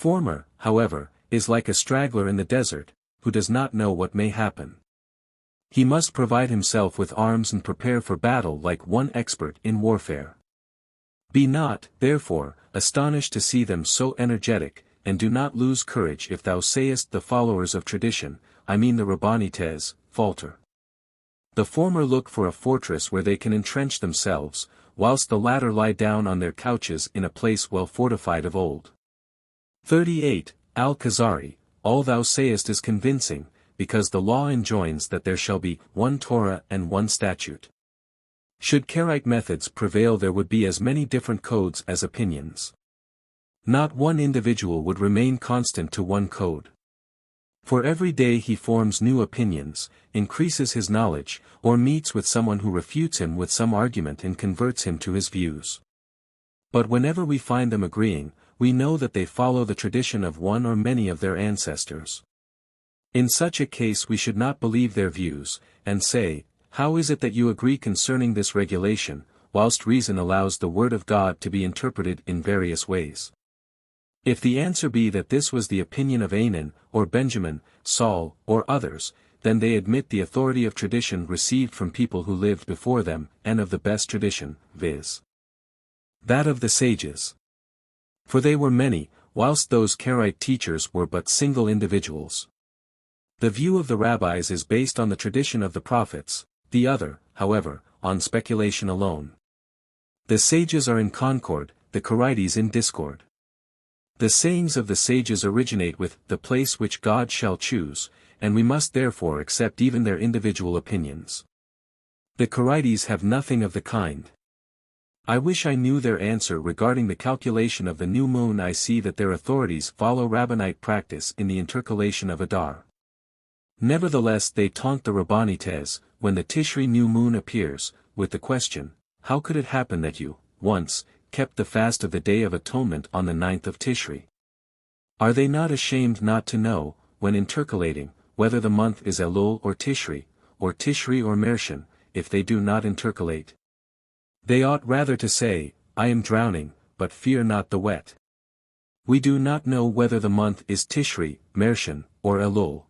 former, however, is like a straggler in the desert, who does not know what may happen. He must provide himself with arms and prepare for battle like one expert in warfare. Be not, therefore, astonished to see them so energetic, and do not lose courage if thou sayest the followers of tradition, I mean the Rabbanites, falter. The former look for a fortress where they can entrench themselves, whilst the latter lie down on their couches in a place well fortified of old. 38. Al Khazari, all thou sayest is convincing, because the law enjoins that there shall be one Torah and one statute. Should Karaite methods prevail, there would be as many different codes as opinions. Not one individual would remain constant to one code. For every day he forms new opinions, increases his knowledge, or meets with someone who refutes him with some argument and converts him to his views. But whenever we find them agreeing, we know that they follow the tradition of one or many of their ancestors. In such a case we should not believe their views, and say, how is it that you agree concerning this regulation, whilst reason allows the word of God to be interpreted in various ways? If the answer be that this was the opinion of Anan, or Benjamin, Saul, or others, then they admit the authority of tradition received from people who lived before them, and of the best tradition, viz. that of the sages. For they were many, whilst those Karaite teachers were but single individuals. The view of the rabbis is based on the tradition of the prophets, the other, however, on speculation alone. The sages are in concord, the Karaites in discord. The sayings of the sages originate with the place which God shall choose, and we must therefore accept even their individual opinions. The Karaites have nothing of the kind. I wish I knew their answer regarding the calculation of the new moon. I see that their authorities follow Rabbinite practice in the intercalation of Adar. Nevertheless they taunt the Rabbanites, when the Tishri new moon appears, with the question, how could it happen that you, once, kept the fast of the Day of Atonement on the 9th of Tishri? Are they not ashamed not to know, when intercalating, whether the month is Elul or Tishri or Mershan, if they do not intercalate? They ought rather to say, I am drowning, but fear not the wet. We do not know whether the month is Tishri, Mershan, or Elul.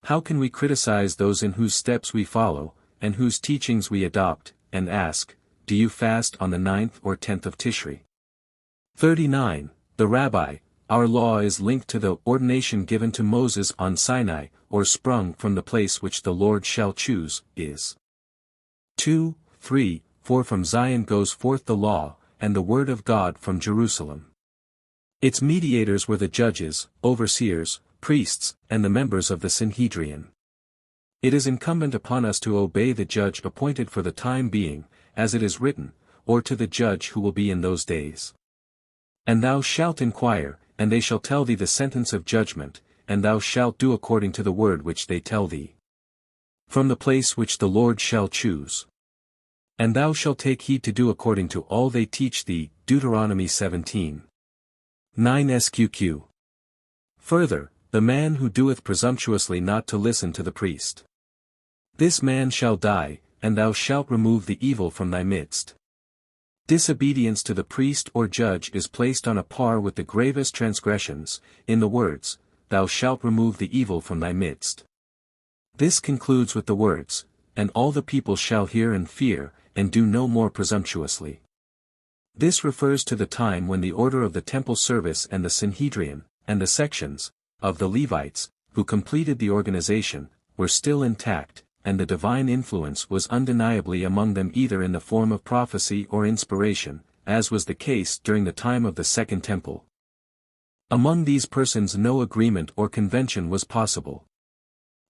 How can we criticize those in whose steps we follow, and whose teachings we adopt, and ask, do you fast on the 9th or 10th of Tishri? 39. The Rabbi, our law is linked to the ordination given to Moses on Sinai, or sprung from the place which the Lord shall choose, is 2, 3, for from Zion goes forth the law, and the word of God from Jerusalem. Its mediators were the judges, overseers, priests, and the members of the Sanhedrin. It is incumbent upon us to obey the judge appointed for the time being, as it is written, or to the judge who will be in those days. And thou shalt inquire, and they shall tell thee the sentence of judgment, and thou shalt do according to the word which they tell thee. From the place which the Lord shall choose. And thou shalt take heed to do according to all they teach thee. Deuteronomy 17. 9 Sqq. Further, the man who doeth presumptuously not to listen to the priest. This man shall die, and thou shalt remove the evil from thy midst. Disobedience to the priest or judge is placed on a par with the gravest transgressions, in the words, thou shalt remove the evil from thy midst. This concludes with the words, and all the people shall hear and fear, and do no more presumptuously. This refers to the time when the order of the temple service and the Sanhedrin, and the sections, of the Levites, who completed the organization, were still intact, and the divine influence was undeniably among them either in the form of prophecy or inspiration, as was the case during the time of the Second Temple. Among these persons no agreement or convention was possible.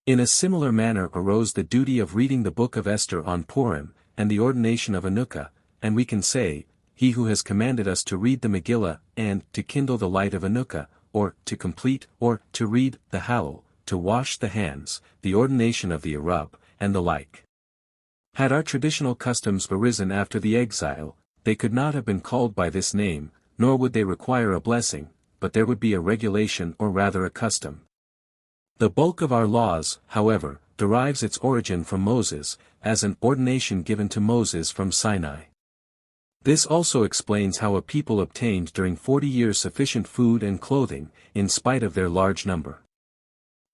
In a similar manner arose the duty of reading the book of Esther on Purim, and the ordination of Hanukkah, and we can say, he who has commanded us to read the Megillah, and to kindle the light of Hanukkah, or to complete, or to read the Hallel, to wash the hands, the ordination of the Arab, and the like. Had our traditional customs arisen after the exile, they could not have been called by this name, nor would they require a blessing, but there would be a regulation or rather a custom. The bulk of our laws, however, derives its origin from Moses, as an ordination given to Moses from Sinai. This also explains how a people obtained during 40 years sufficient food and clothing, in spite of their large number.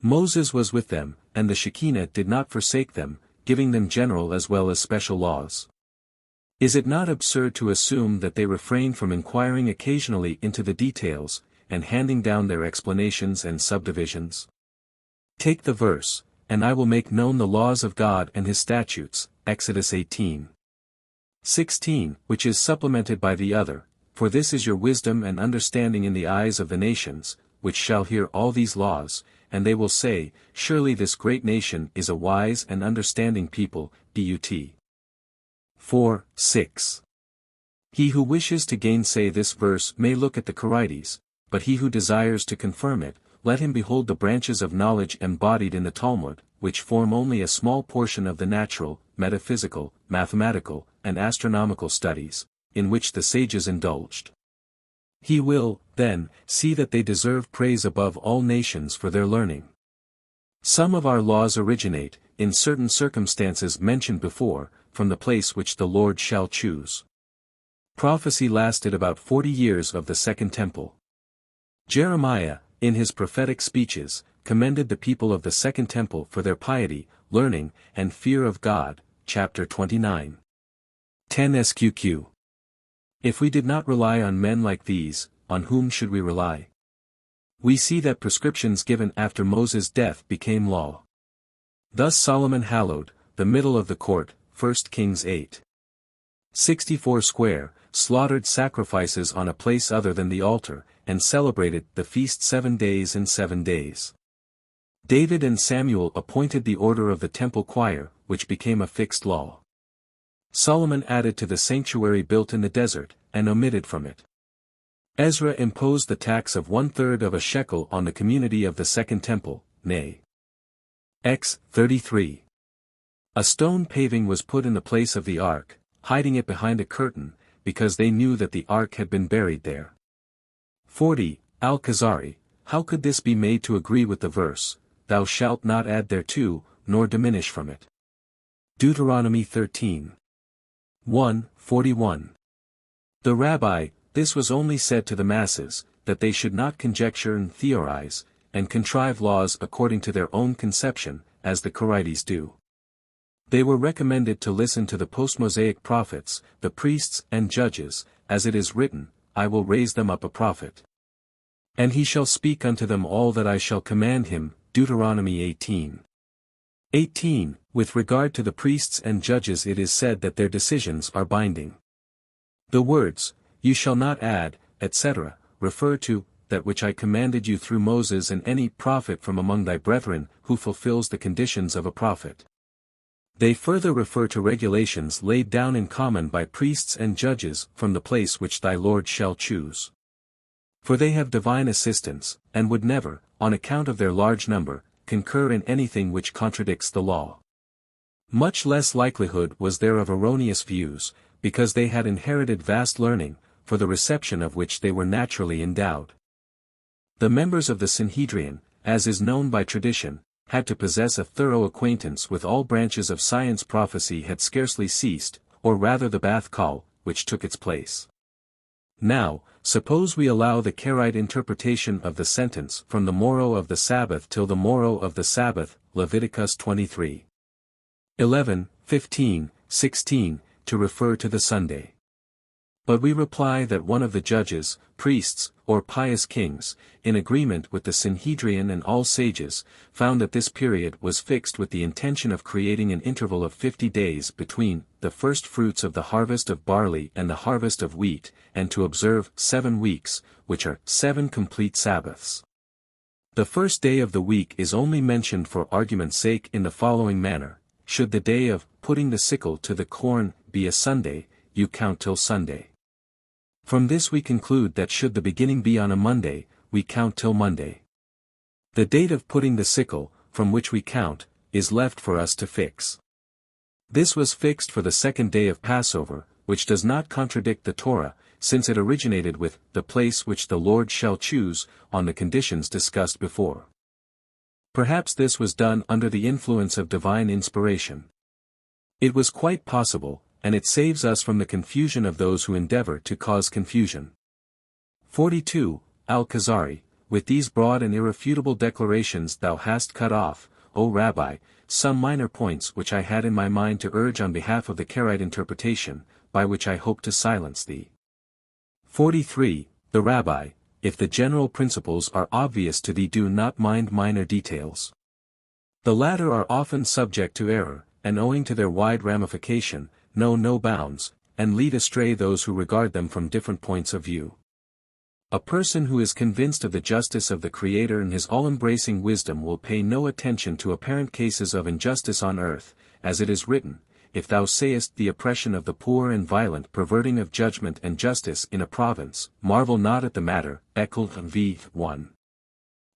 Moses was with them, and the Shekinah did not forsake them, giving them general as well as special laws. Is it not absurd to assume that they refrained from inquiring occasionally into the details, and handing down their explanations and subdivisions? Take the verse, "And I will make known the laws of God and his statutes," Exodus 18:16, which is supplemented by the other, "For this is your wisdom and understanding in the eyes of the nations, which shall hear all these laws, and they will say, Surely this great nation is a wise and understanding people." Dut. 4:6. He who wishes to gainsay this verse may look at the Khazari, but he who desires to confirm it, let him behold the branches of knowledge embodied in the Talmud, which form only a small portion of the natural, metaphysical, mathematical, and astronomical studies, in which the sages indulged. He will, then, see that they deserve praise above all nations for their learning. Some of our laws originate, in certain circumstances mentioned before, from the place which the Lord shall choose. Prophecy lasted about 40 years of the Second Temple. Jeremiah, in his prophetic speeches, commended the people of the Second Temple for their piety, learning, and fear of God, chapter 29. 10 SQQ. If we did not rely on men like these, on whom should we rely? We see that prescriptions given after Moses' death became law. Thus Solomon hallowed, the middle of the court, 1 Kings 8:64 square, slaughtered sacrifices on a place other than the altar, and celebrated the feast 7 days and 7 days. David and Samuel appointed the order of the temple choir, which became a fixed law. Solomon added to the sanctuary built in the desert, and omitted from it. Ezra imposed the tax of 1/3 of a shekel on the community of the Second Temple, nay. X 33. A stone paving was put in the place of the ark, hiding it behind a curtain, because they knew that the ark had been buried there. 40. Al Khazari, how could this be made to agree with the verse, "Thou shalt not add thereto, nor diminish from it"? Deuteronomy 13:1-41. The rabbi, this was only said to the masses, that they should not conjecture and theorize, and contrive laws according to their own conception, as the Khazarites do. They were recommended to listen to the post-Mosaic prophets, the priests and judges, as it is written, "I will raise them up a prophet. And he shall speak unto them all that I shall command him." Deuteronomy 18:18. With regard to the priests and judges, it is said that their decisions are binding. The words, "You shall not add," etc., refer to that which I commanded you through Moses and any prophet from among thy brethren, who fulfills the conditions of a prophet. They further refer to regulations laid down in common by priests and judges from the place which thy Lord shall choose. For they have divine assistance, and would never, on account of their large number, concur in anything which contradicts the law. Much less likelihood was there of erroneous views, because they had inherited vast learning, for the reception of which they were naturally endowed. The members of the Sanhedrin, as is known by tradition, had to possess a thorough acquaintance with all branches of science. Prophecy had scarcely ceased, or rather the Bath Call, which took its place. Now, suppose we allow the Karaite interpretation of the sentence from the morrow of the Sabbath till the morrow of the Sabbath, Leviticus 23:11, 15, 16, to refer to the Sunday. But we reply that one of the judges, priests, or pious kings, in agreement with the Sanhedrin and all sages, found that this period was fixed with the intention of creating an interval of 50 days between the first fruits of the harvest of barley and the harvest of wheat, and to observe 7 weeks, which are 7 complete Sabbaths. The first day of the week is only mentioned for argument's sake in the following manner: should the day of putting the sickle to the corn be a Sunday, you count till Sunday. From this we conclude that should the beginning be on a Monday, we count till Monday. The date of putting the sickle, from which we count, is left for us to fix. This was fixed for the second day of Passover, which does not contradict the Torah, since it originated with the place which the Lord shall choose, on the conditions discussed before. Perhaps this was done under the influence of divine inspiration. It was quite possible, and it saves us from the confusion of those who endeavor to cause confusion. 42. Al Khazari, with these broad and irrefutable declarations thou hast cut off, O Rabbi, some minor points which I had in my mind to urge on behalf of the Karaite interpretation, by which I hope to silence thee. 43. The Rabbi, if the general principles are obvious to thee, do not mind minor details. The latter are often subject to error, and owing to their wide ramification, know no bounds, and lead astray those who regard them from different points of view. A person who is convinced of the justice of the Creator and his all-embracing wisdom will pay no attention to apparent cases of injustice on earth, as it is written, if thou sayest the oppression of the poor and violent perverting of judgment and justice in a province, marvel not at the matter. Ekl v. 1.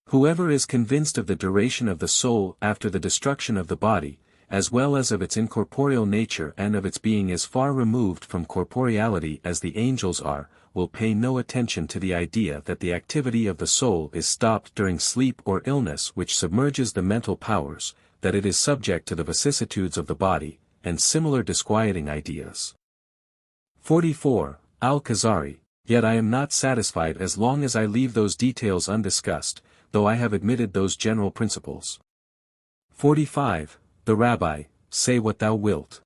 Whoever is convinced of the duration of the soul after the destruction of the body, as well as of its incorporeal nature and of its being as far removed from corporeality as the angels are, will pay no attention to the idea that the activity of the soul is stopped during sleep or illness which submerges the mental powers, that it is subject to the vicissitudes of the body, and similar disquieting ideas. 44. Al Khazari, yet I am not satisfied as long as I leave those details undiscussed, though I have admitted those general principles. 45. The Rabbi, say what thou wilt.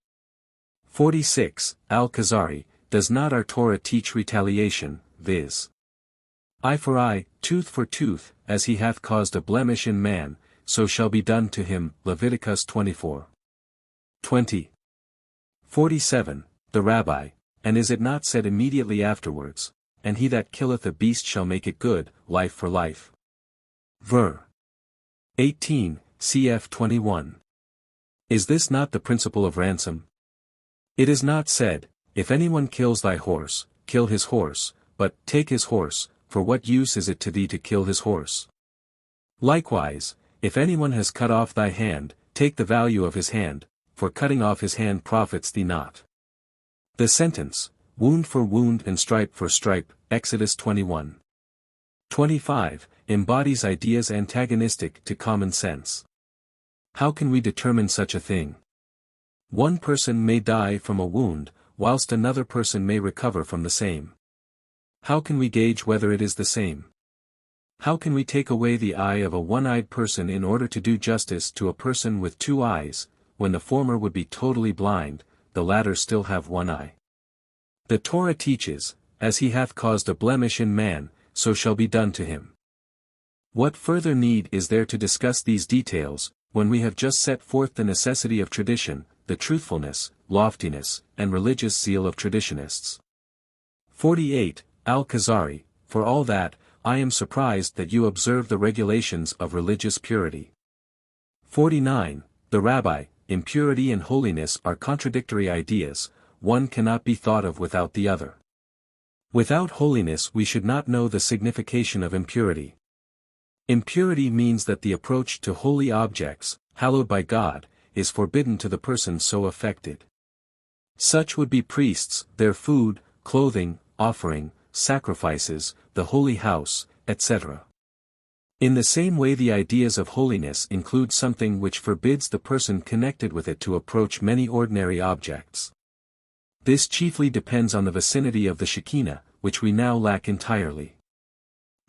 46. Al Khazari, does not our Torah teach retaliation, viz. Eye for eye, tooth for tooth, as he hath caused a blemish in man, so shall be done to him. Leviticus 24. 20. 47. The Rabbi, and is it not said immediately afterwards, and he that killeth a beast shall make it good, life for life. Ver. 18, cf 21. Is this not the principle of ransom? It is not said, if anyone kills thy horse, kill his horse, but, take his horse, for what use is it to thee to kill his horse? Likewise, if anyone has cut off thy hand, take the value of his hand, for cutting off his hand profits thee not. The sentence, wound for wound and stripe for stripe, Exodus 21. 25, embodies ideas antagonistic to common sense. How can we determine such a thing? One person may die from a wound, whilst another person may recover from the same. How can we gauge whether it is the same? How can we take away the eye of a one-eyed person in order to do justice to a person with two eyes, when the former would be totally blind, the latter still have one eye? The Torah teaches, as he hath caused a blemish in man, so shall be done to him. What further need is there to discuss these details, when we have just set forth the necessity of tradition, the truthfulness, loftiness, and religious zeal of traditionists? 48. Al Khazari, for all that, I am surprised that you observe the regulations of religious purity. 49. The Rabbi, impurity and holiness are contradictory ideas, one cannot be thought of without the other. Without holiness we should not know the signification of impurity. Impurity means that the approach to holy objects, hallowed by God, is forbidden to the person so affected. Such would be priests, their food, clothing, offering, sacrifices, the holy house, etc. In the same way the ideas of holiness include something which forbids the person connected with it to approach many ordinary objects. This chiefly depends on the vicinity of the Shekinah, which we now lack entirely.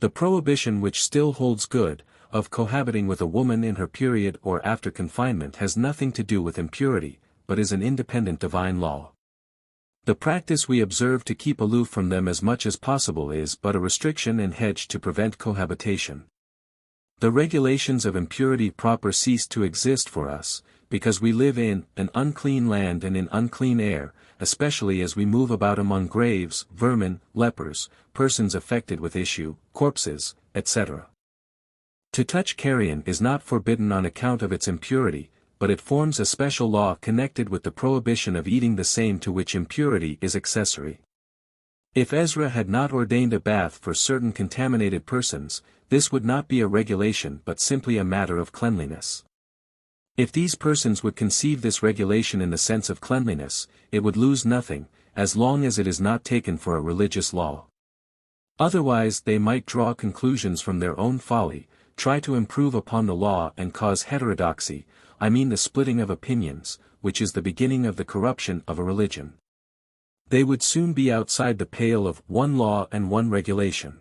The prohibition which still holds good, of cohabiting with a woman in her period or after confinement has nothing to do with impurity, but is an independent divine law. The practice we observe to keep aloof from them as much as possible is but a restriction and hedge to prevent cohabitation. The regulations of impurity proper cease to exist for us, because we live in an unclean land and in unclean air, especially as we move about among graves, vermin, lepers, persons affected with issue, corpses, etc. To touch carrion is not forbidden on account of its impurity, but it forms a special law connected with the prohibition of eating the same to which impurity is accessory. If Ezra had not ordained a bath for certain contaminated persons, this would not be a regulation but simply a matter of cleanliness. If these persons would conceive this regulation in the sense of cleanliness, it would lose nothing, as long as it is not taken for a religious law. Otherwise they might draw conclusions from their own folly, try to improve upon the law and cause heterodoxy, I mean the splitting of opinions, which is the beginning of the corruption of a religion. They would soon be outside the pale of one law and one regulation.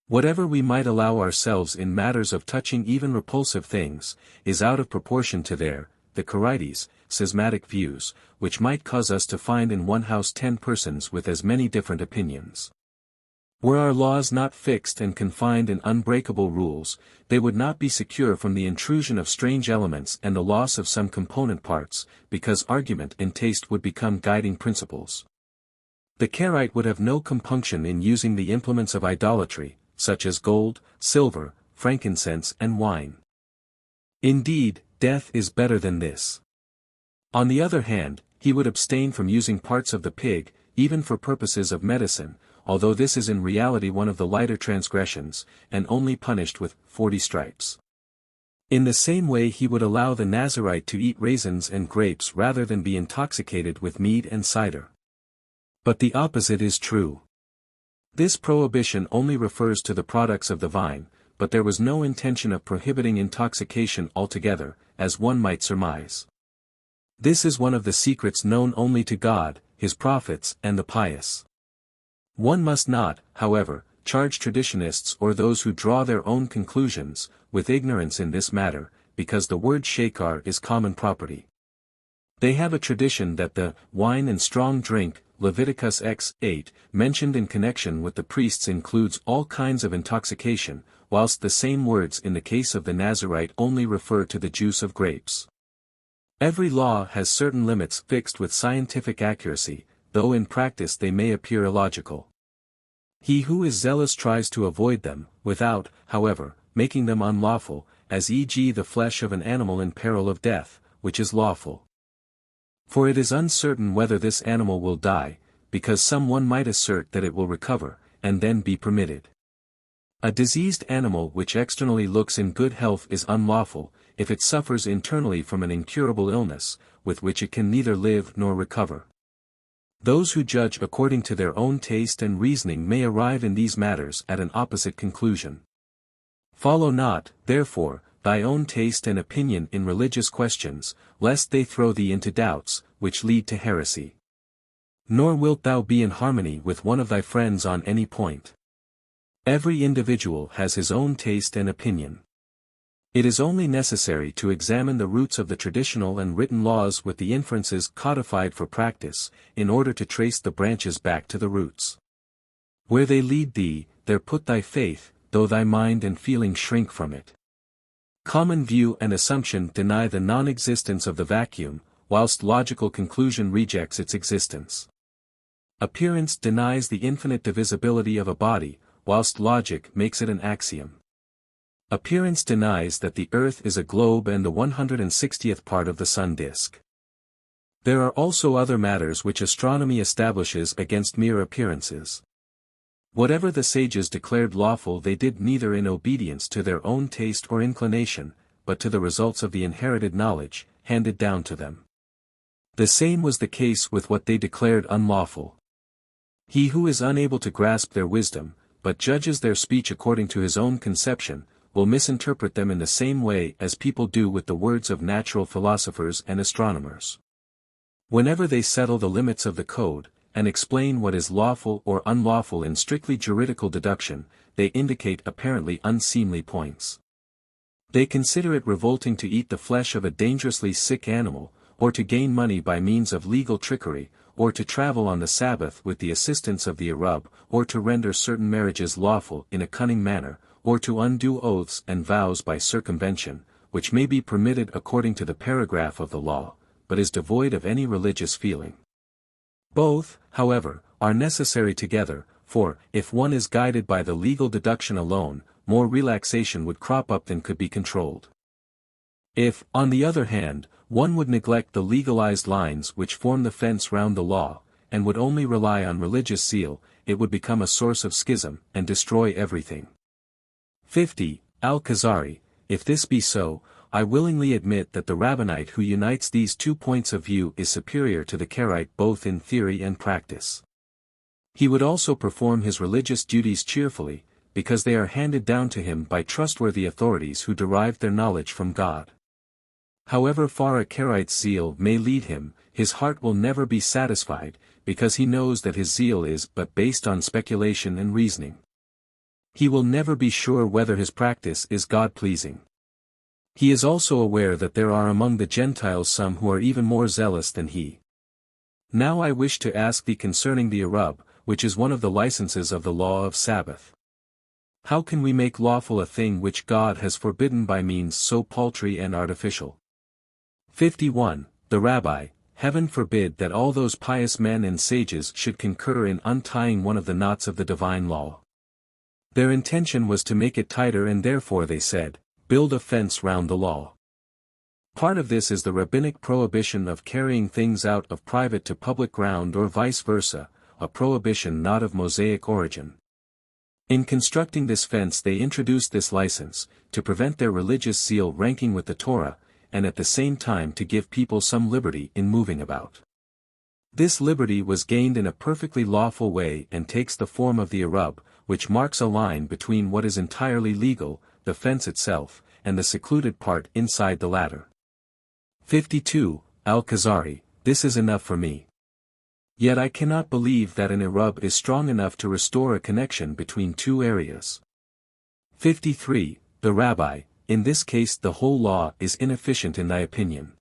Whatever we might allow ourselves in matters of touching even repulsive things, is out of proportion to the Khazari's, schismatic views, which might cause us to find in one house 10 persons with as many different opinions. Were our laws not fixed and confined in unbreakable rules, they would not be secure from the intrusion of strange elements and the loss of some component parts, because argument and taste would become guiding principles. The Karaite would have no compunction in using the implements of idolatry, such as gold, silver, frankincense and wine. Indeed, death is better than this. On the other hand, he would abstain from using parts of the pig, even for purposes of medicine, although this is in reality one of the lighter transgressions, and only punished with 40 stripes. In the same way he would allow the Nazirite to eat raisins and grapes rather than be intoxicated with mead and cider. But the opposite is true. This prohibition only refers to the products of the vine, but there was no intention of prohibiting intoxication altogether, as one might surmise. This is one of the secrets known only to God, His prophets and the pious. One must not, however, charge traditionists or those who draw their own conclusions, with ignorance in this matter, because the word shakar is common property. They have a tradition that the wine and strong drink, Leviticus x:8, mentioned in connection with the priests includes all kinds of intoxication, whilst the same words in the case of the Nazirite only refer to the juice of grapes. Every law has certain limits fixed with scientific accuracy, though in practice they may appear illogical. He who is zealous tries to avoid them, without, however, making them unlawful, as e.g. the flesh of an animal in peril of death, which is lawful. For it is uncertain whether this animal will die, because some one might assert that it will recover, and then be permitted. A diseased animal which externally looks in good health is unlawful, if it suffers internally from an incurable illness, with which it can neither live nor recover. Those who judge according to their own taste and reasoning may arrive in these matters at an opposite conclusion. Follow not, therefore, thy own taste and opinion in religious questions, lest they throw thee into doubts, which lead to heresy. Nor wilt thou be in harmony with one of thy friends on any point. Every individual has his own taste and opinion. It is only necessary to examine the roots of the traditional and written laws with the inferences codified for practice, in order to trace the branches back to the roots. Where they lead thee, there put thy faith, though thy mind and feeling shrink from it. Common view and assumption deny the non-existence of the vacuum, whilst logical conclusion rejects its existence. Appearance denies the infinite divisibility of a body, whilst logic makes it an axiom. Appearance denies that the earth is a globe and the 160th part of the sun disk. There are also other matters which astronomy establishes against mere appearances. Whatever the sages declared lawful they did neither in obedience to their own taste or inclination, but to the results of the inherited knowledge, handed down to them. The same was the case with what they declared unlawful. He who is unable to grasp their wisdom, but judges their speech according to his own conception, will misinterpret them in the same way as people do with the words of natural philosophers and astronomers. Whenever they settle the limits of the code, and explain what is lawful or unlawful in strictly juridical deduction, they indicate apparently unseemly points. They consider it revolting to eat the flesh of a dangerously sick animal, or to gain money by means of legal trickery, or to travel on the Sabbath with the assistance of the Arab, or to render certain marriages lawful in a cunning manner, or to undo oaths and vows by circumvention, which may be permitted according to the paragraph of the law, but is devoid of any religious feeling. Both, however, are necessary together, for, if one is guided by the legal deduction alone, more relaxation would crop up than could be controlled. If, on the other hand, one would neglect the legalized lines which form the fence round the law, and would only rely on religious zeal, it would become a source of schism, and destroy everything. 50. Al Kuzari, if this be so, I willingly admit that the Rabbinite who unites these 2 points of view is superior to the Karaite both in theory and practice. He would also perform his religious duties cheerfully, because they are handed down to him by trustworthy authorities who derived their knowledge from God. However far a Karaite's zeal may lead him, his heart will never be satisfied, because he knows that his zeal is but based on speculation and reasoning. He will never be sure whether his practice is God-pleasing. He is also aware that there are among the Gentiles some who are even more zealous than he. Now I wish to ask thee concerning the Arub, which is one of the licenses of the law of Sabbath. How can we make lawful a thing which God has forbidden by means so paltry and artificial? 51. The Rabbi, heaven forbid that all those pious men and sages should concur in untying one of the knots of the divine law. Their intention was to make it tighter, and therefore they said, build a fence round the law. Part of this is the rabbinic prohibition of carrying things out of private to public ground or vice versa, a prohibition not of Mosaic origin. In constructing this fence they introduced this license, to prevent their religious zeal ranking with the Torah, and at the same time to give people some liberty in moving about. This liberty was gained in a perfectly lawful way and takes the form of the Arub, which marks a line between what is entirely legal, the fence itself, and the secluded part inside the latter. 52. Al Khazari, this is enough for me. Yet I cannot believe that an Arub is strong enough to restore a connection between two areas. 53. The Rabbi, in this case the whole law is inefficient in thy opinion.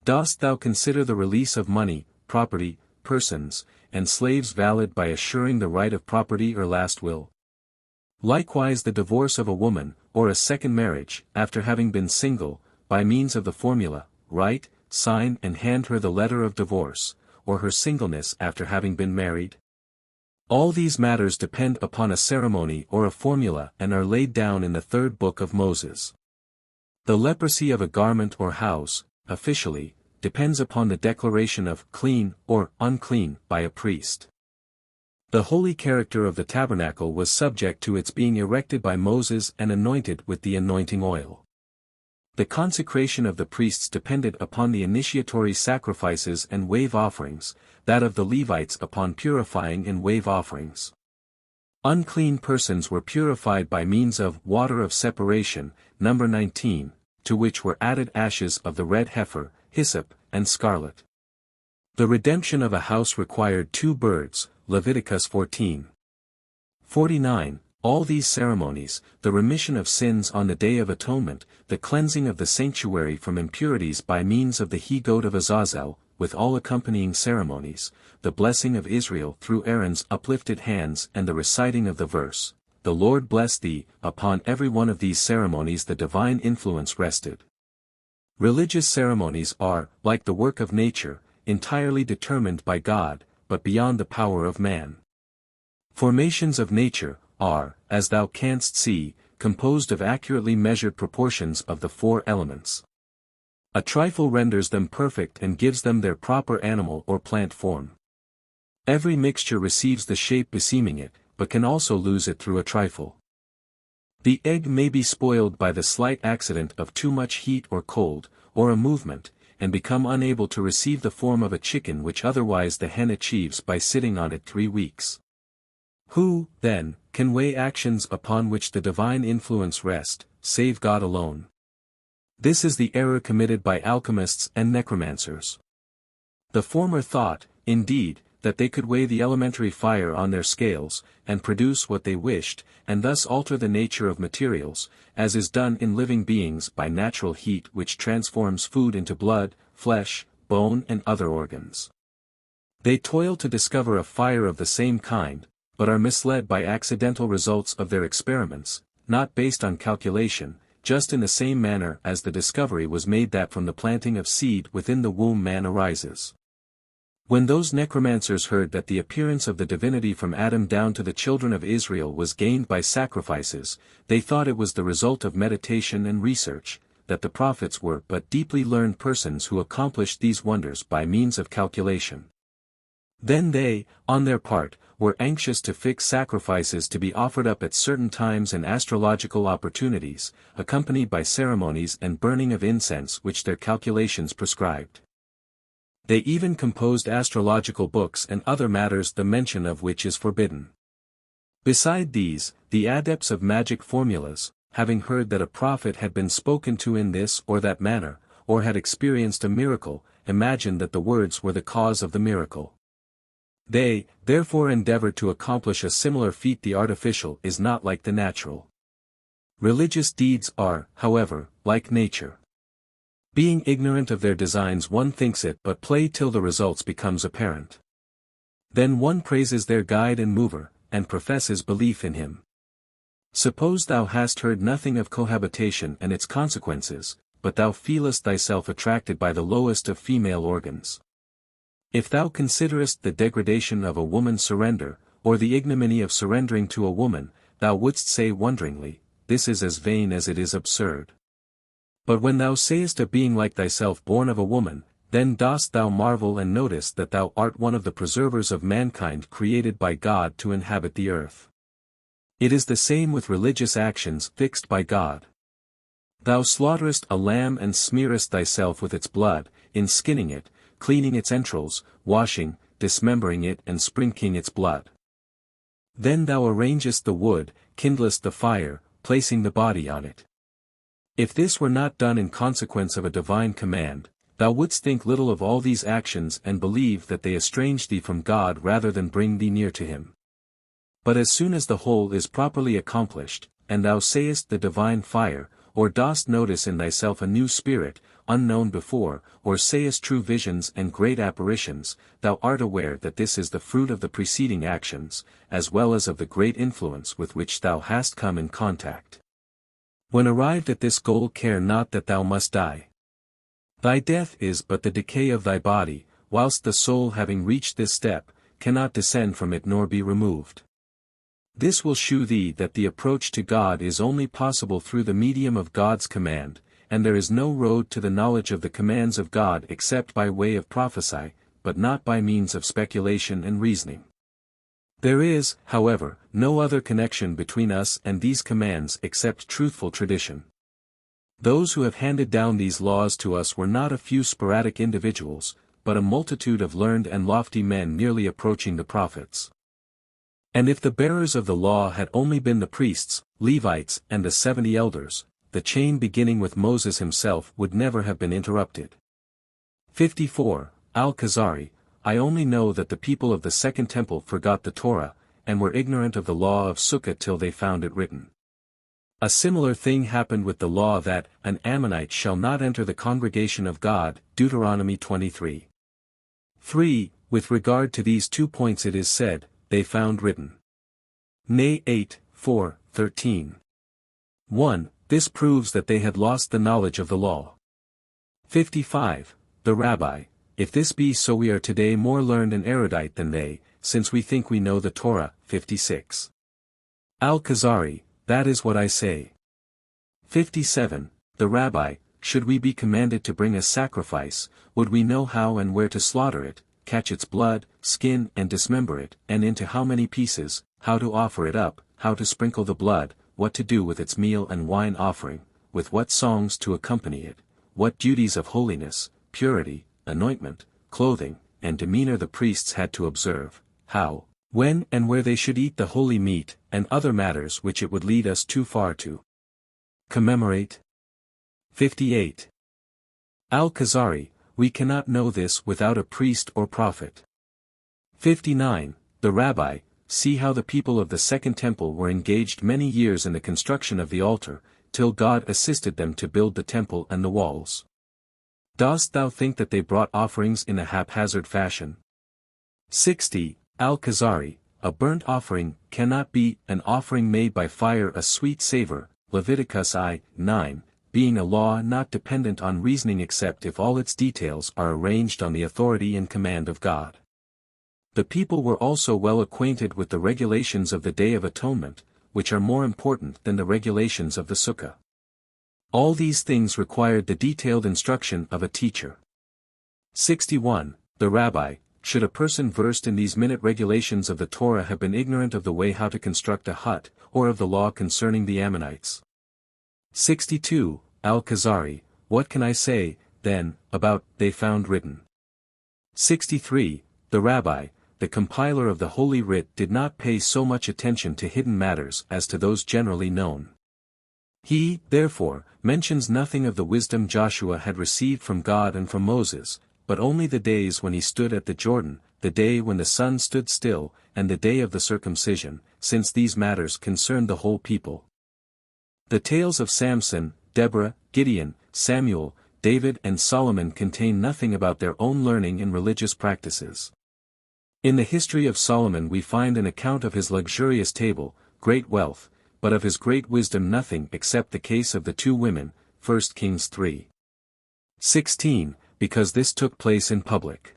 Dost thou consider the release of money, property, persons, and slaves valid by assuring the right of property or last will? Likewise the divorce of a woman, or a second marriage, after having been single, by means of the formula, write, sign and hand her the letter of divorce, or her singleness after having been married? All these matters depend upon a ceremony or a formula and are laid down in the third book of Moses. The leprosy of a garment or house, officially, depends upon the declaration of clean or unclean by a priest. The holy character of the tabernacle was subject to its being erected by Moses and anointed with the anointing oil. The consecration of the priests depended upon the initiatory sacrifices and wave offerings, that of the Levites upon purifying and wave offerings. Unclean persons were purified by means of water of separation, number 19, to which were added ashes of the red heifer, hyssop, and scarlet. The redemption of a house required 2 birds, Leviticus 14. 49. All these ceremonies, the remission of sins on the Day of Atonement, the cleansing of the sanctuary from impurities by means of the he-goat of Azazel, with all accompanying ceremonies, the blessing of Israel through Aaron's uplifted hands and the reciting of the verse, "The Lord bless thee," upon every one of these ceremonies the divine influence rested. Religious ceremonies are, like the work of nature, entirely determined by God, but beyond the power of man. Formations of nature are, as thou canst see, composed of accurately measured proportions of the 4 elements. A trifle renders them perfect and gives them their proper animal or plant form. Every mixture receives the shape beseeming it, but can also lose it through a trifle. The egg may be spoiled by the slight accident of too much heat or cold, or a movement, and become unable to receive the form of a chicken which otherwise the hen achieves by sitting on it 3 weeks. Who, then, can weigh actions upon which the divine influence rests, save God alone? This is the error committed by alchemists and necromancers. The former thought, indeed, that they could weigh the elementary fire on their scales, and produce what they wished, and thus alter the nature of materials, as is done in living beings by natural heat which transforms food into blood, flesh, bone and other organs. They toil to discover a fire of the same kind, but are misled by accidental results of their experiments, not based on calculation, just in the same manner as the discovery was made that from the planting of seed within the womb man arises. When those necromancers heard that the appearance of the divinity from Adam down to the children of Israel was gained by sacrifices, they thought it was the result of meditation and research, that the prophets were but deeply learned persons who accomplished these wonders by means of calculation. Then they, on their part, were anxious to fix sacrifices to be offered up at certain times and astrological opportunities, accompanied by ceremonies and burning of incense which their calculations prescribed. They even composed astrological books and other matters the mention of which is forbidden. Beside these, the adepts of magic formulas, having heard that a prophet had been spoken to in this or that manner, or had experienced a miracle, imagined that the words were the cause of the miracle. They, therefore, endeavor to accomplish a similar feat. The artificial is not like the natural. Religious deeds are, however, like nature. Being ignorant of their designs, one thinks it but play till the results becomes apparent. Then one praises their guide and mover, and professes belief in him. Suppose thou hast heard nothing of cohabitation and its consequences, but thou feelest thyself attracted by the lowest of female organs. If thou considerest the degradation of a woman's surrender, or the ignominy of surrendering to a woman, thou wouldst say wonderingly, this is as vain as it is absurd. But when thou sayest a being like thyself born of a woman, then dost thou marvel and notice that thou art one of the preservers of mankind created by God to inhabit the earth. It is the same with religious actions fixed by God. Thou slaughterest a lamb and smearest thyself with its blood, in skinning it, cleaning its entrails, washing, dismembering it and sprinkling its blood. Then thou arrangest the wood, kindlest the fire, placing the body on it. If this were not done in consequence of a divine command, thou wouldst think little of all these actions and believe that they estrange thee from God rather than bring thee near to him. But as soon as the whole is properly accomplished, and thou sayest the divine fire, or dost notice in thyself a new spirit, unknown before, or sayest true visions and great apparitions, thou art aware that this is the fruit of the preceding actions, as well as of the great influence with which thou hast come in contact. When arrived at this goal, care not that thou must die. Thy death is but the decay of thy body, whilst the soul, having reached this step, cannot descend from it nor be removed. This will shew thee that the approach to God is only possible through the medium of God's command, and there is no road to the knowledge of the commands of God except by way of prophecy, but not by means of speculation and reasoning. There is, however, no other connection between us and these commands except truthful tradition. Those who have handed down these laws to us were not a few sporadic individuals, but a multitude of learned and lofty men nearly approaching the prophets. And if the bearers of the law had only been the priests, Levites, and the 70 elders, the chain beginning with Moses himself would never have been interrupted. 54. Al Khazari, I only know that the people of the Second Temple forgot the Torah, and were ignorant of the law of Sukkah till they found it written. A similar thing happened with the law that an Ammonite shall not enter the congregation of God, Deuteronomy 23. 3. With regard to these 2 points it is said, they found written. Nay 8, 4, 13. 1. This proves that they had lost the knowledge of the law. 55. The Rabbi, if this be so, we are today more learned and erudite than they, since we think we know the Torah. 56. Al Khazari, that is what I say. 57. The Rabbi, should we be commanded to bring a sacrifice, would we know how and where to slaughter it, catch its blood, skin and dismember it, and into how many pieces, how to offer it up, how to sprinkle the blood, what to do with its meal and wine offering, with what songs to accompany it, what duties of holiness, purity, anointment, clothing, and demeanor the priests had to observe, how, when and where they should eat the holy meat, and other matters which it would lead us too far to commemorate. 58. Al Khazari, we cannot know this without a priest or prophet. 59. The Rabbi, see how the people of the Second Temple were engaged many years in the construction of the altar, till God assisted them to build the temple and the walls. Dost thou think that they brought offerings in a haphazard fashion? 60. Al Khazari, a burnt offering cannot be an offering made by fire a sweet savor, Leviticus I, 9, being a law not dependent on reasoning except if all its details are arranged on the authority and command of God. The people were also well acquainted with the regulations of the Day of Atonement, which are more important than the regulations of the Sukkah. All these things required the detailed instruction of a teacher. 61. The Rabbi, should a person versed in these minute regulations of the Torah have been ignorant of the way how to construct a hut, or of the law concerning the Ammonites? 62. Al Khazari, what can I say, then, about they found written? 63. The Rabbi, the compiler of the Holy Writ, did not pay so much attention to hidden matters as to those generally known. He, therefore, mentions nothing of the wisdom Joshua had received from God and from Moses, but only the days when he stood at the Jordan, the day when the sun stood still, and the day of the circumcision, since these matters concerned the whole people. The tales of Samson, Deborah, Gideon, Samuel, David and Solomon contain nothing about their own learning and religious practices. In the history of Solomon we find an account of his luxurious table, great wealth, but of his great wisdom nothing except the case of the two women, 1 Kings 3:16, because this took place in public.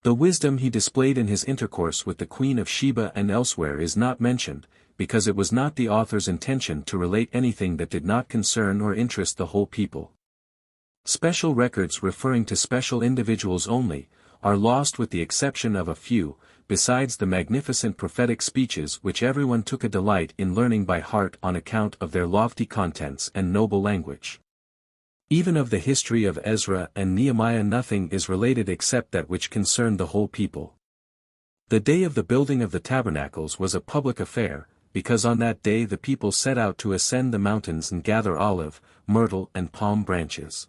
The wisdom he displayed in his intercourse with the Queen of Sheba and elsewhere is not mentioned, because it was not the author's intention to relate anything that did not concern or interest the whole people. Special records referring to special individuals only, are lost with the exception of a few, besides the magnificent prophetic speeches which everyone took a delight in learning by heart on account of their lofty contents and noble language. Even of the history of Ezra and Nehemiah nothing is related except that which concerned the whole people. The day of the building of the tabernacles was a public affair, because on that day the people set out to ascend the mountains and gather olive, myrtle and palm branches.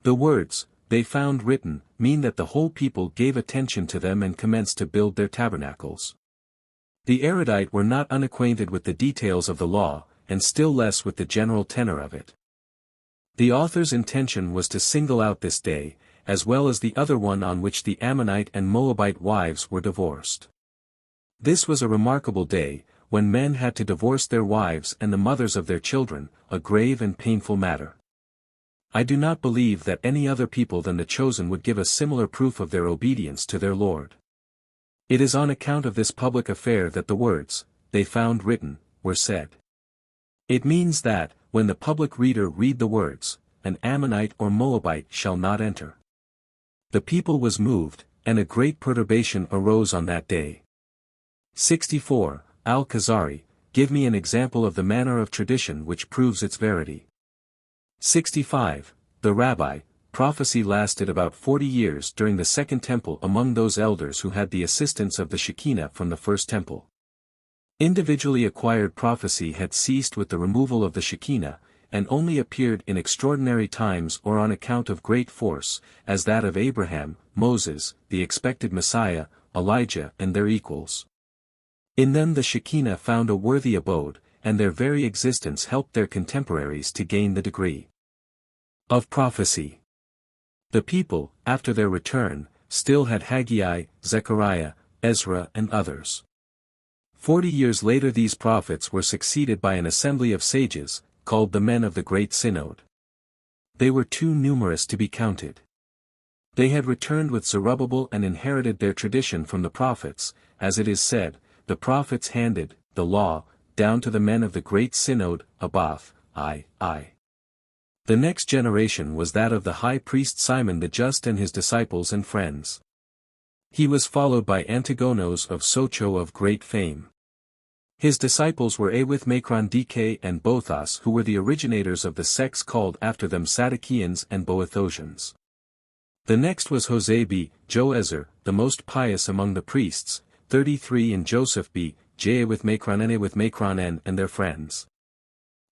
The words, "they found written," mean that the whole people gave attention to them and commenced to build their tabernacles. The erudite were not unacquainted with the details of the law, and still less with the general tenor of it. The author's intention was to single out this day, as well as the other one on which the Ammonite and Moabite wives were divorced. This was a remarkable day, when men had to divorce their wives and the mothers of their children, a grave and painful matter. I do not believe that any other people than the chosen would give a similar proof of their obedience to their Lord. It is on account of this public affair that the words, "they found written," were said. It means that, when the public reader read the words, "an Ammonite or Moabite shall not enter." The people was moved, and a great perturbation arose on that day. 64. Al Khazari, give me an example of the manner of tradition which proves its verity. 65. The Rabbi, prophecy lasted about 40 years during the Second Temple among those elders who had the assistance of the Shekinah from the First Temple. Individually acquired prophecy had ceased with the removal of the Shekinah, and only appeared in extraordinary times or on account of great force, as that of Abraham, Moses, the expected Messiah, Elijah and their equals. In them the Shekinah found a worthy abode, and their very existence helped their contemporaries to gain the degree of prophecy. The people, after their return, still had Haggai, Zechariah, Ezra and others. 40 years later these prophets were succeeded by an assembly of sages, called the men of the Great Synod. They were too numerous to be counted. They had returned with Zerubbabel and inherited their tradition from the prophets, as it is said, the prophets handed, the law, down to the men of the Great Synod, Abath, I. The next generation was that of the high priest Simon the Just and his disciples and friends. He was followed by Antigonos of Socho of great fame. His disciples were Awith Macron Dk and Bothas who were the originators of the sects called after them Sadduceans and Boethosians. The next was Jose b. Joezer, the most pious among the priests, 33 and Joseph b. J. with Macron and their friends.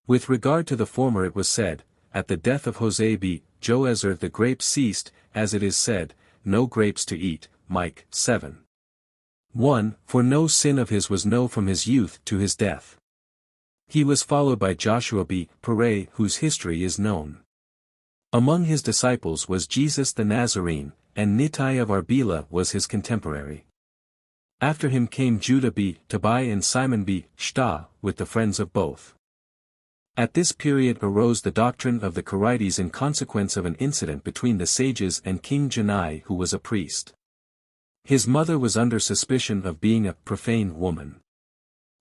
With regard to the former it was said, at the death of Jose b. Joezer the grapes ceased, as it is said, no grapes to eat, Mike 7:1, for no sin of his was known from his youth to his death. He was followed by Joshua b. Pere whose history is known. Among his disciples was Jesus the Nazarene, and Nittai of Arbela was his contemporary. After him came Judah b. Tobai and Simon b. Shta, with the friends of both. At this period arose the doctrine of the Quirites in consequence of an incident between the sages and King Janai who was a priest. His mother was under suspicion of being a profane woman.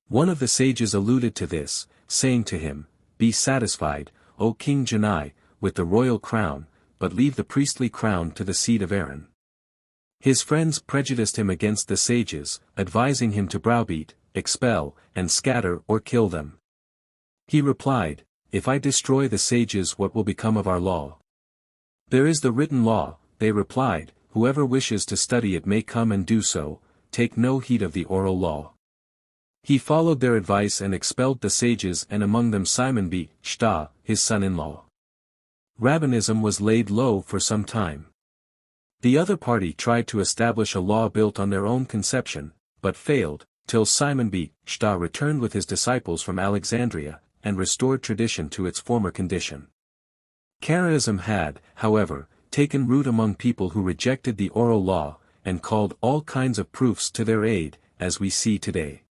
One of the sages alluded to this, saying to him, "Be satisfied, O King Janai, with the royal crown, but leave the priestly crown to the seed of Aaron." His friends prejudiced him against the sages, advising him to browbeat, expel, and scatter or kill them. He replied, "If I destroy the sages what will become of our law?" "There is the written law," they replied, "whoever wishes to study it may come and do so, take no heed of the oral law." He followed their advice and expelled the sages and among them Simon b. Shta, his son-in-law. Rabbinism was laid low for some time. The other party tried to establish a law built on their own conception, but failed, till Simon B.J. returned with his disciples from Alexandria, and restored tradition to its former condition. Karaism had, however, taken root among people who rejected the oral law, and called all kinds of proofs to their aid, as we see today.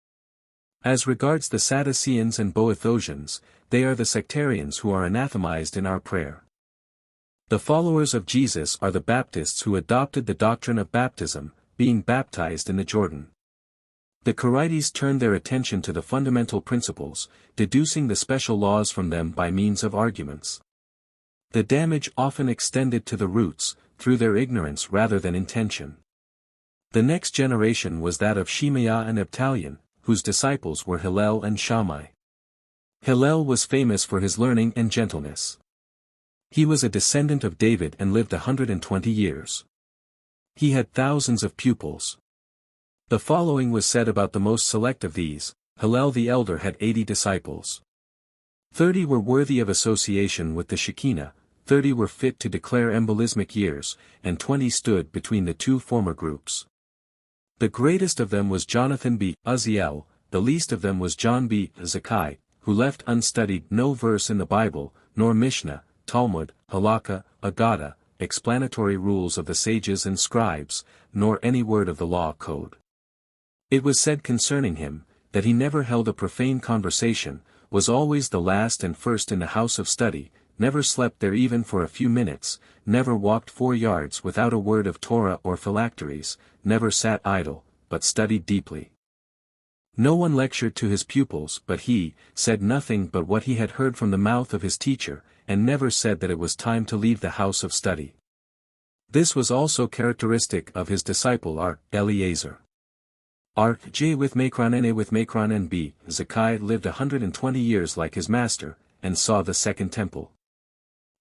As regards the Sadduceans and Boethosians, they are the sectarians who are anathematized in our prayer. The followers of Jesus are the Baptists who adopted the doctrine of baptism, being baptized in the Jordan. The Karaites turned their attention to the fundamental principles, deducing the special laws from them by means of arguments. The damage often extended to the roots, through their ignorance rather than intention. The next generation was that of Shemaiah and Abtalion, whose disciples were Hillel and Shammai. Hillel was famous for his learning and gentleness. He was a descendant of David and lived 120 years. He had thousands of pupils. The following was said about the most select of these: Hillel the elder had 80 disciples. 30 were worthy of association with the Shekinah, 30 were fit to declare embolismic years, and 20 stood between the two former groups. The greatest of them was Jonathan b. Uzziel, the least of them was John b. Zakkai, who left unstudied no verse in the Bible, nor Mishnah, Talmud, Halakha, Agadah, explanatory rules of the sages and scribes, nor any word of the law code. It was said concerning him, that he never held a profane conversation, was always the last and first in the house of study, never slept there even for a few minutes, never walked 4 yards without a word of Torah or phylacteries, never sat idle, but studied deeply. No one lectured to his pupils but he, said nothing but what he had heard from the mouth of his teacher, and never said that it was time to leave the house of study. This was also characteristic of his disciple Eliezer. J. with Macron and B. Zakkai lived 120 years like his master, and saw the Second Temple.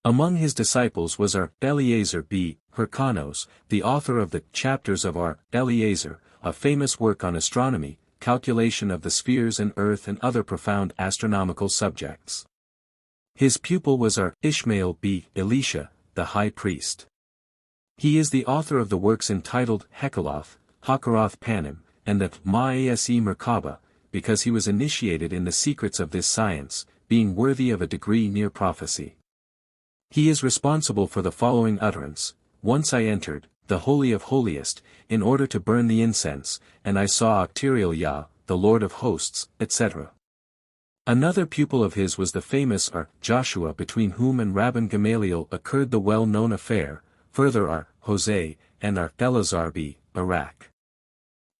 Among his disciples was Eliezer b. Hyrcanos, the author of the Chapters of Eliezer, a famous work on astronomy, calculation of the spheres and earth and other profound astronomical subjects. His pupil was Ishmael b. Elisha, the high priest. He is the author of the works entitled Hekaloth, Hakaroth Panim, and the Ma'ase Merkaba, because he was initiated in the secrets of this science, being worthy of a degree near prophecy. He is responsible for the following utterance: Once I entered, the Holy of Holiest, in order to burn the incense, and I saw Octerial Yah, the Lord of Hosts, etc. Another pupil of his was the famous Joshua, between whom and Rabban Gamaliel occurred the well-known affair, further Jose, and Eleazar b. Barak.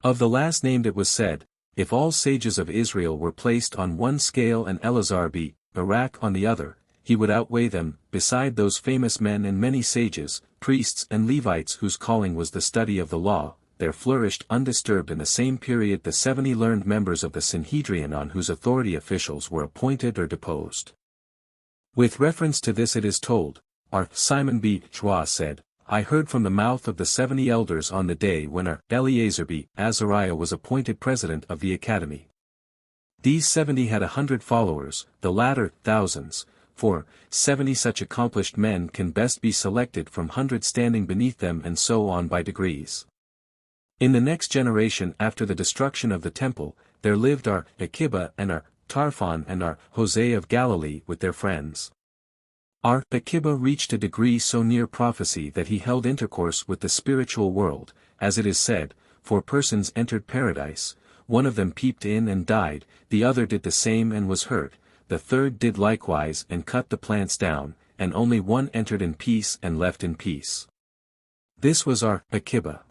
Of the last named it was said, if all sages of Israel were placed on one scale and Eleazar b. Barak on the other, he would outweigh them, beside those famous men and many sages, priests and Levites whose calling was the study of the law. There flourished undisturbed in the same period the 70 learned members of the Sanhedrin on whose authority officials were appointed or deposed. With reference to this it is told, Simon B.J. said, I heard from the mouth of the 70 elders on the day when Eliezer b. Azariah was appointed president of the academy. These 70 had 100 followers, the latter thousands, for 70 such accomplished men can best be selected from hundreds standing beneath them, and so on by degrees. In the next generation after the destruction of the temple, there lived Akiba and Tarfon and Jose of Galilee with their friends. Akiba reached a degree so near prophecy that he held intercourse with the spiritual world, as it is said, 4 persons entered paradise, one of them peeped in and died, the other did the same and was hurt, the third did likewise and cut the plants down, and only one entered in peace and left in peace. This was Akiba.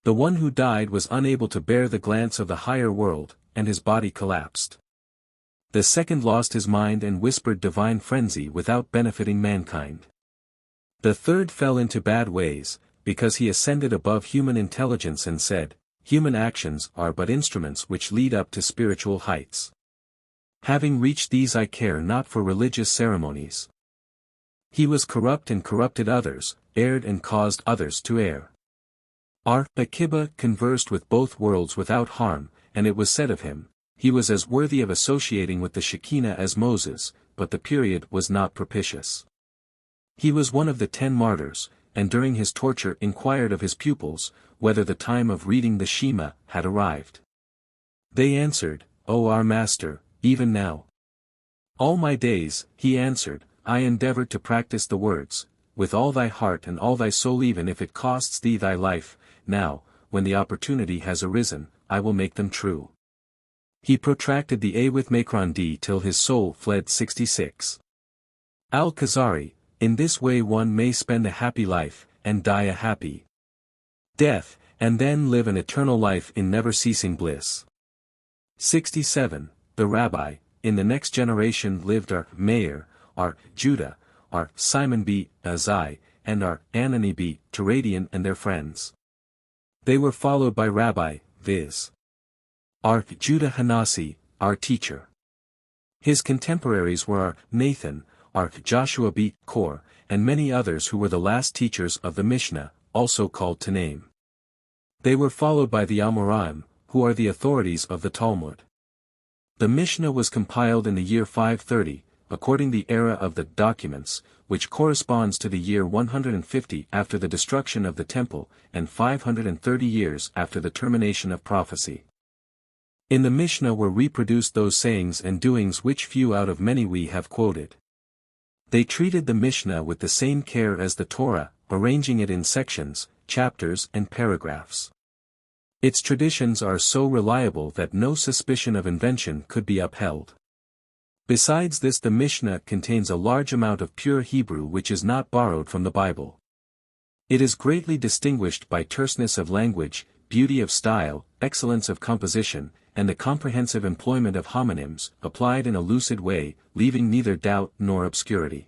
The one who died was unable to bear the glance of the higher world, and his body collapsed. The second lost his mind and whispered divine frenzy without benefiting mankind. The third fell into bad ways, because he ascended above human intelligence and said, human actions are but instruments which lead up to spiritual heights. Having reached these I care not for religious ceremonies. He was corrupt and corrupted others, erred and caused others to err. Akiba conversed with both worlds without harm, and it was said of him, he was as worthy of associating with the Shekinah as Moses, but the period was not propitious. He was one of the 10 martyrs, and during his torture inquired of his pupils, whether the time of reading the Shema had arrived. They answered, O our master, even now. All my days, he answered, I endeavored to practice the words, with all thy heart and all thy soul, even if it costs thee thy life. Now, when the opportunity has arisen, I will make them true. He protracted the A with Macron D till his soul fled. 66. Al Khazari, in this way one may spend a happy life, and die a happy death, and then live an eternal life in never-ceasing bliss. 67. The Rabbi, in the next generation lived our Meir, our Judah, our Simon b. Azai, and our Anani b. Teradian and their friends. They were followed by Rabbi, viz. Our Judah Hanasi, our teacher. His contemporaries were our Nathan, our Joshua b. Kor, and many others who were the last teachers of the Mishnah, also called Tanaim. They were followed by the Amoraim, who are the authorities of the Talmud. The Mishnah was compiled in the year 530, according the era of the documents, which corresponds to the year 150 after the destruction of the temple, and 530 years after the termination of prophecy. In the Mishnah were reproduced those sayings and doings which few out of many we have quoted. They treated the Mishnah with the same care as the Torah, arranging it in sections, chapters and paragraphs. Its traditions are so reliable that no suspicion of invention could be upheld. Besides this, the Mishnah contains a large amount of pure Hebrew which is not borrowed from the Bible. It is greatly distinguished by terseness of language, beauty of style, excellence of composition, and the comprehensive employment of homonyms, applied in a lucid way, leaving neither doubt nor obscurity.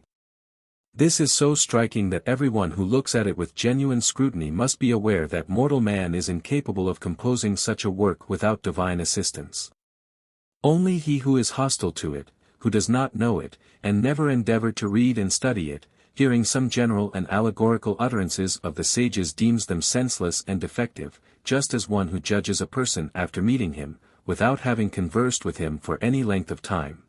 This is so striking that everyone who looks at it with genuine scrutiny must be aware that mortal man is incapable of composing such a work without divine assistance. Only he who is hostile to it, who does not know it, and never endeavored to read and study it, hearing some general and allegorical utterances of the sages deems them senseless and defective, just as one who judges a person after meeting him, without having conversed with him for any length of time.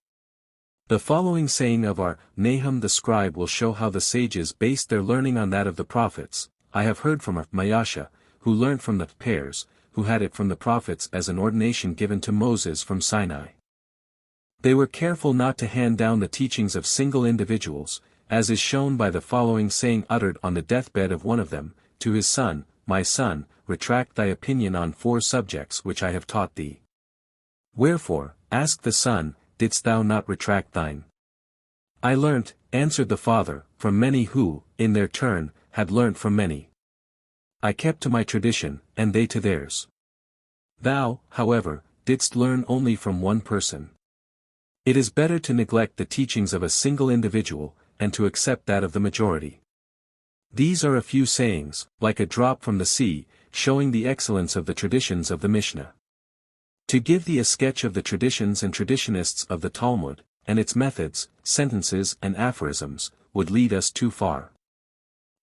The following saying of our Nahum the scribe will show how the sages based their learning on that of the prophets. I have heard from our Mayasha, who learnt from the Pairs, who had it from the prophets as an ordination given to Moses from Sinai. They were careful not to hand down the teachings of single individuals, as is shown by the following saying uttered on the deathbed of one of them, to his son, My son, retract thy opinion on 4 subjects which I have taught thee. Wherefore, asked the son, didst thou not retract thine? I learnt, answered the father, from many who, in their turn, had learnt from many. I kept to my tradition, and they to theirs. Thou, however, didst learn only from one person. It is better to neglect the teachings of a single individual, and to accept that of the majority. These are a few sayings, like a drop from the sea, showing the excellence of the traditions of the Mishnah. To give thee a sketch of the traditions and traditionists of the Talmud, and its methods, sentences and aphorisms, would lead us too far.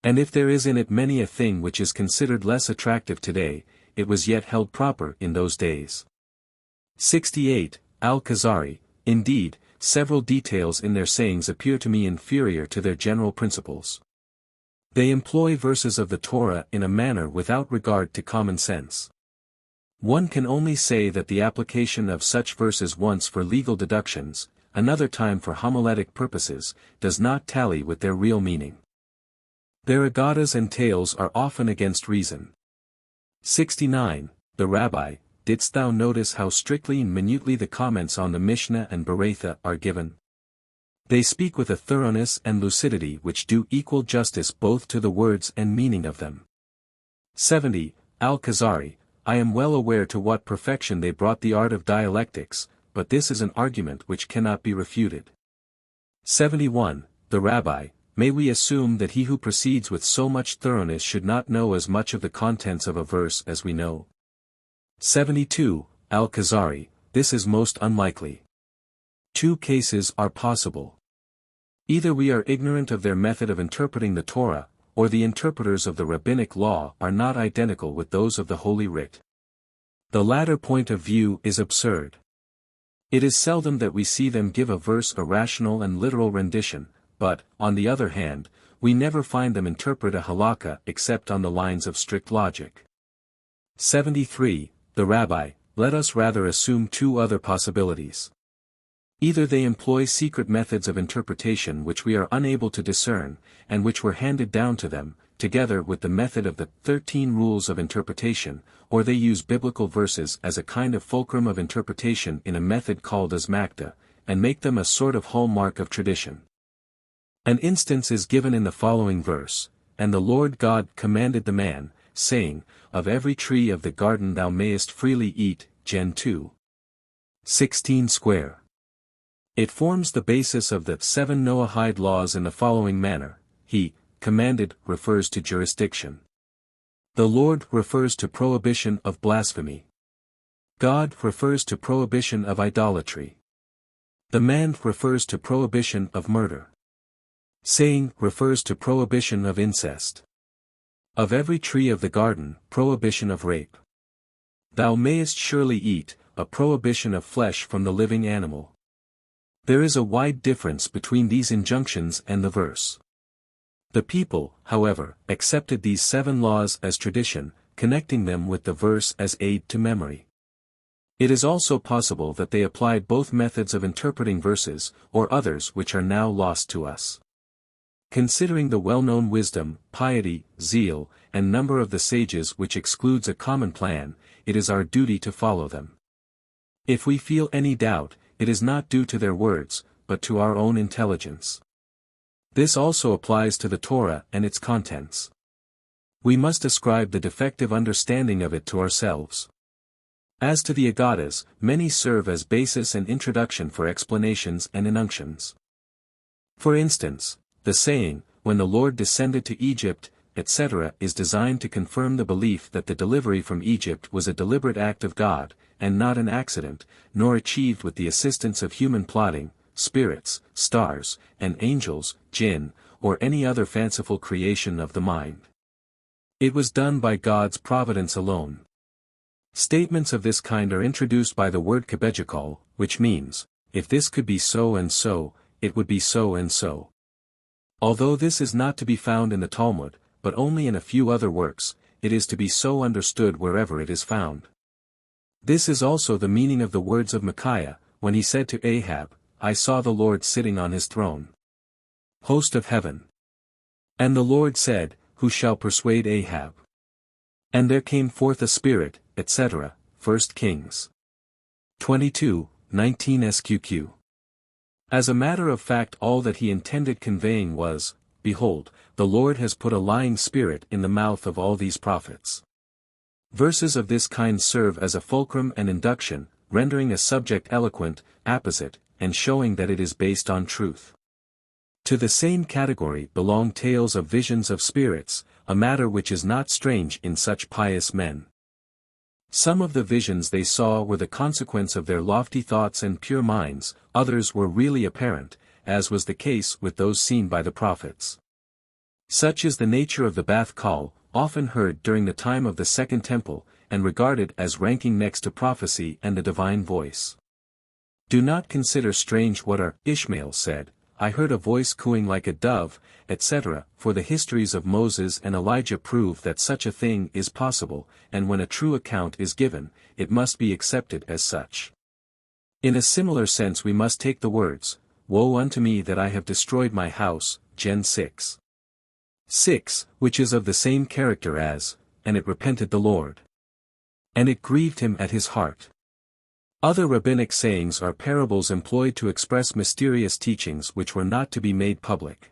And if there is in it many a thing which is considered less attractive today, it was yet held proper in those days. 68. Al Khazari, indeed, several details in their sayings appear to me inferior to their general principles. They employ verses of the Torah in a manner without regard to common sense. One can only say that the application of such verses once for legal deductions, another time for homiletic purposes, does not tally with their real meaning. Their agadas and tales are often against reason. 69. The Rabbi, didst thou notice how strictly and minutely the comments on the Mishnah and Bereitha are given? They speak with a thoroughness and lucidity which do equal justice both to the words and meaning of them. 70. Al Khazari, I am well aware to what perfection they brought the art of dialectics, but this is an argument which cannot be refuted. 71. The Rabbi, may we assume that he who proceeds with so much thoroughness should not know as much of the contents of a verse as we know? 72. Al Khazari, this is most unlikely. 2 cases are possible. Either we are ignorant of their method of interpreting the Torah, or the interpreters of the rabbinic law are not identical with those of the Holy Writ. The latter point of view is absurd. It is seldom that we see them give a verse a rational and literal rendition, but, on the other hand, we never find them interpret a halakha except on the lines of strict logic. 73. The Rabbi, let us rather assume two other possibilities. Either they employ secret methods of interpretation which we are unable to discern, and which were handed down to them, together with the method of the 13 rules of interpretation, or they use biblical verses as a kind of fulcrum of interpretation in a method called asmakta, and make them a sort of hallmark of tradition. An instance is given in the following verse, "And the Lord God commanded the man, saying, Of every tree of the garden thou mayest freely eat." Gen 2. 16 square. It forms the basis of the 7 Noahide laws in the following manner: He, commanded, refers to jurisdiction. The Lord refers to prohibition of blasphemy. God refers to prohibition of idolatry. The man refers to prohibition of murder. Saying refers to prohibition of incest. Of every tree of the garden, prohibition of rape. Thou mayest surely eat, a prohibition of flesh from the living animal. There is a wide difference between these injunctions and the verse. The people, however, accepted these 7 laws as tradition, connecting them with the verse as aid to memory. It is also possible that they applied both methods of interpreting verses, or others which are now lost to us. Considering the well-known wisdom, piety, zeal, and number of the sages which excludes a common plan, it is our duty to follow them. If we feel any doubt, it is not due to their words, but to our own intelligence. This also applies to the Torah and its contents. We must ascribe the defective understanding of it to ourselves. As to the Agadas, many serve as basis and introduction for explanations and enunciations. For instance, the saying, "When the Lord descended to Egypt," etc., is designed to confirm the belief that the delivery from Egypt was a deliberate act of God, and not an accident, nor achieved with the assistance of human plotting, spirits, stars, and angels, jinn, or any other fanciful creation of the mind. It was done by God's providence alone. Statements of this kind are introduced by the word kebejikal, which means, if this could be so and so, it would be so and so. Although this is not to be found in the Talmud, but only in a few other works, it is to be so understood wherever it is found. This is also the meaning of the words of Micaiah, when he said to Ahab, "I saw the Lord sitting on his throne. Host of heaven. And the Lord said, Who shall persuade Ahab? And there came forth a spirit," etc. 1 Kings 22:19 SQQ. As a matter of fact, all that he intended conveying was, "Behold, the Lord has put a lying spirit in the mouth of all these prophets." Verses of this kind serve as a fulcrum and induction, rendering a subject eloquent, apposite, and showing that it is based on truth. To the same category belong tales of visions of spirits, a matter which is not strange in such pious men. Some of the visions they saw were the consequence of their lofty thoughts and pure minds, others were really apparent, as was the case with those seen by the prophets. Such is the nature of the Bath call, often heard during the time of the Second Temple, and regarded as ranking next to prophecy and the divine voice. Do not consider strange what our Ishmael said, "I heard a voice cooing like a dove," etc., for the histories of Moses and Elijah prove that such a thing is possible, and when a true account is given, it must be accepted as such. In a similar sense we must take the words, "Woe unto me that I have destroyed my house," Gen 6, which is of the same character as, "And it repented the Lord. And it grieved him at his heart." Other rabbinic sayings are parables employed to express mysterious teachings which were not to be made public.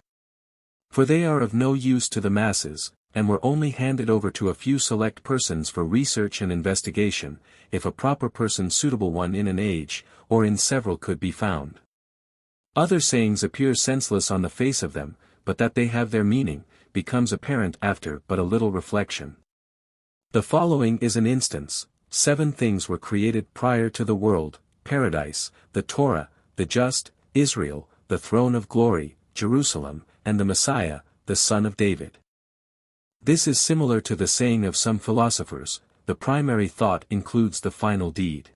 For they are of no use to the masses, and were only handed over to a few select persons for research and investigation, if a proper person suitable one in an age, or in several could be found. Other sayings appear senseless on the face of them, but that they have their meaning, becomes apparent after but a little reflection. The following is an instance. 7 things were created prior to the world: paradise, the Torah, the just, Israel, the throne of glory, Jerusalem, and the Messiah, the son of David. This is similar to the saying of some philosophers, "The primary thought includes the final deed."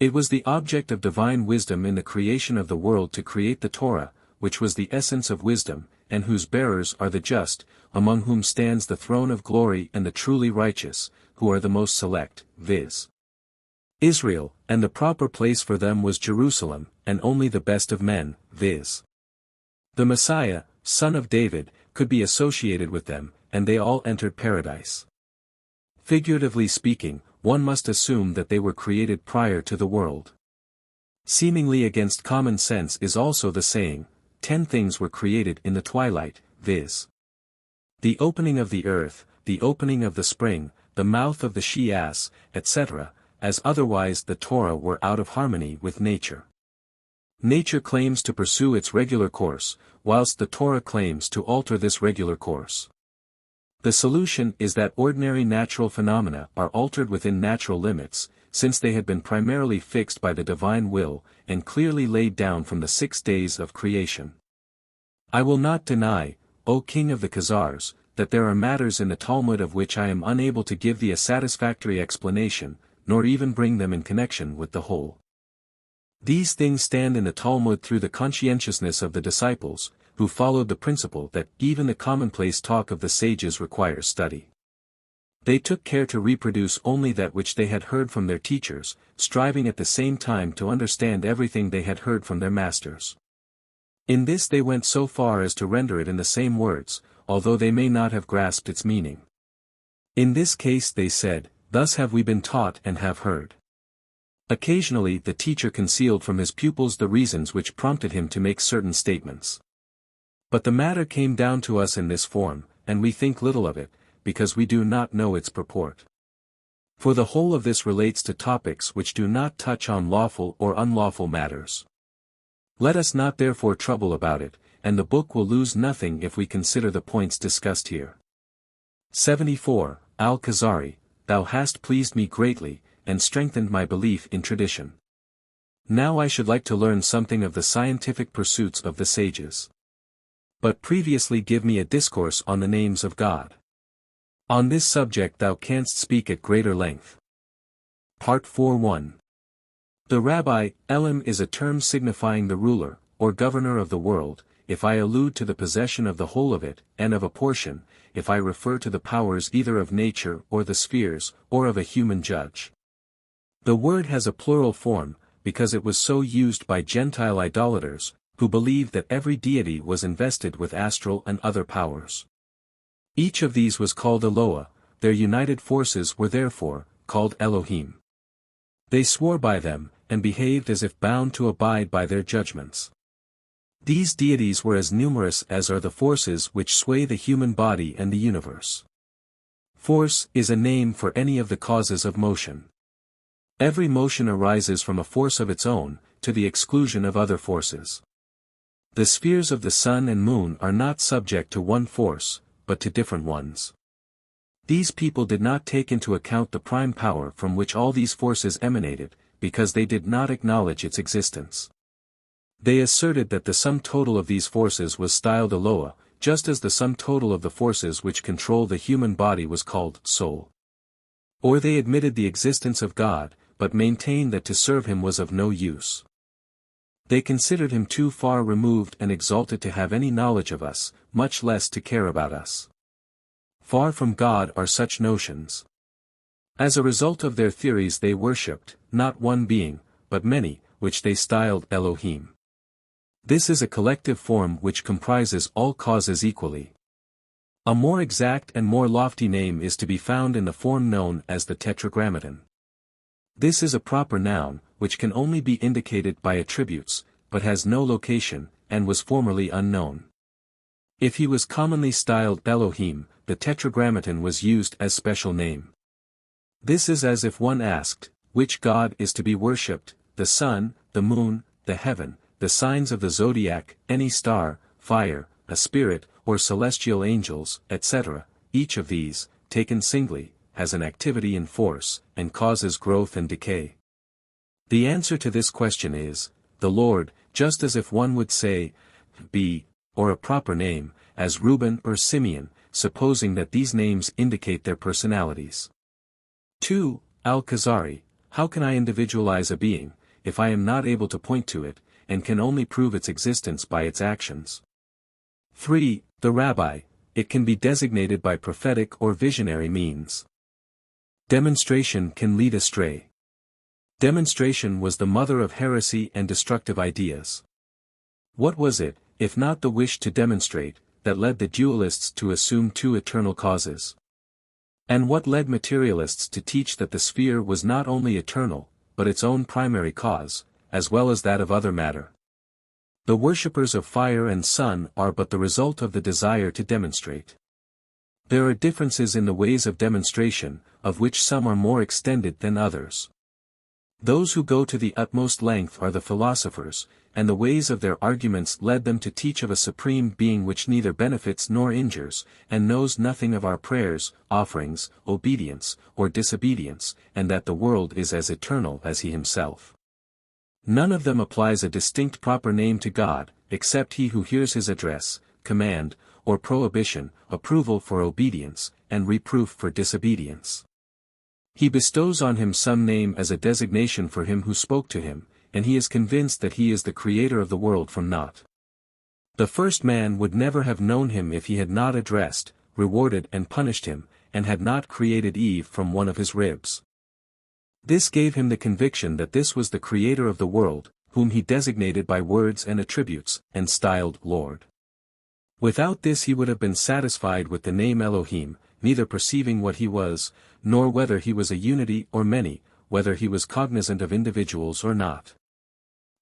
It was the object of divine wisdom in the creation of the world to create the Torah, which was the essence of wisdom, and whose bearers are the just, among whom stands the throne of glory and the truly righteous, who are the most select, viz. Israel, and the proper place for them was Jerusalem, and only the best of men, viz. The Messiah, son of David, could be associated with them, and they all entered paradise. Figuratively speaking, one must assume that they were created prior to the world. Seemingly against common sense is also the saying, 10 things were created in the twilight, viz. The opening of the earth, the opening of the spring, the mouth of the she-ass, etc., as otherwise the Torah were out of harmony with nature. Nature claims to pursue its regular course, whilst the Torah claims to alter this regular course. The solution is that ordinary natural phenomena are altered within natural limits, since they had been primarily fixed by the divine will, and clearly laid down from the 6 days of creation. I will not deny, O King of the Khazars, that there are matters in the Talmud of which I am unable to give thee a satisfactory explanation, nor even bring them in connection with the whole. These things stand in the Talmud through the conscientiousness of the disciples, who followed the principle that even the commonplace talk of the sages requires study. They took care to reproduce only that which they had heard from their teachers, striving at the same time to understand everything they had heard from their masters. In this they went so far as to render it in the same words, although they may not have grasped its meaning. In this case they said, "Thus have we been taught and have heard." Occasionally the teacher concealed from his pupils the reasons which prompted him to make certain statements. But the matter came down to us in this form, and we think little of it, because we do not know its purport. For the whole of this relates to topics which do not touch on lawful or unlawful matters. Let us not therefore trouble about it, and the book will lose nothing if we consider the points discussed here. 74. Al Khazari, thou hast pleased me greatly, and strengthened my belief in tradition. Now I should like to learn something of the scientific pursuits of the sages. But previously give me a discourse on the names of God. On this subject thou canst speak at greater length. Part 4.1. The Rabbi, Elam is a term signifying the ruler, or governor of the world, if I allude to the possession of the whole of it, and of a portion, if I refer to the powers either of nature or the spheres, or of a human judge. The word has a plural form, because it was so used by Gentile idolaters, who believed that every deity was invested with astral and other powers. Each of these was called Eloah, their united forces were therefore called Elohim. They swore by them, and behaved as if bound to abide by their judgments. These deities were as numerous as are the forces which sway the human body and the universe. Force is a name for any of the causes of motion. Every motion arises from a force of its own, to the exclusion of other forces. The spheres of the sun and moon are not subject to one force, but to different ones. These people did not take into account the prime power from which all these forces emanated, because they did not acknowledge its existence. They asserted that the sum total of these forces was styled Eloah, just as the sum total of the forces which control the human body was called soul. Or they admitted the existence of God, but maintained that to serve him was of no use. They considered him too far removed and exalted to have any knowledge of us, much less to care about us. Far from God are such notions. As a result of their theories they worshipped, not one being, but many, which they styled Elohim. This is a collective form which comprises all causes equally. A more exact and more lofty name is to be found in the form known as the Tetragrammaton. This is a proper noun, which can only be indicated by attributes, but has no location, and was formerly unknown. If he was commonly styled Elohim, the Tetragrammaton was used as special name. This is as if one asked, which God is to be worshipped, the sun, the moon, the heaven, the signs of the zodiac, any star, fire, a spirit, or celestial angels, etc. Each of these, taken singly, has an activity and force, and causes growth and decay. The answer to this question is, the Lord, just as if one would say, be, or a proper name, as Reuben or Simeon, supposing that these names indicate their personalities. 2. Al Khazari, how can I individualize a being, if I am not able to point to it, and can only prove its existence by its actions? 3. The rabbi. It can be designated by prophetic or visionary means. Demonstration can lead astray. Demonstration was the mother of heresy and destructive ideas. What was it, if not the wish to demonstrate, that led the dualists to assume two eternal causes? And what led materialists to teach that the sphere was not only eternal, but its own primary cause, as well as that of other matter? The worshippers of fire and sun are but the result of the desire to demonstrate. There are differences in the ways of demonstration, of which some are more extended than others. Those who go to the utmost length are the philosophers, and the ways of their arguments led them to teach of a supreme being which neither benefits nor injures, and knows nothing of our prayers, offerings, obedience, or disobedience, and that the world is as eternal as he himself. None of them applies a distinct proper name to God, except he who hears his address, command, or prohibition, approval for obedience, and reproof for disobedience. He bestows on him some name as a designation for him who spoke to him, and he is convinced that he is the creator of the world from naught. The first man would never have known him if he had not addressed, rewarded and punished him, and had not created Eve from one of his ribs. This gave him the conviction that this was the creator of the world, whom he designated by words and attributes, and styled Lord. Without this he would have been satisfied with the name Elohim, neither perceiving what he was, nor whether he was a unity or many, whether he was cognizant of individuals or not.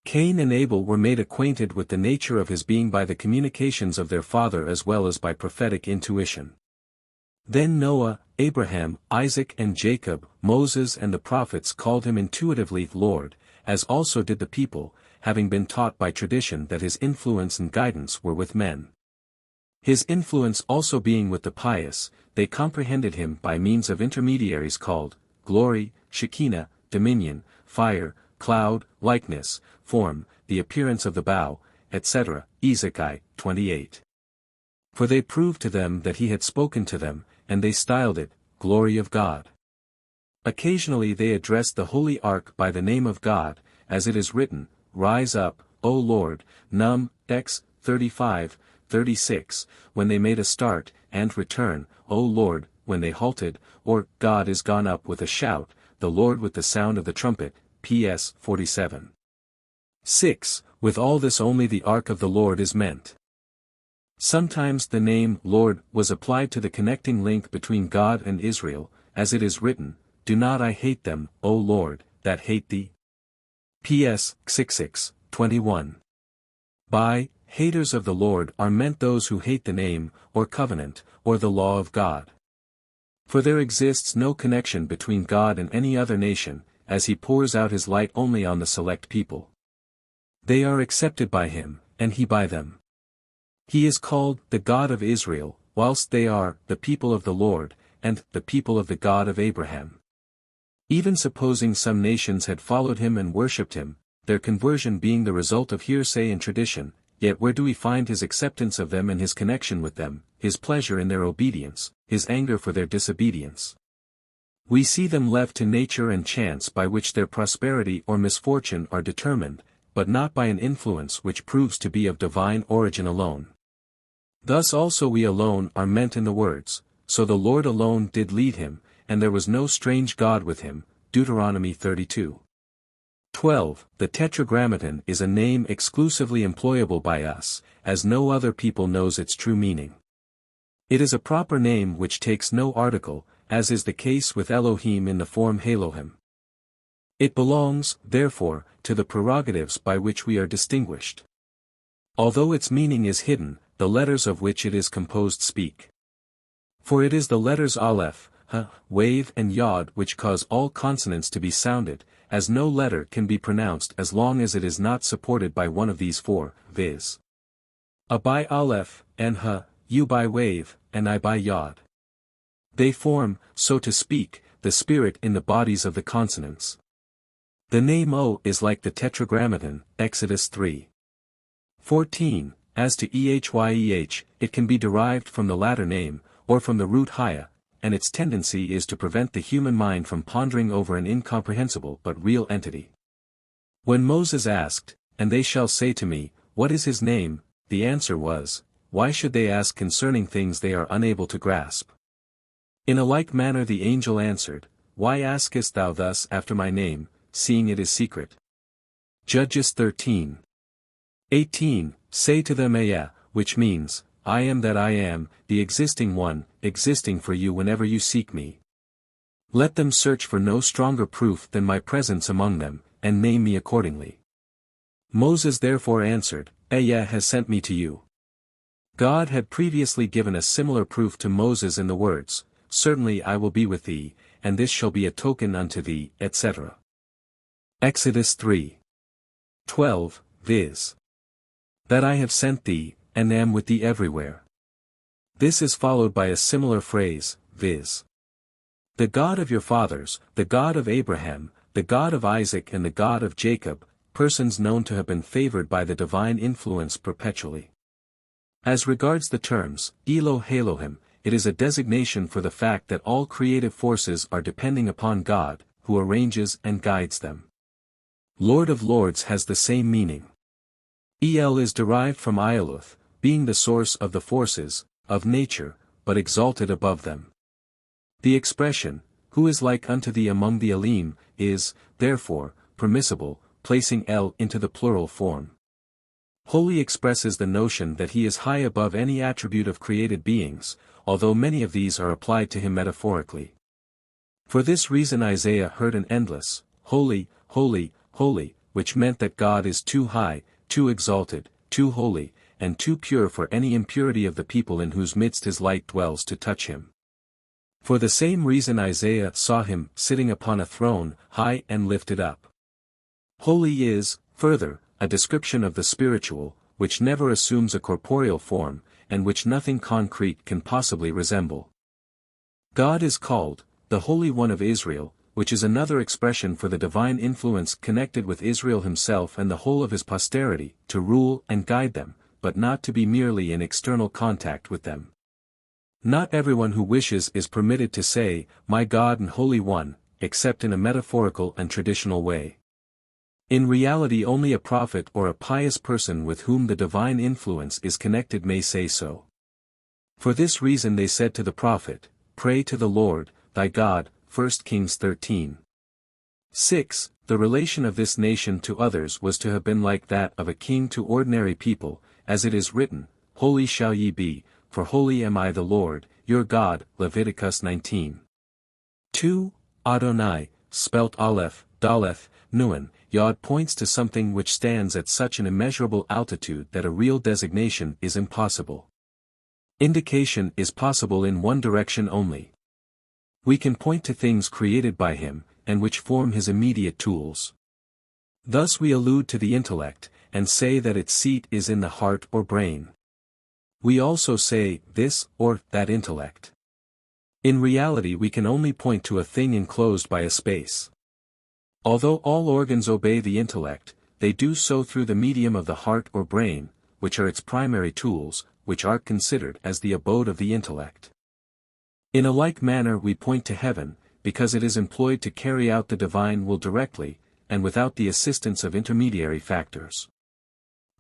Cain and Abel were made acquainted with the nature of his being by the communications of their father as well as by prophetic intuition. Then Noah, Abraham, Isaac and Jacob, Moses and the prophets called him intuitively Lord, as also did the people, having been taught by tradition that his influence and guidance were with men. His influence also being with the pious, they comprehended him by means of intermediaries called glory, Shekinah, dominion, fire, cloud, likeness, form, the appearance of the bow, etc. Ezekiel 28. For they proved to them that he had spoken to them, and they styled it, glory of God. Occasionally they addressed the holy ark by the name of God, as it is written, Rise up, O Lord, Num, X, 35, 36, when they made a start, and return, O Lord, when they halted, or, God is gone up with a shout, the Lord with the sound of the trumpet, PS 47. 6. With all this only the ark of the Lord is meant. Sometimes the name Lord was applied to the connecting link between God and Israel, as it is written, Do not I hate them, O Lord, that hate thee? PS 66, 21. By haters of the Lord are meant those who hate the name, or covenant, or the law of God. For there exists no connection between God and any other nation, as he pours out his light only on the select people. They are accepted by him, and he by them. He is called the God of Israel, whilst they are the people of the Lord, and the people of the God of Abraham. Even supposing some nations had followed him and worshipped him, their conversion being the result of hearsay and tradition, yet where do we find his acceptance of them and his connection with them, his pleasure in their obedience, his anger for their disobedience? We see them left to nature and chance by which their prosperity or misfortune are determined, but not by an influence which proves to be of divine origin alone. Thus also we alone are meant in the words, So the Lord alone did lead him, and there was no strange God with him, Deuteronomy 32. 12. The Tetragrammaton is a name exclusively employable by us, as no other people knows its true meaning. It is a proper name which takes no article, as is the case with Elohim in the form Elohim. It belongs, therefore, to the prerogatives by which we are distinguished. Although its meaning is hidden, the letters of which it is composed speak. For it is the letters Aleph, Wave and Yod which cause all consonants to be sounded, as no letter can be pronounced as long as it is not supported by one of these four, viz. A by Aleph, and U by Wave, and I by Yod. They form, so to speak, the spirit in the bodies of the consonants. The name O is like the Tetragrammaton, Exodus 3. 14, as to EHYEH, it can be derived from the latter name, or from the root Haya, and its tendency is to prevent the human mind from pondering over an incomprehensible but real entity. When Moses asked, And they shall say to me, What is his name? The answer was, why should they ask concerning things they are unable to grasp? In a like manner the angel answered, Why askest thou thus after my name, seeing it is secret? Judges 13:18, say to them Aya, which means, I am that I am, the existing one, existing for you whenever you seek me. Let them search for no stronger proof than my presence among them, and name me accordingly. Moses therefore answered, Aya has sent me to you. God had previously given a similar proof to Moses in the words, Certainly I will be with thee, and this shall be a token unto thee, etc. Exodus 3:12, viz. That I have sent thee, and am with thee everywhere. This is followed by a similar phrase, viz. The God of your fathers, the God of Abraham, the God of Isaac and the God of Jacob, persons known to have been favored by the divine influence perpetually. As regards the terms, Elohim, it is a designation for the fact that all creative forces are depending upon God, who arranges and guides them. Lord of Lords has the same meaning. El is derived from Ialuth, being the source of the forces, of nature, but exalted above them. The expression, who is like unto thee among the Elim, is, therefore, permissible, placing El into the plural form. Holy expresses the notion that he is high above any attribute of created beings, although many of these are applied to him metaphorically. For this reason Isaiah heard an endless, holy, holy, holy, which meant that God is too high, too exalted, too holy, and too pure for any impurity of the people in whose midst his light dwells to touch him. For the same reason Isaiah saw him sitting upon a throne, high and lifted up. Holy is, further, a description of the spiritual, which never assumes a corporeal form, and which nothing concrete can possibly resemble. God is called, the Holy One of Israel, which is another expression for the divine influence connected with Israel himself and the whole of his posterity, to rule and guide them, but not to be merely in external contact with them. Not everyone who wishes is permitted to say, My God and Holy One, except in a metaphorical and traditional way. In reality only a prophet or a pious person with whom the divine influence is connected may say so. For this reason they said to the prophet, Pray to the Lord, thy God, 1 Kings 13:6. The relation of this nation to others was to have been like that of a king to ordinary people, as it is written, Holy shall ye be, for holy am I the Lord, your God, Leviticus 19:2. Adonai, spelt Aleph, Daleth, Nun, Yod points to something which stands at such an immeasurable altitude that a real designation is impossible. Indication is possible in one direction only. We can point to things created by him, and which form his immediate tools. Thus we allude to the intellect, and say that its seat is in the heart or brain. We also say, this, or that intellect. In reality we can only point to a thing enclosed by a space. Although all organs obey the intellect, they do so through the medium of the heart or brain, which are its primary tools, which are considered as the abode of the intellect. In a like manner we point to heaven, because it is employed to carry out the divine will directly, and without the assistance of intermediary factors.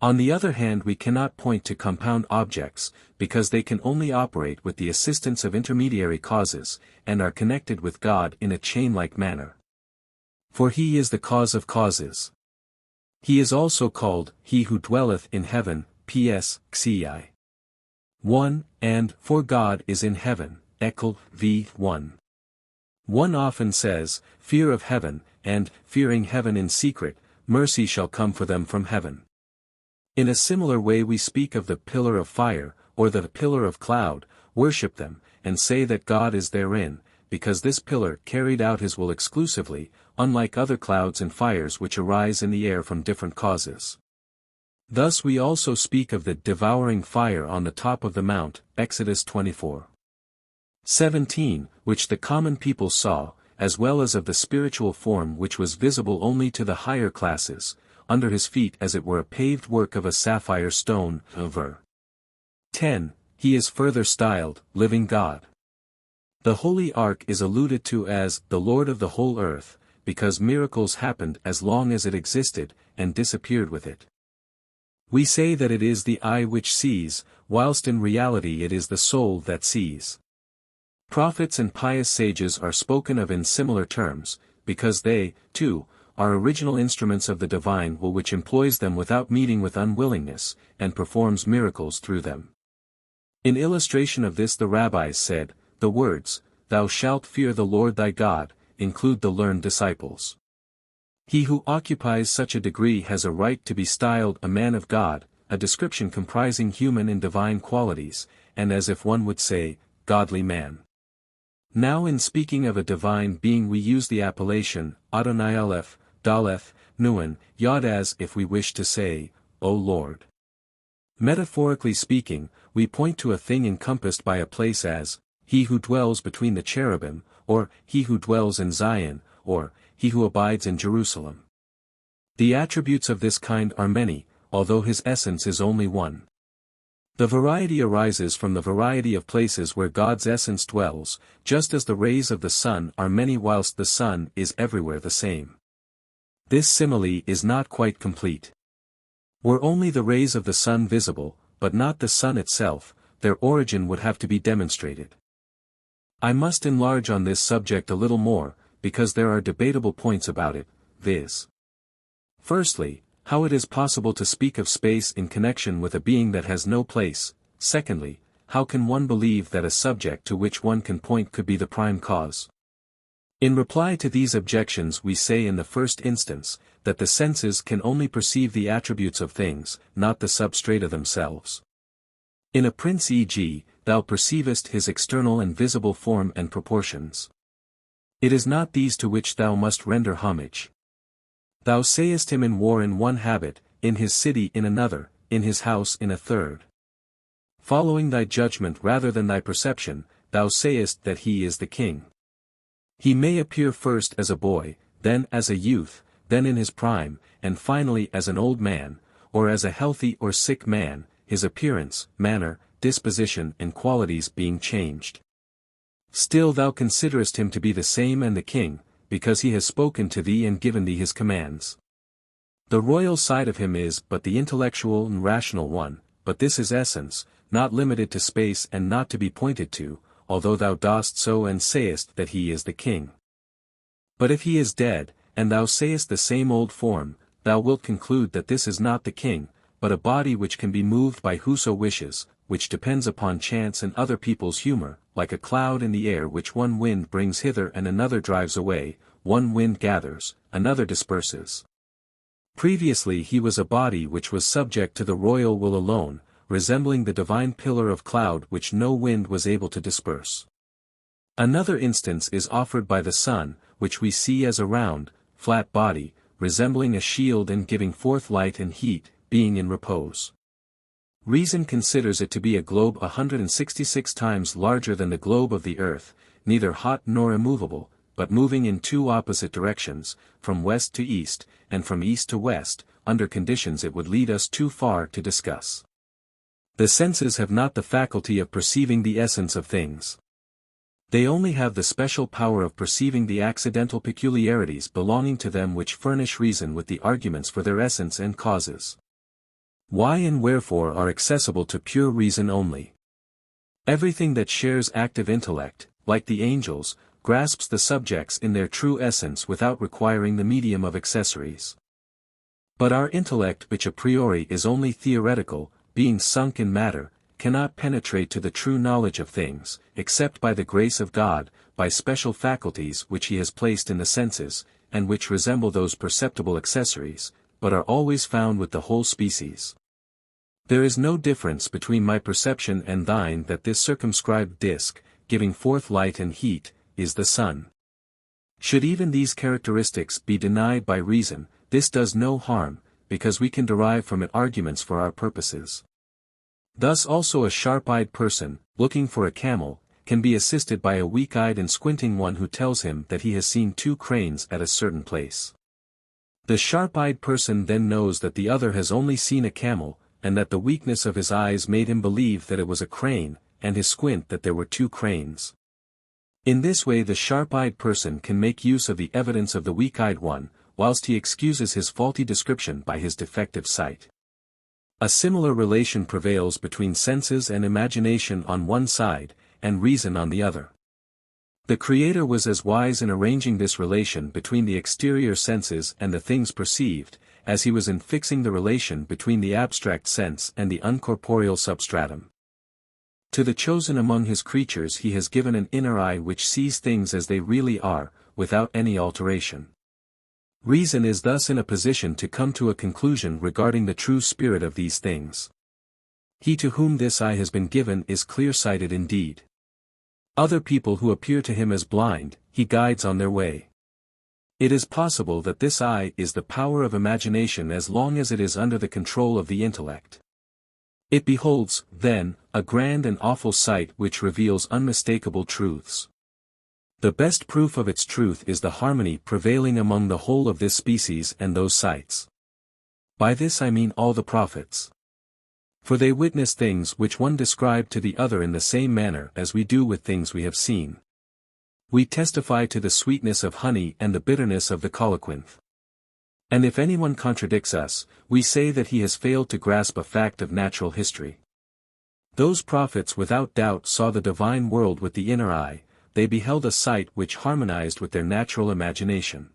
On the other hand we cannot point to compound objects, because they can only operate with the assistance of intermediary causes, and are connected with God in a chain-like manner. For he is the cause of causes. He is also called, He who dwelleth in heaven, Ps. Xi. 1, and, For God is in heaven, Ekel, v. 1. One often says, Fear of heaven, and, fearing heaven in secret, mercy shall come for them from heaven. In a similar way we speak of the pillar of fire, or the pillar of cloud, worship them, and say that God is therein, because this pillar carried out his will exclusively, unlike other clouds and fires which arise in the air from different causes. Thus we also speak of the devouring fire on the top of the mount, Exodus 24:17, which the common people saw, as well as of the spiritual form which was visible only to the higher classes, under his feet as it were a paved work of a sapphire stone, ver. 10, he is further styled, living God. The Holy Ark is alluded to as, the Lord of the whole earth, because miracles happened as long as it existed, and disappeared with it. We say that it is the eye which sees, whilst in reality it is the soul that sees. Prophets and pious sages are spoken of in similar terms, because they, too, are original instruments of the divine will which employs them without meeting with unwillingness, and performs miracles through them. In illustration of this the rabbis said, the words, "Thou shalt fear the Lord thy God," include the learned disciples. He who occupies such a degree has a right to be styled a man of God, a description comprising human and divine qualities, and as if one would say, godly man. Now in speaking of a divine being we use the appellation, Adonai Aleph, Daleth, Nun, Yod as if we wish to say, O Lord. Metaphorically speaking, we point to a thing encompassed by a place as, he who dwells between the cherubim, or, he who dwells in Zion, or, he who abides in Jerusalem. The attributes of this kind are many, although his essence is only one. The variety arises from the variety of places where God's essence dwells, just as the rays of the sun are many whilst the sun is everywhere the same. This simile is not quite complete. Were only the rays of the sun visible, but not the sun itself, their origin would have to be demonstrated. I must enlarge on this subject a little more, because there are debatable points about it, viz. Firstly, how it is possible to speak of space in connection with a being that has no place. Secondly, how can one believe that a subject to which one can point could be the prime cause? In reply to these objections we say in the first instance, that the senses can only perceive the attributes of things, not the substrata themselves. In a prince e.g., thou perceivest his external and visible form and proportions. It is not these to which thou must render homage. Thou sayest him in war in one habit, in his city in another, in his house in a third. Following thy judgment rather than thy perception, thou sayest that he is the king. He may appear first as a boy, then as a youth, then in his prime, and finally as an old man, or as a healthy or sick man, his appearance, manner, disposition and qualities being changed. Still thou considerest him to be the same and the king, because he has spoken to thee and given thee his commands. The royal side of him is but the intellectual and rational one, but this is essence, not limited to space and not to be pointed to, although thou dost so and sayest that he is the king. But if he is dead, and thou sayest the same old form, thou wilt conclude that this is not the king, but a body which can be moved by whoso wishes, which depends upon chance and other people's humor, like a cloud in the air which one wind brings hither and another drives away, one wind gathers, another disperses. Previously he was a body which was subject to the royal will alone, resembling the divine pillar of cloud which no wind was able to disperse. Another instance is offered by the sun, which we see as a round, flat body, resembling a shield and giving forth light and heat, being in repose. Reason considers it to be a globe 166 times larger than the globe of the earth, neither hot nor immovable, but moving in two opposite directions, from west to east, and from east to west, under conditions it would lead us too far to discuss. The senses have not the faculty of perceiving the essence of things. They only have the special power of perceiving the accidental peculiarities belonging to them which furnish reason with the arguments for their essence and causes. Why and wherefore are accessible to pure reason only. Everything that shares active intellect, like the angels, grasps the subjects in their true essence without requiring the medium of accessories. But our intellect which a priori is only theoretical, being sunk in matter, cannot penetrate to the true knowledge of things, except by the grace of God, by special faculties which he has placed in the senses, and which resemble those perceptible accessories, but are always found with the whole species. There is no difference between my perception and thine that this circumscribed disk, giving forth light and heat, is the sun. Should even these characteristics be denied by reason, this does no harm, because we can derive from it arguments for our purposes. Thus also a sharp-eyed person, looking for a camel, can be assisted by a weak-eyed and squinting one who tells him that he has seen 2 cranes at a certain place. The sharp-eyed person then knows that the other has only seen a camel, and that the weakness of his eyes made him believe that it was a crane, and his squint that there were 2 cranes. In this way the sharp-eyed person can make use of the evidence of the weak-eyed one, whilst he excuses his faulty description by his defective sight. A similar relation prevails between senses and imagination on one side, and reason on the other. The Creator was as wise in arranging this relation between the exterior senses and the things perceived, as he was in fixing the relation between the abstract sense and the uncorporeal substratum. To the chosen among his creatures he has given an inner eye which sees things as they really are, without any alteration. Reason is thus in a position to come to a conclusion regarding the true spirit of these things. He to whom this eye has been given is clear-sighted indeed. Other people who appear to him as blind, he guides on their way. It is possible that this eye is the power of imagination as long as it is under the control of the intellect. It beholds, then, a grand and awful sight which reveals unmistakable truths. The best proof of its truth is the harmony prevailing among the whole of this species and those sights. By this I mean all the prophets. For they witness things which one described to the other in the same manner as we do with things we have seen. We testify to the sweetness of honey and the bitterness of the colloquynth. And if anyone contradicts us, we say that he has failed to grasp a fact of natural history. Those prophets without doubt saw the divine world with the inner eye, they beheld a sight which harmonized with their natural imagination.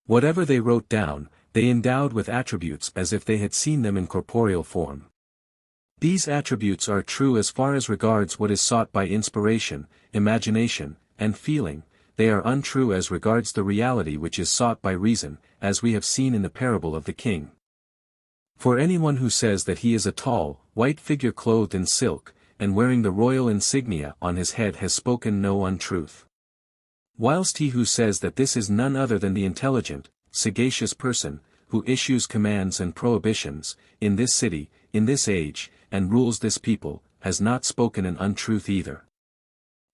Whatever they wrote down, they endowed with attributes as if they had seen them in corporeal form. These attributes are true as far as regards what is sought by inspiration, imagination, and feeling, they are untrue as regards the reality which is sought by reason, as we have seen in the parable of the king. For anyone who says that he is a tall, white figure clothed in silk, and wearing the royal insignia on his head has spoken no untruth. Whilst he who says that this is none other than the intelligent, sagacious person, who issues commands and prohibitions, in this city, in this age, and rules this people, has not spoken an untruth either.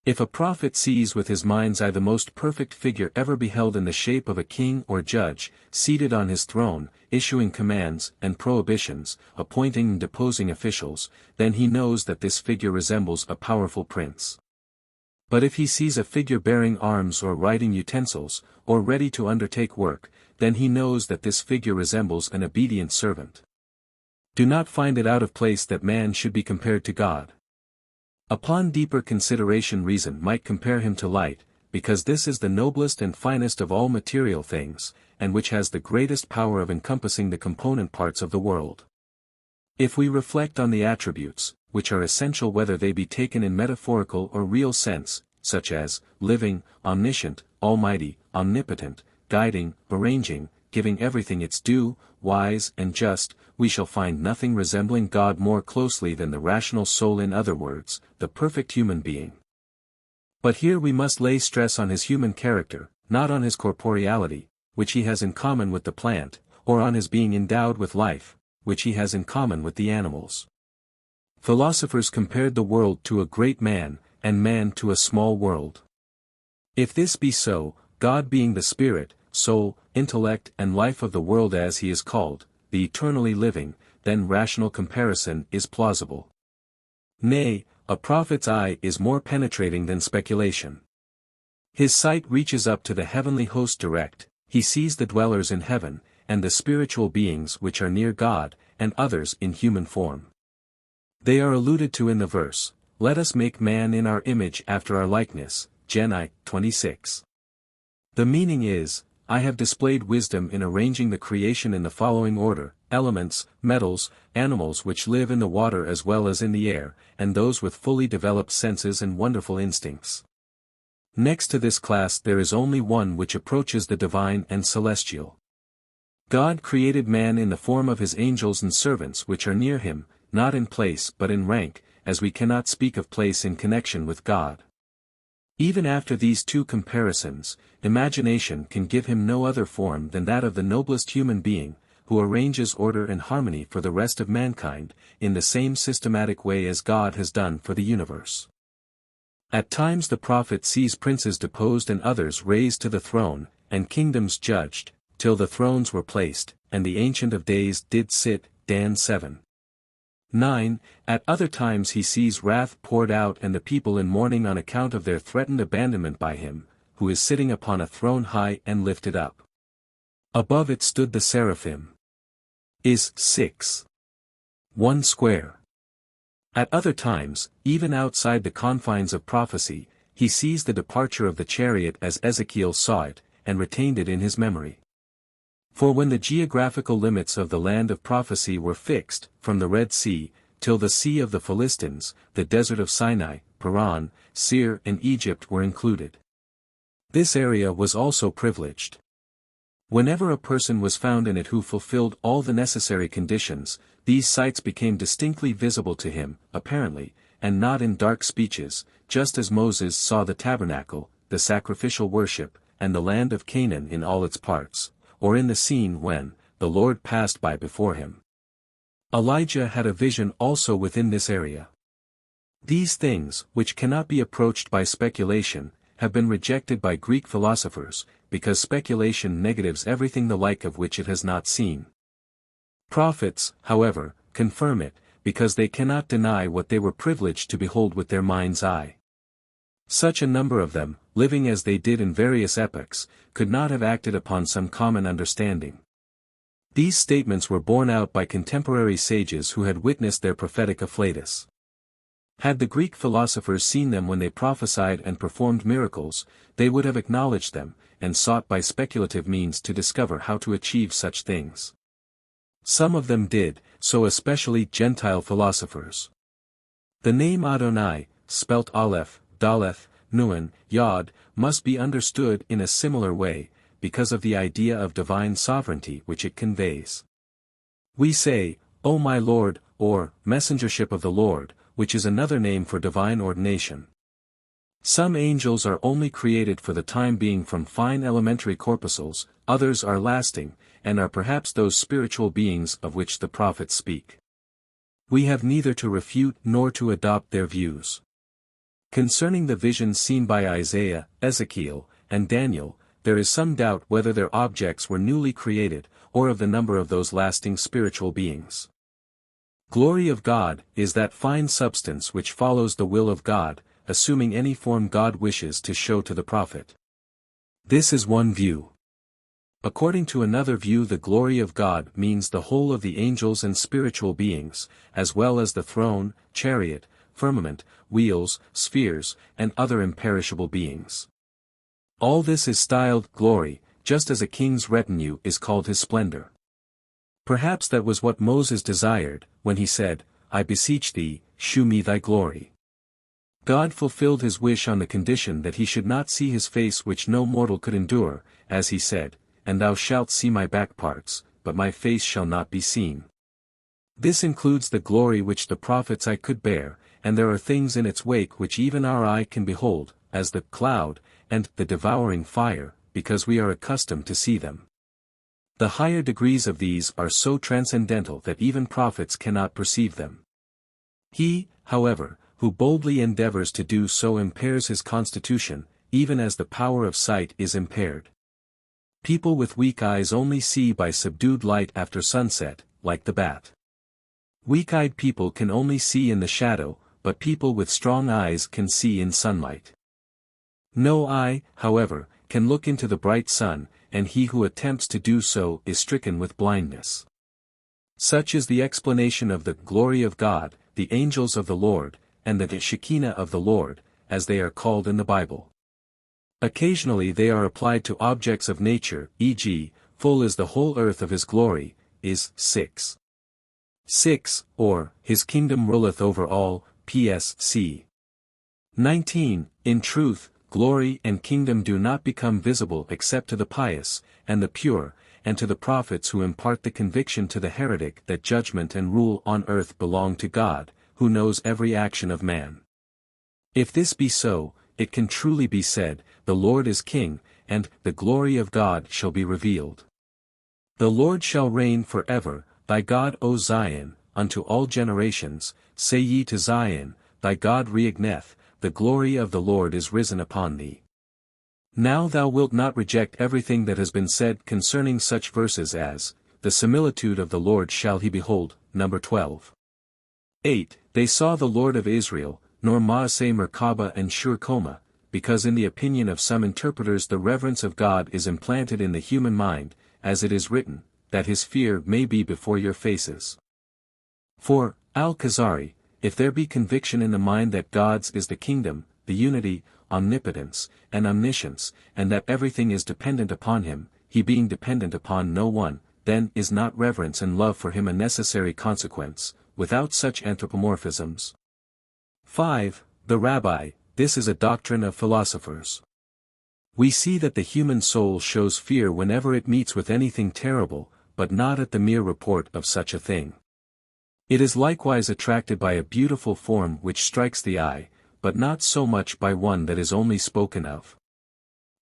If a prophet sees with his mind's eye the most perfect figure ever beheld in the shape of a king or judge, seated on his throne, issuing commands and prohibitions, appointing and deposing officials, then he knows that this figure resembles a powerful prince. But if he sees a figure bearing arms or writing utensils, or ready to undertake work, then he knows that this figure resembles an obedient servant. Do not find it out of place that man should be compared to God. Upon deeper consideration reason might compare him to light, because this is the noblest and finest of all material things, and which has the greatest power of encompassing the component parts of the world. If we reflect on the attributes, which are essential whether they be taken in metaphorical or real sense, such as, living, omniscient, almighty, omnipotent, guiding, arranging, giving everything its due, wise and just, we shall find nothing resembling God more closely than the rational soul, in other words, the perfect human being. But here we must lay stress on his human character, not on his corporeality, which he has in common with the plant, or on his being endowed with life, which he has in common with the animals. Philosophers compared the world to a great man, and man to a small world. If this be so, God being the spirit, soul, intellect and life of the world as he is called, the eternally living, then rational comparison is plausible. Nay, a prophet's eye is more penetrating than speculation. His sight reaches up to the heavenly host direct, he sees the dwellers in heaven, and the spiritual beings which are near God, and others in human form. They are alluded to in the verse, "Let us make man in our image after our likeness," Gen. 26. The meaning is, I have displayed wisdom in arranging the creation in the following order: elements, metals, animals which live in the water as well as in the air, and those with fully developed senses and wonderful instincts. Next to this class there is only one which approaches the divine and celestial. God created man in the form of his angels and servants which are near him, not in place but in rank, as we cannot speak of place in connection with God. Even after these two comparisons, imagination can give him no other form than that of the noblest human being, who arranges order and harmony for the rest of mankind, in the same systematic way as God has done for the universe. At times the prophet sees princes deposed and others raised to the throne, and kingdoms judged, till the thrones were placed, and the Ancient of Days did sit, Dan 7:9. At other times he sees wrath poured out and the people in mourning on account of their threatened abandonment by him, who is sitting upon a throne high and lifted up. Above it stood the seraphim. Is 6. 1 square. At other times, even outside the confines of prophecy, he sees the departure of the chariot as Ezekiel saw it, and retained it in his memory. For when the geographical limits of the land of prophecy were fixed, from the Red Sea, till the Sea of the Philistines, the desert of Sinai, Paran, Seir and Egypt were included. This area was also privileged. Whenever a person was found in it who fulfilled all the necessary conditions, these sites became distinctly visible to him, apparently, and not in dark speeches, just as Moses saw the tabernacle, the sacrificial worship, and the land of Canaan in all its parts, or in the scene when the Lord passed by before him. Elijah had a vision also within this area. These things, which cannot be approached by speculation, have been rejected by Greek philosophers, because speculation negatives everything the like of which it has not seen. Prophets, however, confirm it, because they cannot deny what they were privileged to behold with their mind's eye. Such a number of them, living as they did in various epochs, could not have acted upon some common understanding. These statements were borne out by contemporary sages who had witnessed their prophetic afflatus. Had the Greek philosophers seen them when they prophesied and performed miracles, they would have acknowledged them, and sought by speculative means to discover how to achieve such things. Some of them did, so especially Gentile philosophers. The name Adonai, spelt Aleph, Daleth, Nun, Yod, must be understood in a similar way, because of the idea of divine sovereignty which it conveys. We say, O my Lord, or, messengership of the Lord, which is another name for divine ordination. Some angels are only created for the time being from fine elementary corpuscles, others are lasting, and are perhaps those spiritual beings of which the prophets speak. We have neither to refute nor to adopt their views. Concerning the visions seen by Isaiah, Ezekiel, and Daniel, there is some doubt whether their objects were newly created, or of the number of those lasting spiritual beings. Glory of God is that fine substance which follows the will of God, assuming any form God wishes to show to the prophet. This is one view. According to another view, the glory of God means the whole of the angels and spiritual beings, as well as the throne, chariot, firmament, wheels, spheres, and other imperishable beings. All this is styled glory, just as a king's retinue is called his splendor. Perhaps that was what Moses desired, when he said, I beseech thee, shew me thy glory. God fulfilled his wish on the condition that he should not see his face which no mortal could endure, as he said, and thou shalt see my back parts, but my face shall not be seen. This includes the glory which the prophet's eye could bear, and there are things in its wake which even our eye can behold, as the cloud, and the devouring fire, because we are accustomed to see them. The higher degrees of these are so transcendental that even prophets cannot perceive them. He, however, who boldly endeavors to do so impairs his constitution, even as the power of sight is impaired. People with weak eyes only see by subdued light after sunset, like the bat. Weak-eyed people can only see in the shadow, but people with strong eyes can see in sunlight. No eye, however, can look into the bright sun, and he who attempts to do so is stricken with blindness. Such is the explanation of the glory of God, the angels of the Lord, and the Shekinah of the Lord, as they are called in the Bible. Occasionally they are applied to objects of nature, e.g., full is the whole earth of his glory, is 6. 6, or, his kingdom ruleth over all, p.s.c. 19, in truth, glory and kingdom do not become visible except to the pious, and the pure, and to the prophets who impart the conviction to the heretic that judgment and rule on earth belong to God, who knows every action of man. If this be so, it can truly be said, the Lord is King, and the glory of God shall be revealed. The Lord shall reign forever, thy God O Zion, unto all generations, say ye to Zion, thy God reigneth, the glory of the Lord is risen upon thee. Now thou wilt not reject everything that has been said concerning such verses as, the similitude of the Lord shall he behold, number 12. 8. They saw the Lord of Israel, nor Maaseh Merkabah and Shur Koma, because in the opinion of some interpreters the reverence of God is implanted in the human mind, as it is written, that his fear may be before your faces. For Al Khazari, if there be conviction in the mind that God's is the kingdom, the unity, omnipotence, and omniscience, and that everything is dependent upon him, he being dependent upon no one, then is not reverence and love for him a necessary consequence, without such anthropomorphisms. 5. The Rabbi, this is a doctrine of philosophers. We see that the human soul shows fear whenever it meets with anything terrible, but not at the mere report of such a thing. It is likewise attracted by a beautiful form which strikes the eye, but not so much by one that is only spoken of.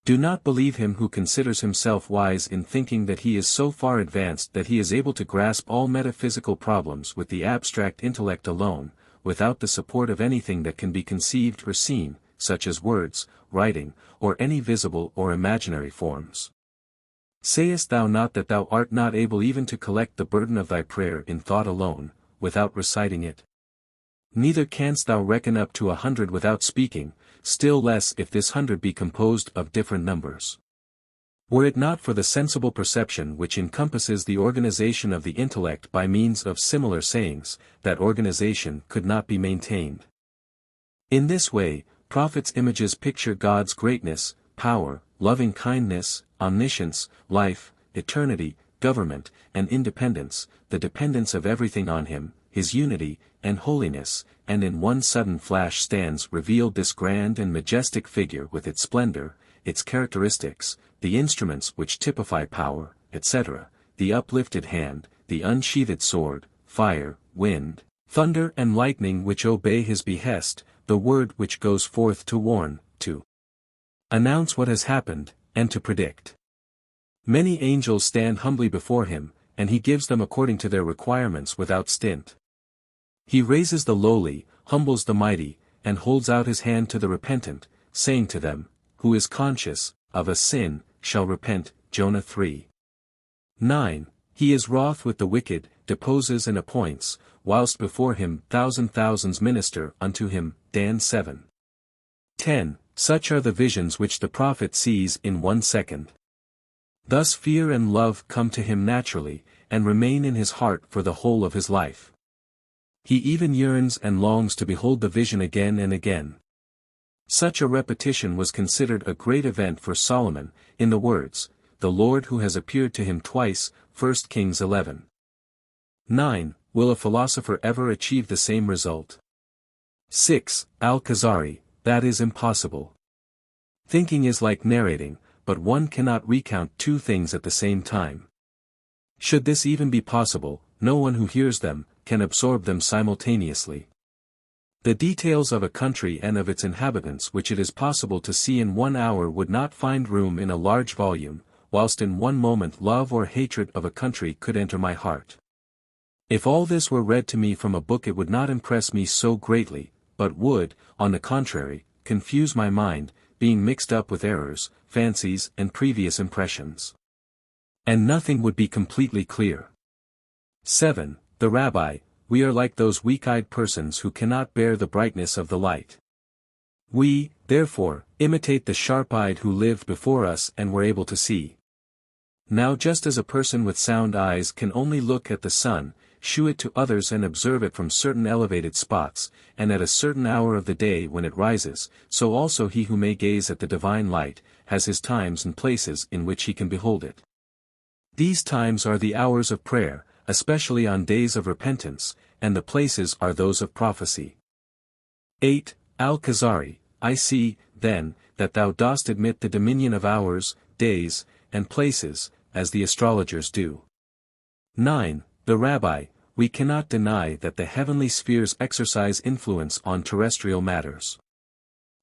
Do not believe him who considers himself wise in thinking that he is so far advanced that he is able to grasp all metaphysical problems with the abstract intellect alone, without the support of anything that can be conceived or seen, such as words, writing, or any visible or imaginary forms. Sayest thou not that thou art not able even to collect the burden of thy prayer in thought alone, without reciting it? Neither canst thou reckon up to 100 without speaking, still less if this 100 be composed of different numbers. Were it not for the sensible perception which encompasses the organization of the intellect by means of similar sayings, that organization could not be maintained. In this way, prophets' images picture God's greatness, power, loving-kindness, omniscience, life, eternity, government, and independence, the dependence of everything on him, his unity, and holiness, and in one sudden flash stands revealed this grand and majestic figure with its splendor, its characteristics, the instruments which typify power, etc., the uplifted hand, the unsheathed sword, fire, wind, thunder and lightning which obey his behest, the word which goes forth to warn, to announce what has happened, and to predict. Many angels stand humbly before him, and he gives them according to their requirements without stint. He raises the lowly, humbles the mighty, and holds out his hand to the repentant, saying to them, who is conscious of a sin, shall repent. Jonah 3. 9. He is wroth with the wicked, deposes and appoints, whilst before him thousands minister unto him. Dan 7. 10. Such are the visions which the prophet sees in 1 second. Thus fear and love come to him naturally, and remain in his heart for the whole of his life. He even yearns and longs to behold the vision again and again. Such a repetition was considered a great event for Solomon, in the words, the Lord who has appeared to him twice, 1 Kings 11. 9. Will a philosopher ever achieve the same result? 6. Al Kuzari, that is impossible. Thinking is like narrating, but one cannot recount two things at the same time. Should this even be possible, no one who hears them, can absorb them simultaneously. The details of a country and of its inhabitants which it is possible to see in 1 hour would not find room in a large volume, whilst in 1 moment love or hatred of a country could enter my heart. If all this were read to me from a book it would not impress me so greatly, but would, on the contrary, confuse my mind, being mixed up with errors, fancies and previous impressions. And nothing would be completely clear. 7. The Rabbi, we are like those weak-eyed persons who cannot bear the brightness of the light. We, therefore, imitate the sharp-eyed who lived before us and were able to see. Now just as a person with sound eyes can only look at the sun, shew it to others and observe it from certain elevated spots, and at a certain hour of the day when it rises, so also he who may gaze at the divine light, has his times and places in which he can behold it. These times are the hours of prayer, especially on days of repentance, and the places are those of prophecy. 8. Al Khazari, I see, then, that thou dost admit the dominion of hours, days, and places, as the astrologers do. 9. The Rabbi, we cannot deny that the heavenly spheres exercise influence on terrestrial matters.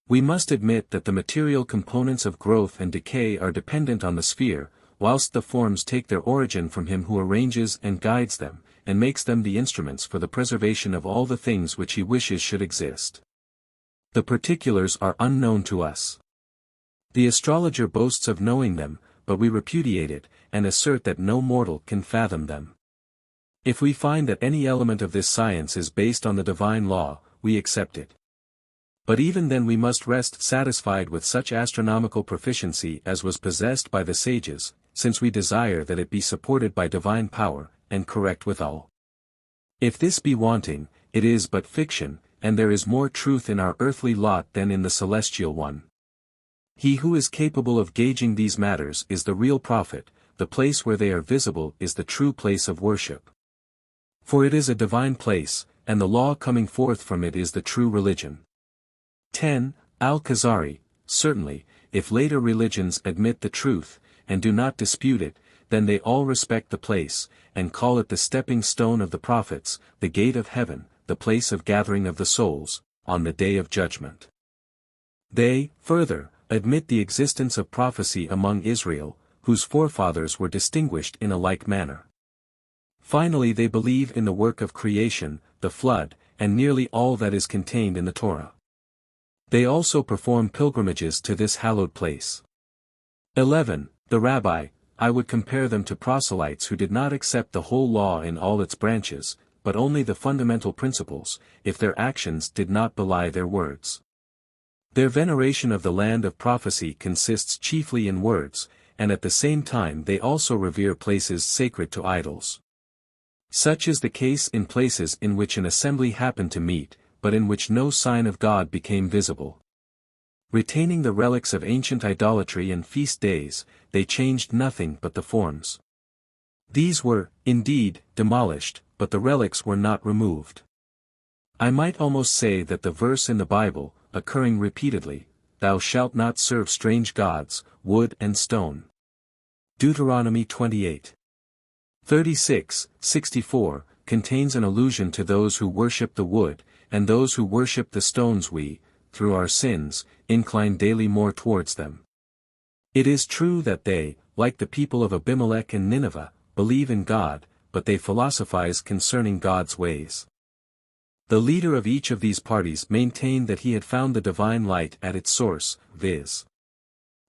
We must admit that the material components of growth and decay are dependent on the sphere, whilst the forms take their origin from him who arranges and guides them, and makes them the instruments for the preservation of all the things which he wishes should exist. The particulars are unknown to us. The astrologer boasts of knowing them, but we repudiate it, and assert that no mortal can fathom them. If we find that any element of this science is based on the divine law, we accept it. But even then we must rest satisfied with such astronomical proficiency as was possessed by the sages, since we desire that it be supported by divine power, and correct withal. If this be wanting, it is but fiction, and there is more truth in our earthly lot than in the celestial one. He who is capable of gauging these matters is the real prophet, the place where they are visible is the true place of worship. For it is a divine place, and the law coming forth from it is the true religion. 10. Al Khazari, certainly, if later religions admit the truth, and do not dispute it, then they all respect the place, and call it the stepping stone of the prophets, the gate of heaven, the place of gathering of the souls, on the day of judgment. They, further, admit the existence of prophecy among Israel, whose forefathers were distinguished in a like manner. Finally, they believe in the work of creation, the flood, and nearly all that is contained in the Torah. They also perform pilgrimages to this hallowed place. 11. The Rabbi, I would compare them to proselytes who did not accept the whole law in all its branches, but only the fundamental principles, if their actions did not belie their words. Their veneration of the land of prophecy consists chiefly in words, and at the same time they also revere places sacred to idols. Such is the case in places in which an assembly happened to meet, but in which no sign of God became visible. Retaining the relics of ancient idolatry and feast days, they changed nothing but the forms. These were, indeed, demolished, but the relics were not removed. I might almost say that the verse in the Bible, occurring repeatedly, "Thou shalt not serve strange gods, wood and stone." Deuteronomy 28. 36:64, contains an allusion to those who worship the wood, and those who worship the stones we, through our sins, incline daily more towards them. It is true that they, like the people of Abimelech and Nineveh, believe in God, but they philosophize concerning God's ways. The leader of each of these parties maintained that he had found the divine light at its source, viz.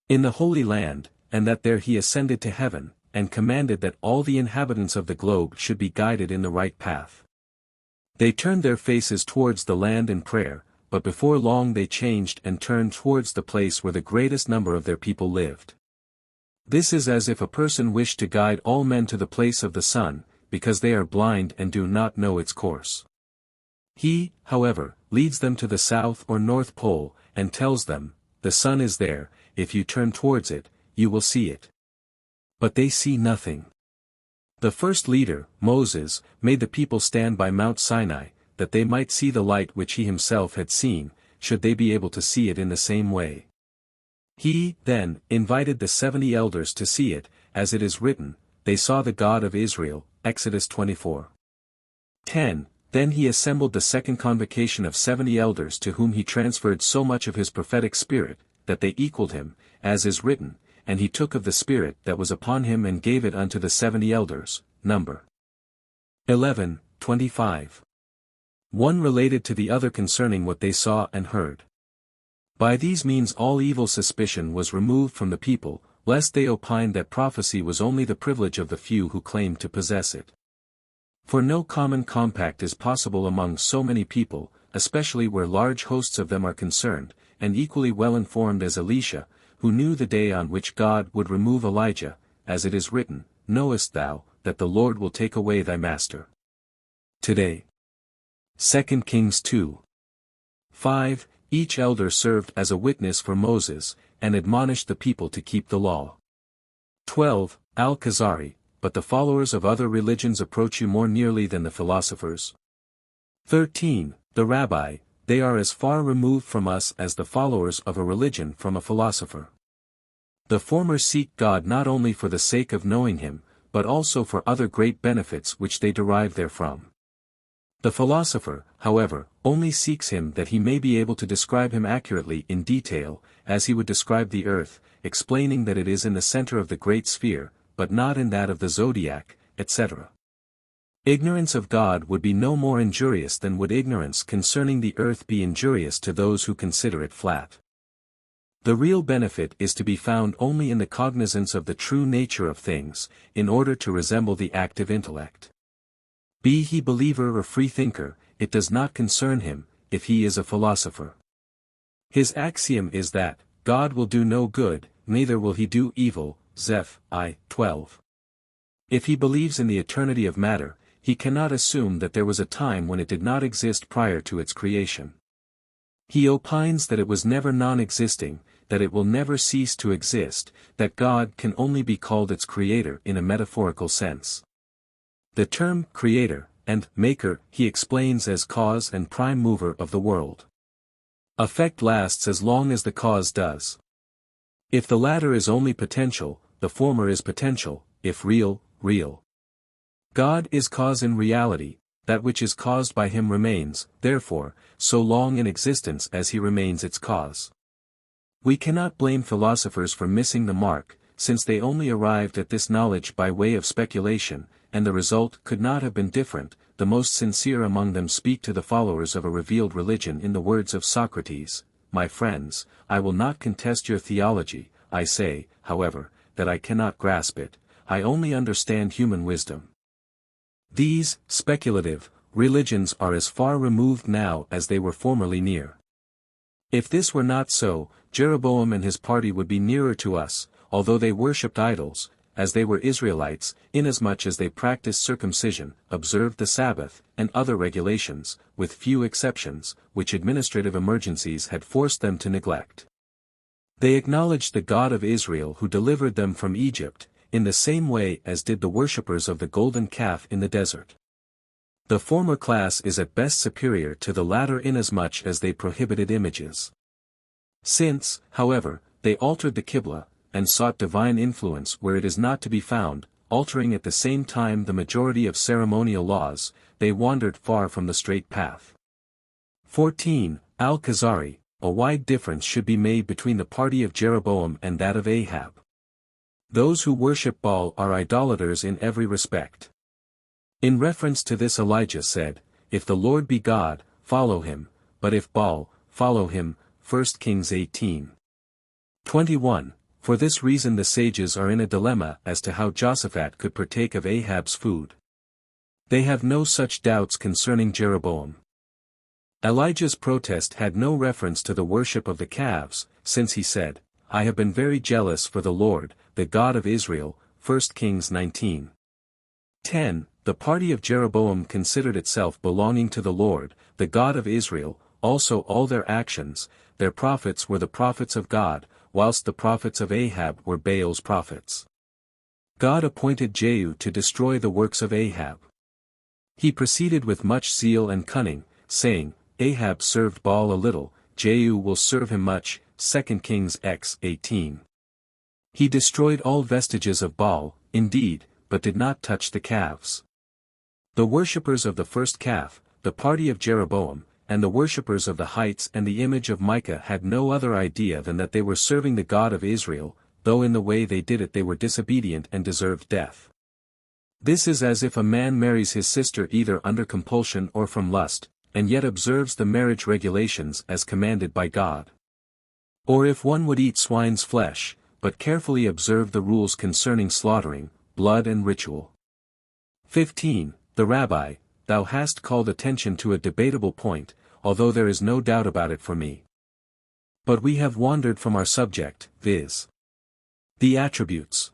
in the Holy Land, and that there he ascended to heaven, and commanded that all the inhabitants of the globe should be guided in the right path. They turned their faces towards the land in prayer, but before long they changed and turned towards the place where the greatest number of their people lived. This is as if a person wished to guide all men to the place of the sun, because they are blind and do not know its course. He, however, leads them to the south or north pole, and tells them, "The sun is there, if you turn towards it, you will see it." But they see nothing. The first leader, Moses, made the people stand by Mount Sinai, that they might see the light which he himself had seen, should they be able to see it in the same way. He, then, invited the 70 elders to see it, as it is written, "They saw the God of Israel," Exodus 24. 10. Then he assembled the second convocation of 70 elders to whom he transferred so much of his prophetic spirit, that they equaled him, as is written, "And he took of the Spirit that was upon him and gave it unto the 70 elders, Number 11:25. One related to the other concerning what they saw and heard. By these means all evil suspicion was removed from the people, lest they opined that prophecy was only the privilege of the few who claimed to possess it. For no common compact is possible among so many people, especially where large hosts of them are concerned, and equally well informed as Elisha, who knew the day on which God would remove Elijah, as it is written, "Knowest thou, that the Lord will take away thy master today?" 2 Kings 2. 5. Each elder served as a witness for Moses, and admonished the people to keep the law. 12. Al Kuzari, but the followers of other religions approach you more nearly than the philosophers. 13. The Rabbi, they are as far removed from us as the followers of a religion from a philosopher. The former seek God not only for the sake of knowing him, but also for other great benefits which they derive therefrom. The philosopher, however, only seeks him that he may be able to describe him accurately in detail, as he would describe the earth, explaining that it is in the center of the great sphere, but not in that of the zodiac, etc. Ignorance of God would be no more injurious than would ignorance concerning the earth be injurious to those who consider it flat. The real benefit is to be found only in the cognizance of the true nature of things, in order to resemble the active intellect. Be he believer or freethinker, it does not concern him, if he is a philosopher. His axiom is that, God will do no good, neither will he do evil, Zeph. I. 12. If he believes in the eternity of matter, he cannot assume that there was a time when it did not exist prior to its creation. He opines that it was never non-existing, that it will never cease to exist, that God can only be called its creator in a metaphorical sense. The term creator and maker he explains as cause and prime mover of the world. Effect lasts as long as the cause does. If the latter is only potential, the former is potential, if real, real. God is cause in reality, that which is caused by him remains, therefore, so long in existence as he remains its cause. We cannot blame philosophers for missing the mark, since they only arrived at this knowledge by way of speculation, and the result could not have been different. The most sincere among them speak to the followers of a revealed religion in the words of Socrates, "My friends, I will not contest your theology, I say, however, that I cannot grasp it, I only understand human wisdom." These, speculative, religions are as far removed now as they were formerly near. If this were not so, Jeroboam and his party would be nearer to us, although they worshipped idols, as they were Israelites, inasmuch as they practiced circumcision, observed the Sabbath, and other regulations, with few exceptions, which administrative emergencies had forced them to neglect. They acknowledged the God of Israel who delivered them from Egypt, in the same way as did the worshippers of the golden calf in the desert. The former class is at best superior to the latter inasmuch as they prohibited images. Since, however, they altered the Qibla, and sought divine influence where it is not to be found, altering at the same time the majority of ceremonial laws, they wandered far from the straight path. 14. Al Khazari, a wide difference should be made between the party of Jeroboam and that of Ahab. Those who worship Baal are idolaters in every respect. In reference to this Elijah said, "If the Lord be God, follow him, but if Baal, follow him." 1 Kings 18:21. For this reason the sages are in a dilemma as to how Jehoshaphat could partake of Ahab's food. They have no such doubts concerning Jeroboam. Elijah's protest had no reference to the worship of the calves, since he said, "I have been very jealous for the Lord, the God of Israel." 1 Kings 19:10. The party of Jeroboam considered itself belonging to the Lord, the God of Israel, also all their actions, their prophets were the prophets of God, whilst the prophets of Ahab were Baal's prophets. God appointed Jehu to destroy the works of Ahab. He proceeded with much zeal and cunning, saying, "Ahab served Baal a little, Jehu will serve him much." 2 Kings 18. He destroyed all vestiges of Baal, indeed, but did not touch the calves. The worshippers of the first calf, the party of Jeroboam, and the worshippers of the heights and the image of Micah had no other idea than that they were serving the God of Israel, though in the way they did it they were disobedient and deserved death. This is as if a man marries his sister either under compulsion or from lust, and yet observes the marriage regulations as commanded by God. Or if one would eat swine's flesh, but carefully observe the rules concerning slaughtering, blood and ritual. 15. The Rabbi, thou hast called attention to a debatable point, although there is no doubt about it for me. But we have wandered from our subject, viz. the attributes.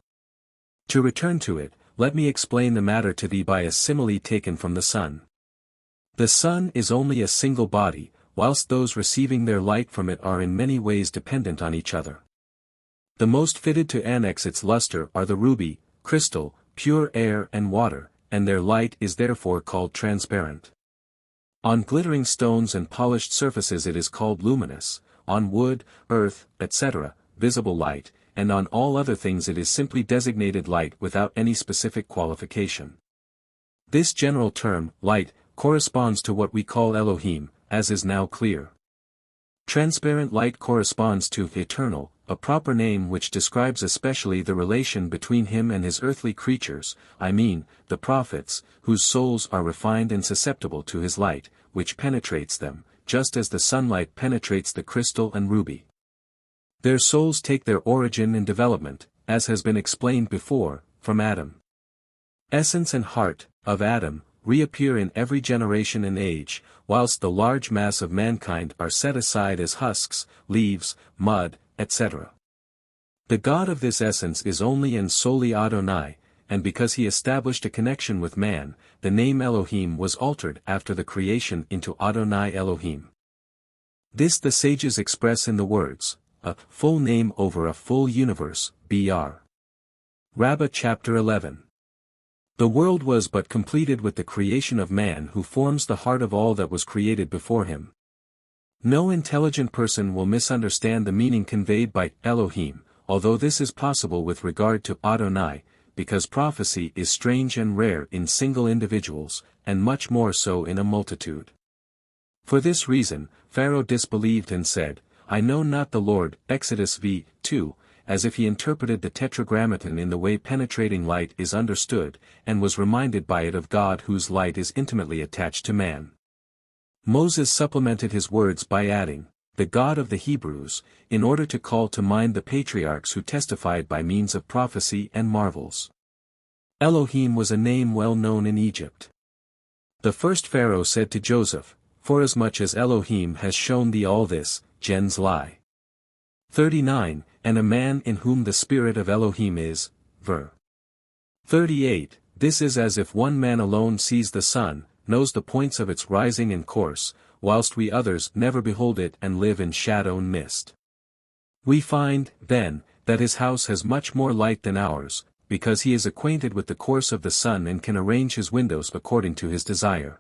To return to it, let me explain the matter to thee by a simile taken from the sun. The sun is only a single body, whilst those receiving their light from it are in many ways dependent on each other. The most fitted to annex its luster are the ruby, crystal, pure air and water, and their light is therefore called transparent. On glittering stones and polished surfaces it is called luminous, on wood, earth, etc., visible light, and on all other things it is simply designated light without any specific qualification. This general term, light, corresponds to what we call Elohim, as is now clear. Transparent light corresponds to eternal, a proper name which describes especially the relation between him and his earthly creatures, I mean, the prophets, whose souls are refined and susceptible to his light, which penetrates them, just as the sunlight penetrates the crystal and ruby. Their souls take their origin and development, as has been explained before, from Adam. Essence and heart, of Adam, reappear in every generation and age, whilst the large mass of mankind are set aside as husks, leaves, mud, etc. The God of this essence is only and solely Adonai, and because he established a connection with man, the name Elohim was altered after the creation into Adonai Elohim. This the sages express in the words, a full name over a full universe, Br. Rabbah chapter 11. The world was but completed with the creation of man, who forms the heart of all that was created before him. No intelligent person will misunderstand the meaning conveyed by Elohim, although this is possible with regard to Adonai, because prophecy is strange and rare in single individuals, and much more so in a multitude. For this reason, Pharaoh disbelieved and said, I know not the Lord, Exodus v. 2, as if he interpreted the Tetragrammaton in the way penetrating light is understood, and was reminded by it of God, whose light is intimately attached to man. Moses supplemented his words by adding, the God of the Hebrews, in order to call to mind the patriarchs who testified by means of prophecy and marvels. Elohim was a name well known in Egypt. The first Pharaoh said to Joseph, forasmuch as Elohim has shown thee all this, gens lie. 39, and a man in whom the spirit of Elohim is, ver. 38, this is as if one man alone sees the sun, knows the points of its rising and course, whilst we others never behold it and live in shadow and mist. We find, then, that his house has much more light than ours, because he is acquainted with the course of the sun and can arrange his windows according to his desire.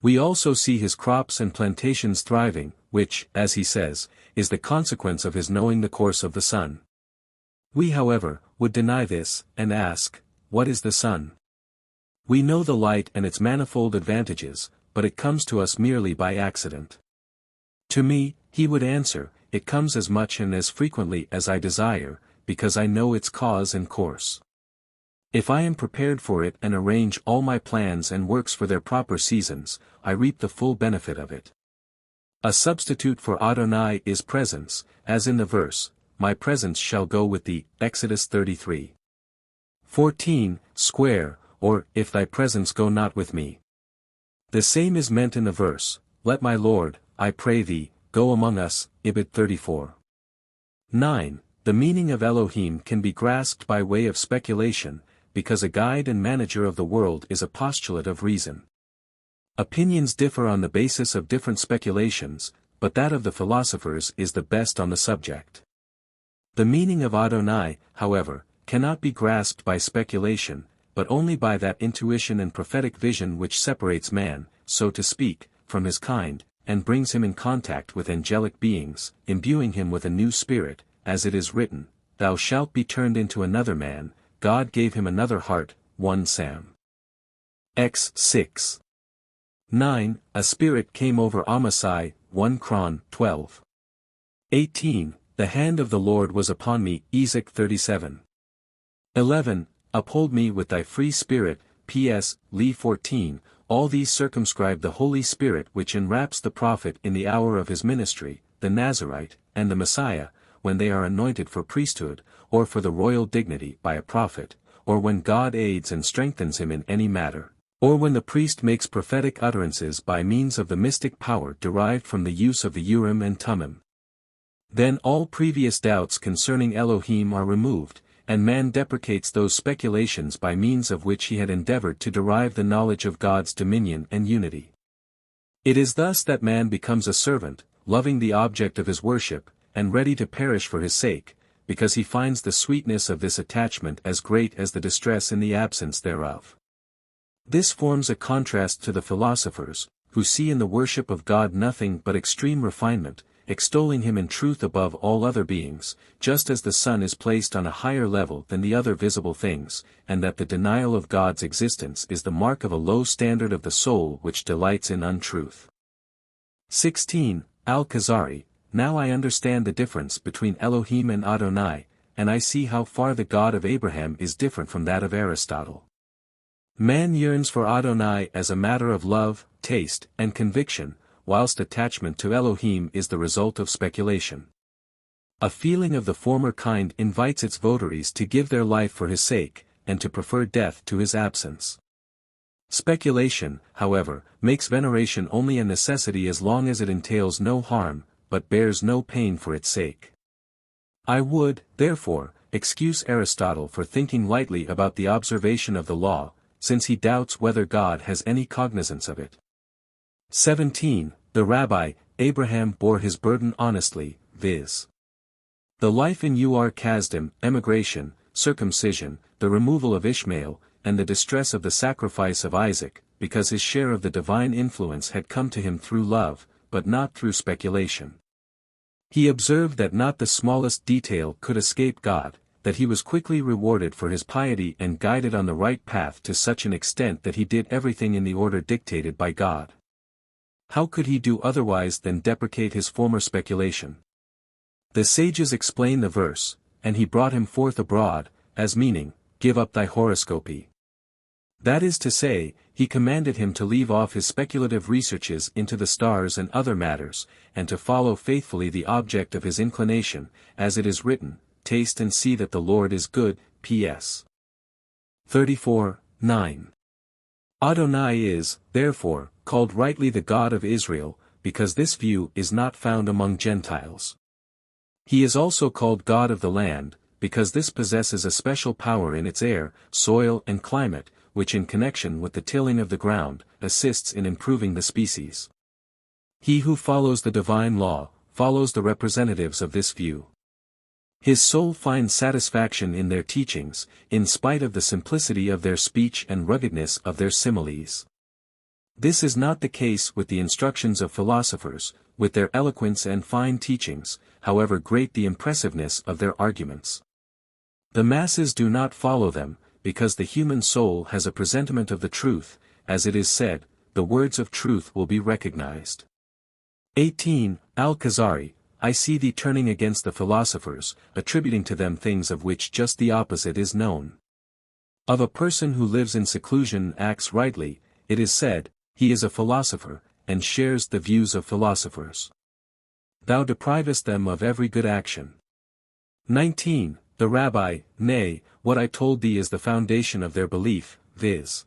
We also see his crops and plantations thriving, which, as he says, is the consequence of his knowing the course of the sun. We however, would deny this, and ask, what is the sun? We know the light and its manifold advantages, but it comes to us merely by accident. To me, he would answer, it comes as much and as frequently as I desire, because I know its cause and course. If I am prepared for it and arrange all my plans and works for their proper seasons, I reap the full benefit of it. A substitute for Adonai is presence, as in the verse, my presence shall go with thee, Exodus 33. 14, square, or, if thy presence go not with me. The same is meant in the verse, let my Lord, I pray thee, go among us, Ibid 34. 9. The meaning of Elohim can be grasped by way of speculation, because a guide and manager of the world is a postulate of reason. Opinions differ on the basis of different speculations, but that of the philosophers is the best on the subject. The meaning of Adonai, however, cannot be grasped by speculation, but only by that intuition and prophetic vision which separates man, so to speak, from his kind, and brings him in contact with angelic beings, imbuing him with a new spirit, as it is written, thou shalt be turned into another man, God gave him another heart, 1 Sam. X 6. 9. A spirit came over Amasai, 1 Chron 12. 18. The hand of the Lord was upon me, Ezek 37. 11. Uphold me with thy free spirit, P.S. Lee 14, all these circumscribe the Holy Spirit which enwraps the prophet in the hour of his ministry, the Nazarite, and the Messiah, when they are anointed for priesthood, or for the royal dignity by a prophet, or when God aids and strengthens him in any matter, or when the priest makes prophetic utterances by means of the mystic power derived from the use of the Urim and Thummim. Then all previous doubts concerning Elohim are removed, and man deprecates those speculations by means of which he had endeavored to derive the knowledge of God's dominion and unity. It is thus that man becomes a servant, loving the object of his worship, and ready to perish for his sake, because he finds the sweetness of this attachment as great as the distress in the absence thereof. This forms a contrast to the philosophers, who see in the worship of God nothing but extreme refinement, extolling him in truth above all other beings, just as the sun is placed on a higher level than the other visible things, and that the denial of God's existence is the mark of a low standard of the soul which delights in untruth. 16. Al Khazari, now I understand the difference between Elohim and Adonai, and I see how far the God of Abraham is different from that of Aristotle. Man yearns for Adonai as a matter of love, taste, and conviction, whilst attachment to Elohim is the result of speculation. A feeling of the former kind invites its votaries to give their life for his sake, and to prefer death to his absence. Speculation, however, makes veneration only a necessity as long as it entails no harm, but bears no pain for its sake. I would, therefore, excuse Aristotle for thinking lightly about the observation of the law, since he doubts whether God has any cognizance of it. 17. The Rabbi, Abraham bore his burden honestly, viz. The life in Ur Kasdim, emigration, circumcision, the removal of Ishmael, and the distress of the sacrifice of Isaac, because his share of the divine influence had come to him through love, but not through speculation. He observed that not the smallest detail could escape God, that he was quickly rewarded for his piety and guided on the right path to such an extent that he did everything in the order dictated by God. How could he do otherwise than deprecate his former speculation? The sages explain the verse, and he brought him forth abroad, as meaning, give up thy horoscopy. That is to say, he commanded him to leave off his speculative researches into the stars and other matters, and to follow faithfully the object of his inclination, as it is written, taste and see that the Lord is good, P.S. 34:9. Adonai is, therefore, called rightly the God of Israel, because this view is not found among Gentiles. He is also called God of the land, because this possesses a special power in its air, soil and climate, which in connection with the tilling of the ground, assists in improving the species. He who follows the divine law, follows the representatives of this view. His soul finds satisfaction in their teachings, in spite of the simplicity of their speech and ruggedness of their similes. This is not the case with the instructions of philosophers, with their eloquence and fine teachings, however great the impressiveness of their arguments. The masses do not follow them, because the human soul has a presentiment of the truth, as it is said, the words of truth will be recognized. 18. Al Khazari, I see thee turning against the philosophers, attributing to them things of which just the opposite is known. Of a person who lives in seclusion and acts rightly, it is said, he is a philosopher, and shares the views of philosophers. Thou deprivest them of every good action. 19. The Rabbi, nay, what I told thee is the foundation of their belief, viz.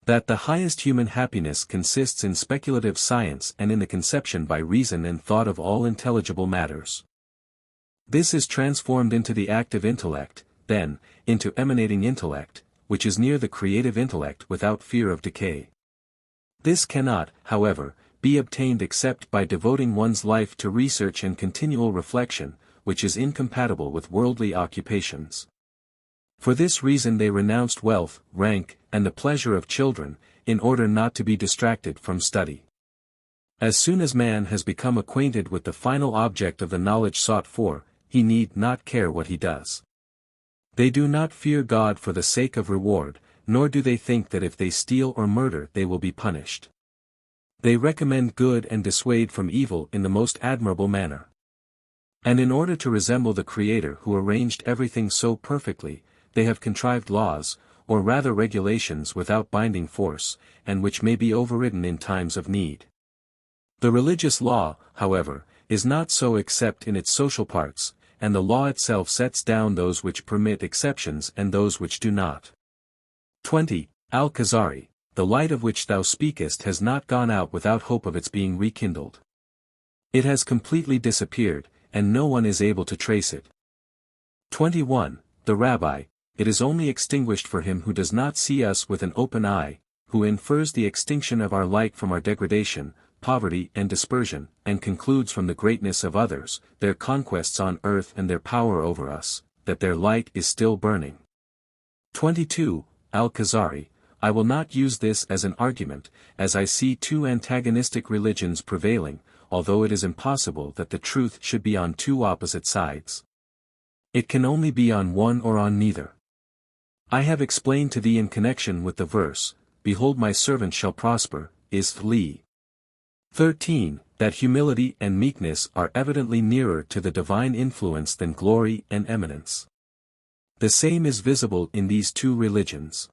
That the highest human happiness consists in speculative science and in the conception by reason and thought of all intelligible matters. This is transformed into the active intellect, then, into emanating intellect, which is near the creative intellect without fear of decay. This cannot, however, be obtained except by devoting one's life to research and continual reflection, which is incompatible with worldly occupations. For this reason they renounced wealth, rank, and the pleasure of children, in order not to be distracted from study. As soon as man has become acquainted with the final object of the knowledge sought for, he need not care what he does. They do not fear God for the sake of reward, nor do they think that if they steal or murder they will be punished. They recommend good and dissuade from evil in the most admirable manner. And in order to resemble the Creator who arranged everything so perfectly, they have contrived laws, or rather regulations without binding force, and which may be overridden in times of need. The religious law, however, is not so except in its social parts, and the law itself sets down those which permit exceptions and those which do not. 20. Al Khazari, the light of which thou speakest has not gone out without hope of its being rekindled. It has completely disappeared, and no one is able to trace it. 21. The Rabbi, it is only extinguished for him who does not see us with an open eye, who infers the extinction of our light from our degradation, poverty and dispersion, and concludes from the greatness of others, their conquests on earth and their power over us, that their light is still burning. 22. Al Khazari, I will not use this as an argument, as I see two antagonistic religions prevailing, although it is impossible that the truth should be on two opposite sides. It can only be on one or on neither. I have explained to thee in connection with the verse, Behold my servant shall prosper, is Li. 13. That humility and meekness are evidently nearer to the divine influence than glory and eminence. The same is visible in these two religions.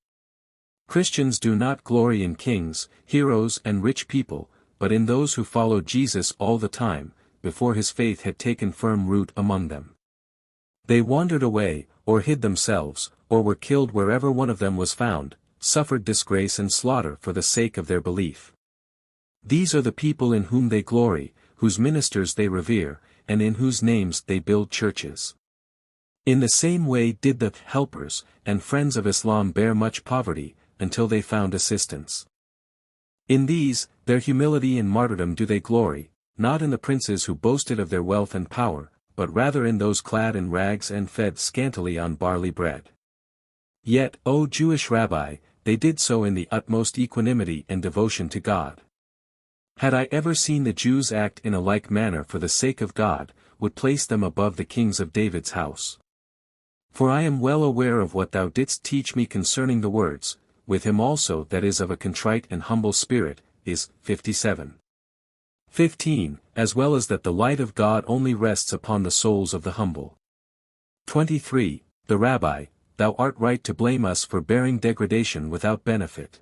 Christians do not glory in kings, heroes and rich people, but in those who followed Jesus all the time, before his faith had taken firm root among them. They wandered away, or hid themselves, or were killed wherever one of them was found, suffered disgrace and slaughter for the sake of their belief. These are the people in whom they glory, whose ministers they revere, and in whose names they build churches. In the same way did the helpers and friends of Islam bear much poverty, until they found assistance. In these, their humility and martyrdom do they glory, not in the princes who boasted of their wealth and power, but rather in those clad in rags and fed scantily on barley bread. Yet, O Jewish Rabbi, they did so in the utmost equanimity and devotion to God. Had I ever seen the Jews act in a like manner for the sake of God, would place them above the kings of David's house. For I am well aware of what thou didst teach me concerning the words, with him also that is of a contrite and humble spirit, is 57. 15, as well as that the light of God only rests upon the souls of the humble. 23, the Rabbi, thou art right to blame us for bearing degradation without benefit.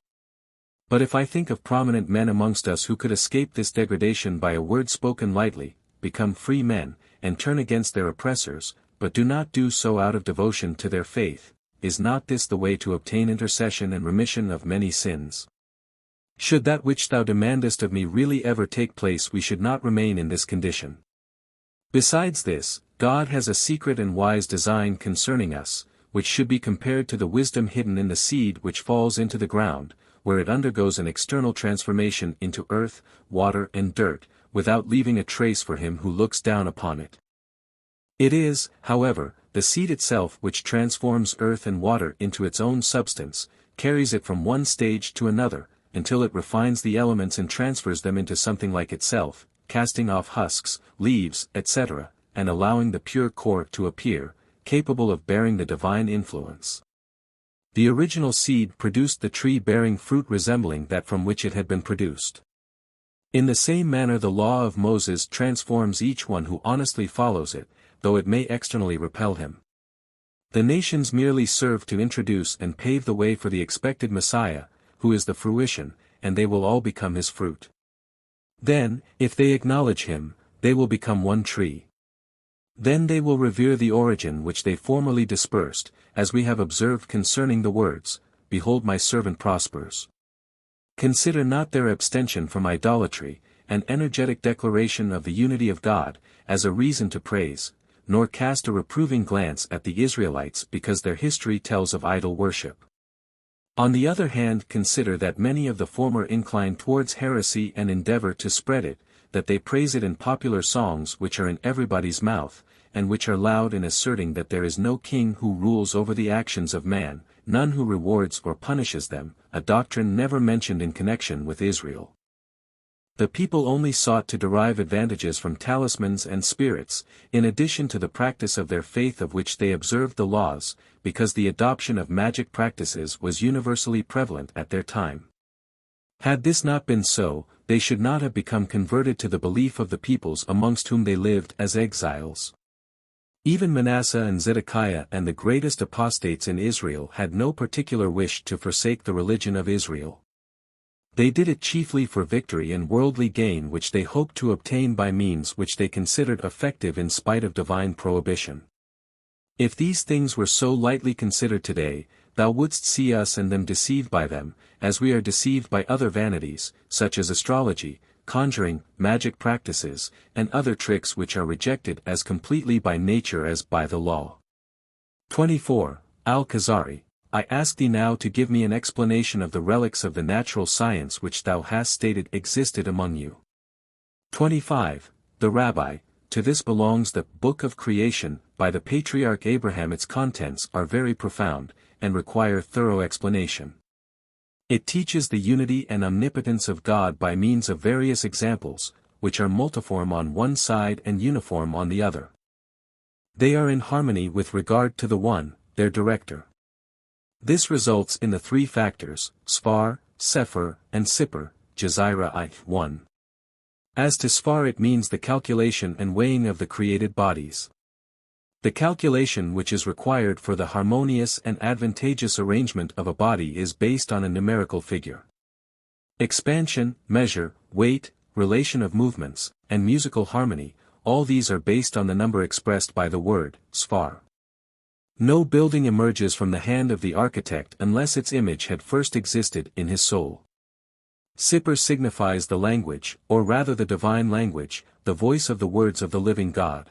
But if I think of prominent men amongst us who could escape this degradation by a word spoken lightly, become free men, and turn against their oppressors, but do not do so out of devotion to their faith, is not this the way to obtain intercession and remission of many sins? Should that which thou demandest of me really ever take place, we should not remain in this condition. Besides this, God has a secret and wise design concerning us, which should be compared to the wisdom hidden in the seed which falls into the ground, where it undergoes an external transformation into earth, water and dirt, without leaving a trace for him who looks down upon it. It is, however, the seed itself which transforms earth and water into its own substance, carries it from one stage to another, until it refines the elements and transfers them into something like itself, casting off husks, leaves, etc., and allowing the pure core to appear, capable of bearing the divine influence. The original seed produced the tree bearing fruit resembling that from which it had been produced. In the same manner the law of Moses transforms each one who honestly follows it, though it may externally repel him. The nations merely serve to introduce and pave the way for the expected Messiah, who is the fruition, and they will all become his fruit. Then, if they acknowledge him, they will become one tree. Then they will revere the origin which they formerly dispersed, as we have observed concerning the words, Behold my servant prospers. Consider not their abstention from idolatry, an energetic declaration of the unity of God, as a reason to praise, nor cast a reproving glance at the Israelites because their history tells of idol worship. On the other hand, consider that many of the former incline towards heresy and endeavor to spread it, that they praise it in popular songs which are in everybody's mouth, and which are loud in asserting that there is no king who rules over the actions of man, none who rewards or punishes them, a doctrine never mentioned in connection with Israel. The people only sought to derive advantages from talismans and spirits, in addition to the practice of their faith of which they observed the laws, because the adoption of magic practices was universally prevalent at their time. Had this not been so, they should not have become converted to the belief of the peoples amongst whom they lived as exiles. Even Manasseh and Zedekiah and the greatest apostates in Israel had no particular wish to forsake the religion of Israel. They did it chiefly for victory and worldly gain which they hoped to obtain by means which they considered effective in spite of divine prohibition. If these things were so lightly considered today, thou wouldst see us and them deceived by them, as we are deceived by other vanities, such as astrology, conjuring, magic practices, and other tricks which are rejected as completely by nature as by the law. 24. Al Khazari, I ask thee now to give me an explanation of the relics of the natural science which thou hast stated existed among you. 25. The Rabbi, to this belongs the Book of Creation, by the patriarch Abraham. Its contents are very profound, and require thorough explanation. It teaches the unity and omnipotence of God by means of various examples, which are multiform on one side and uniform on the other. They are in harmony with regard to the one, their director. This results in the three factors, Sfar, Sefer, and Sipper, Jezira I. 1. As to Sfar, it means the calculation and weighing of the created bodies. The calculation which is required for the harmonious and advantageous arrangement of a body is based on a numerical figure. Expansion, measure, weight, relation of movements, and musical harmony, all these are based on the number expressed by the word, Sfar. No building emerges from the hand of the architect unless its image had first existed in his soul. Sipper signifies the language, or rather the divine language, the voice of the words of the living God.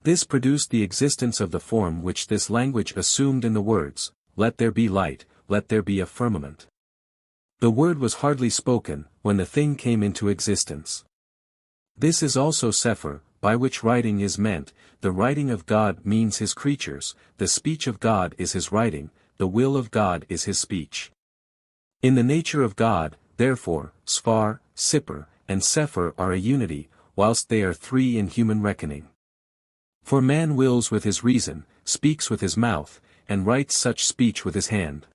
This produced the existence of the form which this language assumed in the words, "Let there be light, let there be a firmament." The word was hardly spoken, when the thing came into existence. This is also Sefer, by which writing is meant. The writing of God means his creatures, the speech of God is his writing, the will of God is his speech. In the nature of God, therefore, Sfar, Sipper, and Sefer are a unity, whilst they are three in human reckoning. For man wills with his reason, speaks with his mouth, and writes such speech with his hand.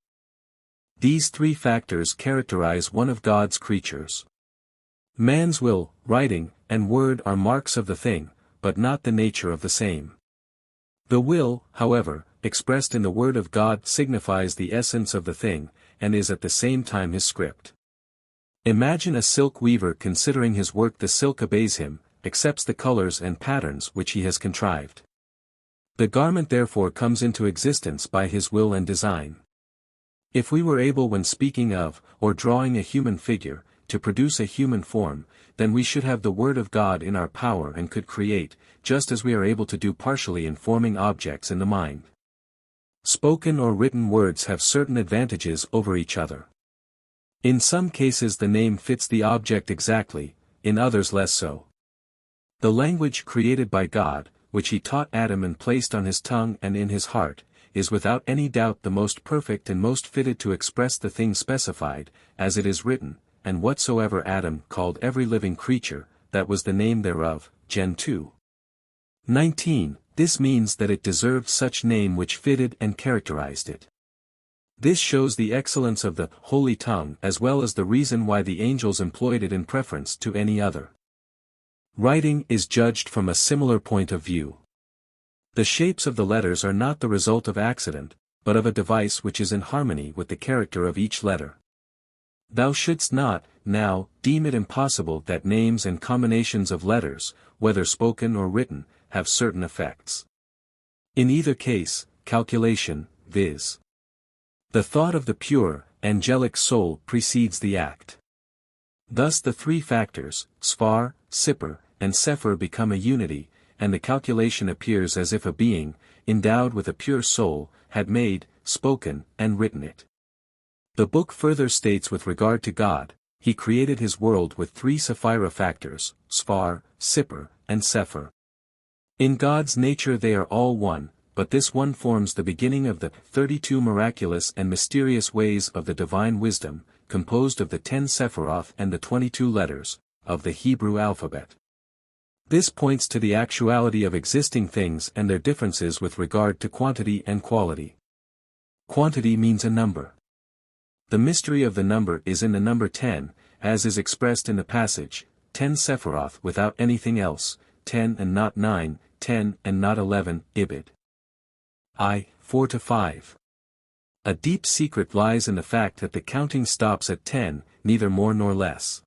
These three factors characterize one of God's creatures. Man's will, writing, and word are marks of the thing, but not the nature of the same. The will, however, expressed in the word of God signifies the essence of the thing, and is at the same time his script. Imagine a silk weaver considering his work. The silk obeys him, accepts the colors and patterns which he has contrived. The garment therefore comes into existence by his will and design. If we were able when speaking of, or drawing a human figure, to produce a human form, then we should have the word of God in our power and could create, just as we are able to do partially in forming objects in the mind. Spoken or written words have certain advantages over each other. In some cases the name fits the object exactly, in others less so. The language created by God, which he taught Adam and placed on his tongue and in his heart, is without any doubt the most perfect and most fitted to express the thing specified, as it is written, "And whatsoever Adam called every living creature, that was the name thereof." Gen 2. 19. This means that it deserved such name which fitted and characterized it. This shows the excellence of the holy tongue as well as the reason why the angels employed it in preference to any other. Writing is judged from a similar point of view. The shapes of the letters are not the result of accident, but of a device which is in harmony with the character of each letter. Thou shouldst not, now, deem it impossible that names and combinations of letters, whether spoken or written, have certain effects. In either case, calculation, viz. the thought of the pure, angelic soul precedes the act. Thus the three factors, Sfar, Sipper, and Sefer become a unity, and the calculation appears as if a being, endowed with a pure soul, had made, spoken, and written it. The book further states with regard to God, he created his world with three Sephira factors, Sfar, Sipper, and Sefer. In God's nature they are all one, but this one forms the beginning of the 32 miraculous and mysterious ways of the divine wisdom, composed of the 10 Sephiroth and the 22 letters, of the Hebrew alphabet. This points to the actuality of existing things and their differences with regard to quantity and quality. Quantity means a number. The mystery of the number is in the number 10, as is expressed in the passage, 10 Sephiroth without anything else, 10 and not 9, 10 and not 11, Ibid. 4-5. A deep secret lies in the fact that the counting stops at 10, neither more nor less.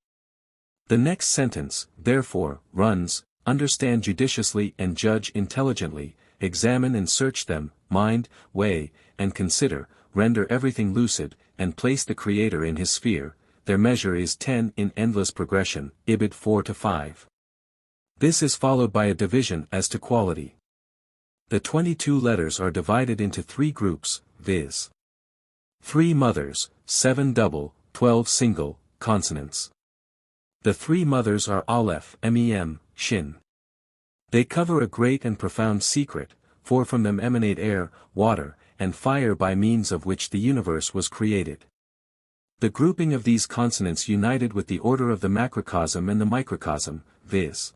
The next sentence, therefore, runs, understand judiciously and judge intelligently, examine and search them, mind, weigh, and consider, render everything lucid, and place the Creator in his sphere. Their measure is 10 in endless progression, Ibid 4-5. This is followed by a division as to quality. The 22 letters are divided into three groups, viz. 3 mothers, 7 double, 12 single, consonants. The 3 mothers are Aleph, Mem, Shin. They cover a great and profound secret, for from them emanate air, water, and fire by means of which the universe was created. The grouping of these consonants united with the order of the macrocosm and the microcosm, viz.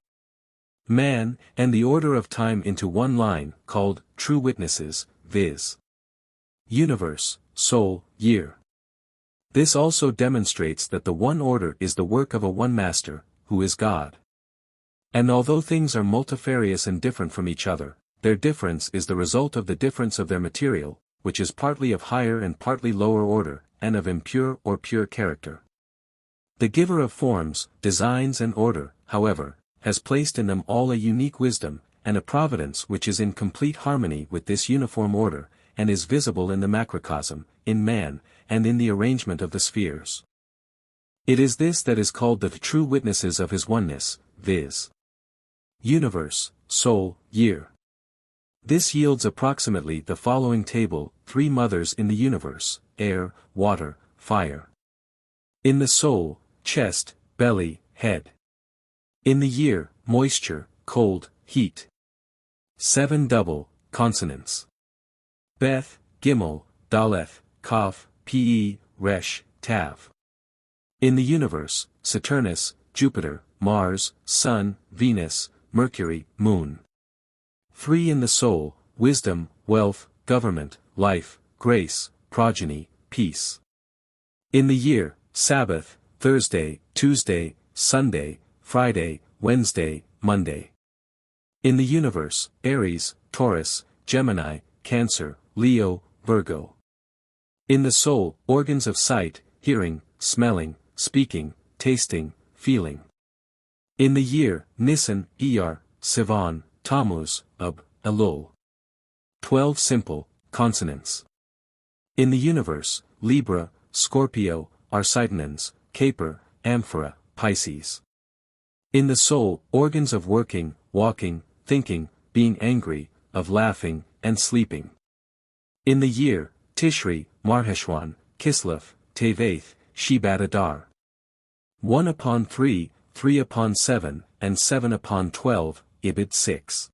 Man, and the order of time into one line, called true witnesses, viz. Universe, soul, year. This also demonstrates that the one order is the work of a one master, who is God. And although things are multifarious and different from each other, their difference is the result of the difference of their material, which is partly of higher and partly lower order, and of impure or pure character. The giver of forms, designs and order, however, has placed in them all a unique wisdom, and a providence which is in complete harmony with this uniform order, and is visible in the macrocosm, in man, and in the arrangement of the spheres. It is this that is called the true witnesses of his oneness, viz. Universe, soul, year. This yields approximately the following table: 3 mothers in the universe: air, water, fire. In the soul, chest, belly, head. In the year, moisture, cold, heat. 7 double consonants: Beth, Gimel, Daleth, Kaf, Pe, Resh, Tav. In the universe, Saturnus, Jupiter, Mars, Sun, Venus, Mercury, Moon. 3 in the soul: wisdom, wealth, government, life, grace, progeny, peace. In the year, Sabbath, Thursday, Tuesday, Sunday, Friday, Wednesday, Monday. In the universe, Aries, Taurus, Gemini, Cancer, Leo, Virgo. In the soul, organs of sight, hearing, smelling, speaking, tasting, feeling. In the year, Nisan, Iyar, Sivan, Tammuz, Ab, Elul. 12 simple consonants. In the universe, Libra, Scorpio, Arsidenans, Caper, Amphora, Pisces. In the soul, organs of working, walking, thinking, being angry, of laughing, and sleeping. In the year, Tishri, Marheshwan, Kislev, Tevath, Shebat Adar. 1 upon 3, 3 upon 7, and 7 upon 12, Ibid 6.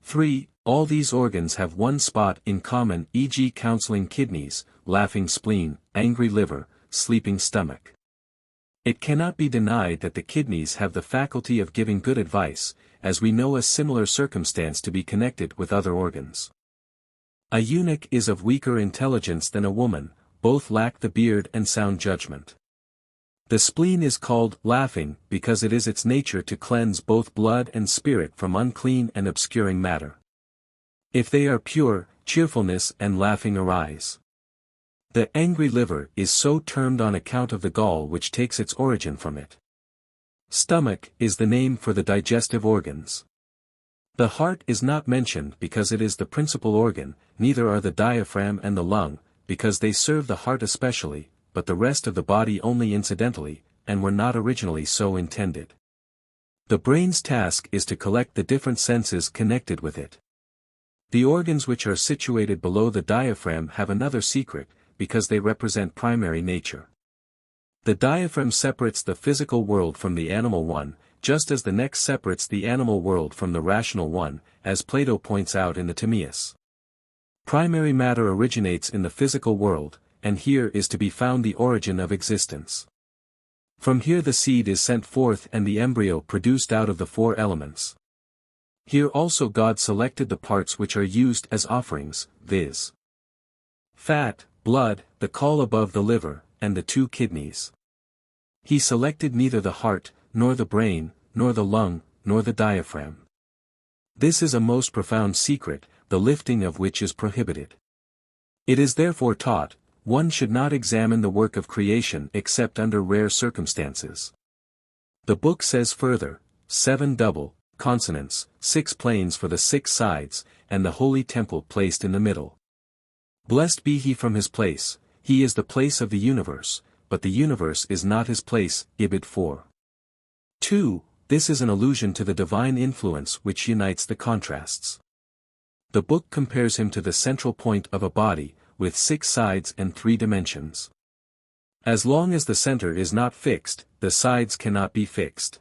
3. All these organs have one spot in common, e.g. counseling kidneys, laughing spleen, angry liver, sleeping stomach. It cannot be denied that the kidneys have the faculty of giving good advice, as we know a similar circumstance to be connected with other organs. A eunuch is of weaker intelligence than a woman, both lack the beard and sound judgment. The spleen is called laughing because it is its nature to cleanse both blood and spirit from unclean and obscuring matter. If they are pure, cheerfulness and laughing arise. The angry liver is so termed on account of the gall which takes its origin from it. Stomach is the name for the digestive organs. The heart is not mentioned because it is the principal organ, neither are the diaphragm and the lung, because they serve the heart especially, but the rest of the body only incidentally, and were not originally so intended. The brain's task is to collect the different senses connected with it. The organs which are situated below the diaphragm have another secret, because they represent primary nature. The diaphragm separates the physical world from the animal one, just as the neck separates the animal world from the rational one, as Plato points out in the Timaeus. Primary matter originates in the physical world, and here is to be found the origin of existence. From here the seed is sent forth and the embryo produced out of the 4 elements. Here also God selected the parts which are used as offerings, viz. Fat, blood, the caul above the liver, and the 2 kidneys. He selected neither the heart, nor the brain, nor the lung, nor the diaphragm. This is a most profound secret, the lifting of which is prohibited. It is therefore taught, one should not examine the work of creation except under rare circumstances. The book says further, 7 double consonants, 6 planes for the 6 sides, and the holy temple placed in the middle. Blessed be he from his place, he is the place of the universe, but the universe is not his place, Ibid 4. 2. This is an allusion to the divine influence which unites the contrasts. The book compares him to the central point of a body, with 6 sides and 3 dimensions. As long as the center is not fixed, the sides cannot be fixed.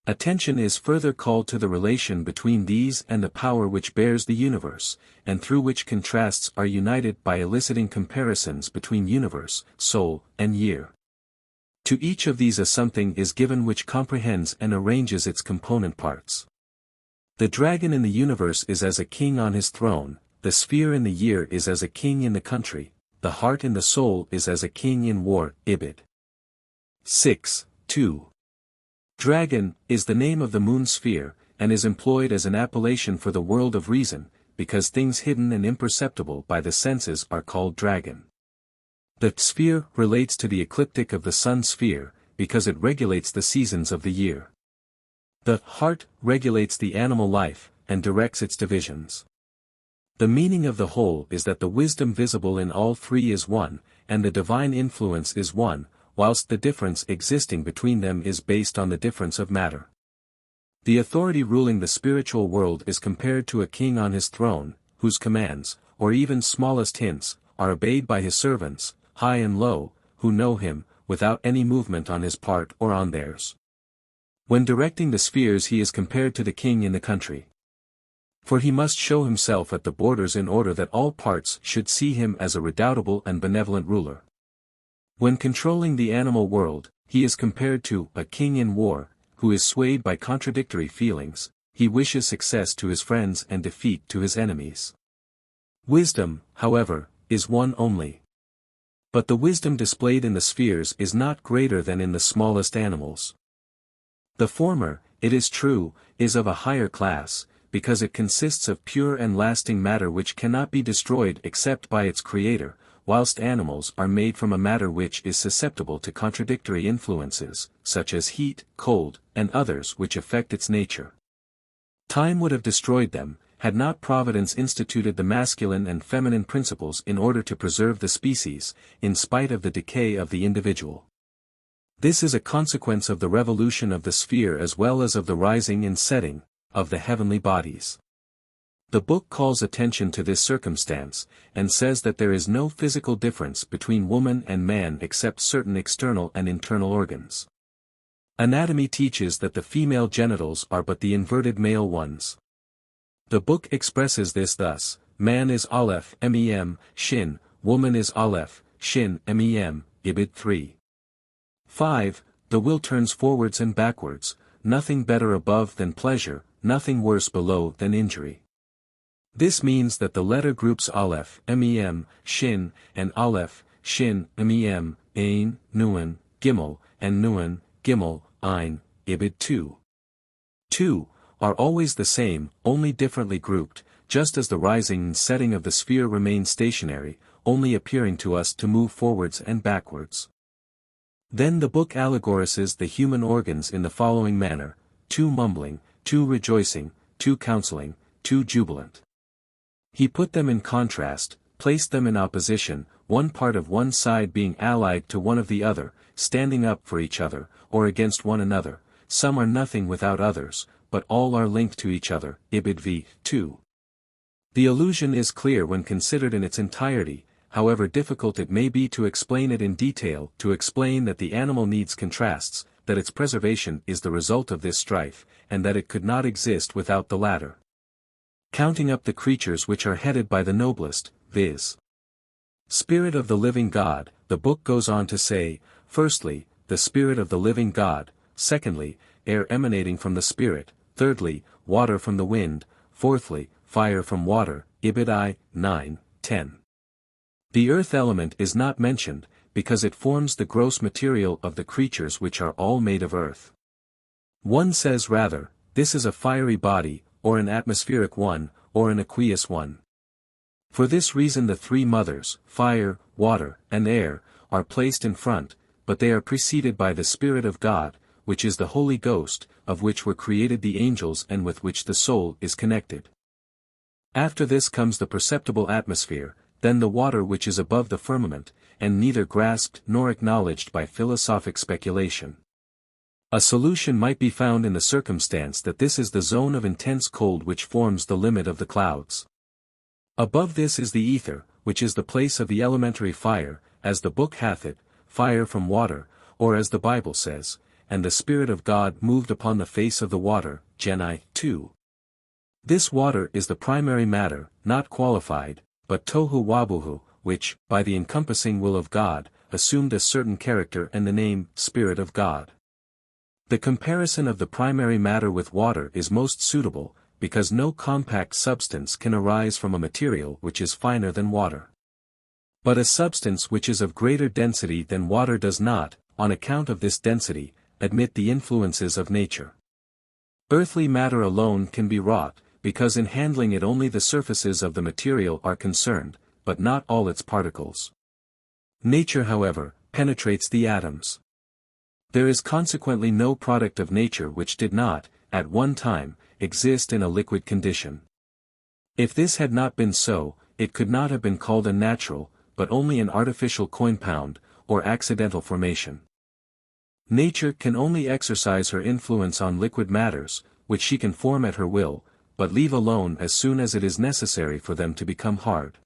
Attention is further called to the relation between these and the power which bears the universe, and through which contrasts are united by eliciting comparisons between universe, soul, and year. To each of these a something is given which comprehends and arranges its component parts. The dragon in the universe is as a king on his throne, the sphere in the year is as a king in the country, the heart in the soul is as a king in war, Ibid. 6. 2. Dragon is the name of the moon sphere, and is employed as an appellation for the world of reason, because things hidden and imperceptible by the senses are called dragon. The sphere relates to the ecliptic of the sun sphere, because it regulates the seasons of the year. The heart regulates the animal life, and directs its divisions. The meaning of the whole is that the wisdom visible in all 3 is one, and the divine influence is one, whilst the difference existing between them is based on the difference of matter. The authority ruling the spiritual world is compared to a king on his throne, whose commands, or even smallest hints, are obeyed by his servants, high and low, who know him, without any movement on his part or on theirs. When directing the spheres he is compared to the king in the country. For he must show himself at the borders in order that all parts should see him as a redoubtable and benevolent ruler. When controlling the animal world, he is compared to a king in war, who is swayed by contradictory feelings. He wishes success to his friends and defeat to his enemies. Wisdom, however, is one only. But the wisdom displayed in the spheres is not greater than in the smallest animals. The former, it is true, is of a higher class, because it consists of pure and lasting matter which cannot be destroyed except by its creator, whilst animals are made from a matter which is susceptible to contradictory influences, such as heat, cold, and others which affect its nature. Time would have destroyed them, had not Providence instituted the masculine and feminine principles in order to preserve the species, in spite of the decay of the individual. This is a consequence of the revolution of the sphere as well as of the rising and setting of the heavenly bodies. The book calls attention to this circumstance, and says that there is no physical difference between woman and man except certain external and internal organs. Anatomy teaches that the female genitals are but the inverted male ones. The book expresses this thus: man is Aleph Mem, Shin, woman is Aleph, Shin, Mem, Ibid 3. 5. The will turns forwards and backwards, nothing better above than pleasure, nothing worse below than injury. This means that the letter groups Aleph, Mem, Shin, and Aleph, Shin, Mem, Ain, Nun, Gimel, and Nun, Gimel, Ein, Ibid 2. 2. Are always the same, only differently grouped, just as the rising and setting of the sphere remain stationary, only appearing to us to move forwards and backwards. Then the book allegorises the human organs in the following manner: 2 mumbling, 2 rejoicing, 2 counseling, 2 jubilant. He put them in contrast, placed them in opposition, one part of one side being allied to one of the other, standing up for each other, or against one another. Some are nothing without others, but all are linked to each other. Ibid v. 2. The illusion is clear when considered in its entirety, however difficult it may be to explain it in detail, to explain that the animal needs contrasts, that its preservation is the result of this strife, and that it could not exist without the latter. Counting up the creatures which are headed by the noblest, viz. Spirit of the living God, the book goes on to say, firstly, the Spirit of the living God, secondly, air emanating from the Spirit, thirdly, water from the wind, fourthly, fire from water. Ibid I, 9, 10. The earth element is not mentioned, because it forms the gross material of the creatures which are all made of earth. One says rather, this is a fiery body, or an atmospheric one, or an aqueous one. For this reason the 3 mothers, fire, water, and air, are placed in front, but they are preceded by the Spirit of God, which is the Holy Ghost, of which were created the angels and with which the soul is connected. After this comes the perceptible atmosphere, then the water which is above the firmament, and neither grasped nor acknowledged by philosophic speculation. A solution might be found in the circumstance that this is the zone of intense cold which forms the limit of the clouds. Above this is the ether, which is the place of the elementary fire, as the book hath it, fire from water, or as the Bible says, and the Spirit of God moved upon the face of the water. Gen. 2. This water is the primary matter, not qualified, but tohu wabuhu, which, by the encompassing will of God, assumed a certain character and the name, Spirit of God. The comparison of the primary matter with water is most suitable, because no compact substance can arise from a material which is finer than water. But a substance which is of greater density than water does not, on account of this density, admit the influences of nature. Earthly matter alone can be wrought, because in handling it only the surfaces of the material are concerned, but not all its particles. Nature, however, penetrates the atoms. There is consequently no product of nature which did not, at one time, exist in a liquid condition. If this had not been so, it could not have been called a natural, but only an artificial compound, or accidental formation. Nature can only exercise her influence on liquid matters, which she can form at her will, but leave alone as soon as it is necessary for them to become hard.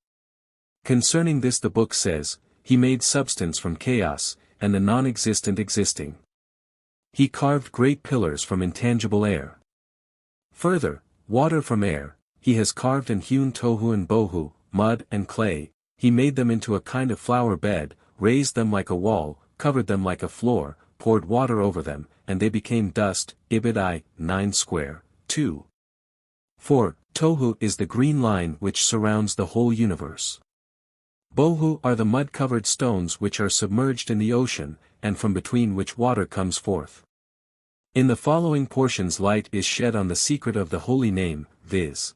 Concerning this the book says, He made substance from chaos, and the non-existent existing. He carved great pillars from intangible air. Further, water from air, He has carved and hewn tohu and bohu, mud and clay, He made them into a kind of flower bed, raised them like a wall, covered them like a floor, poured water over them, and they became dust. Ibid I, 9 square, 2. 4. Tohu is the green line which surrounds the whole universe. Bohu are the mud-covered stones which are submerged in the ocean, and from between which water comes forth. In the following portions light is shed on the secret of the holy name, viz.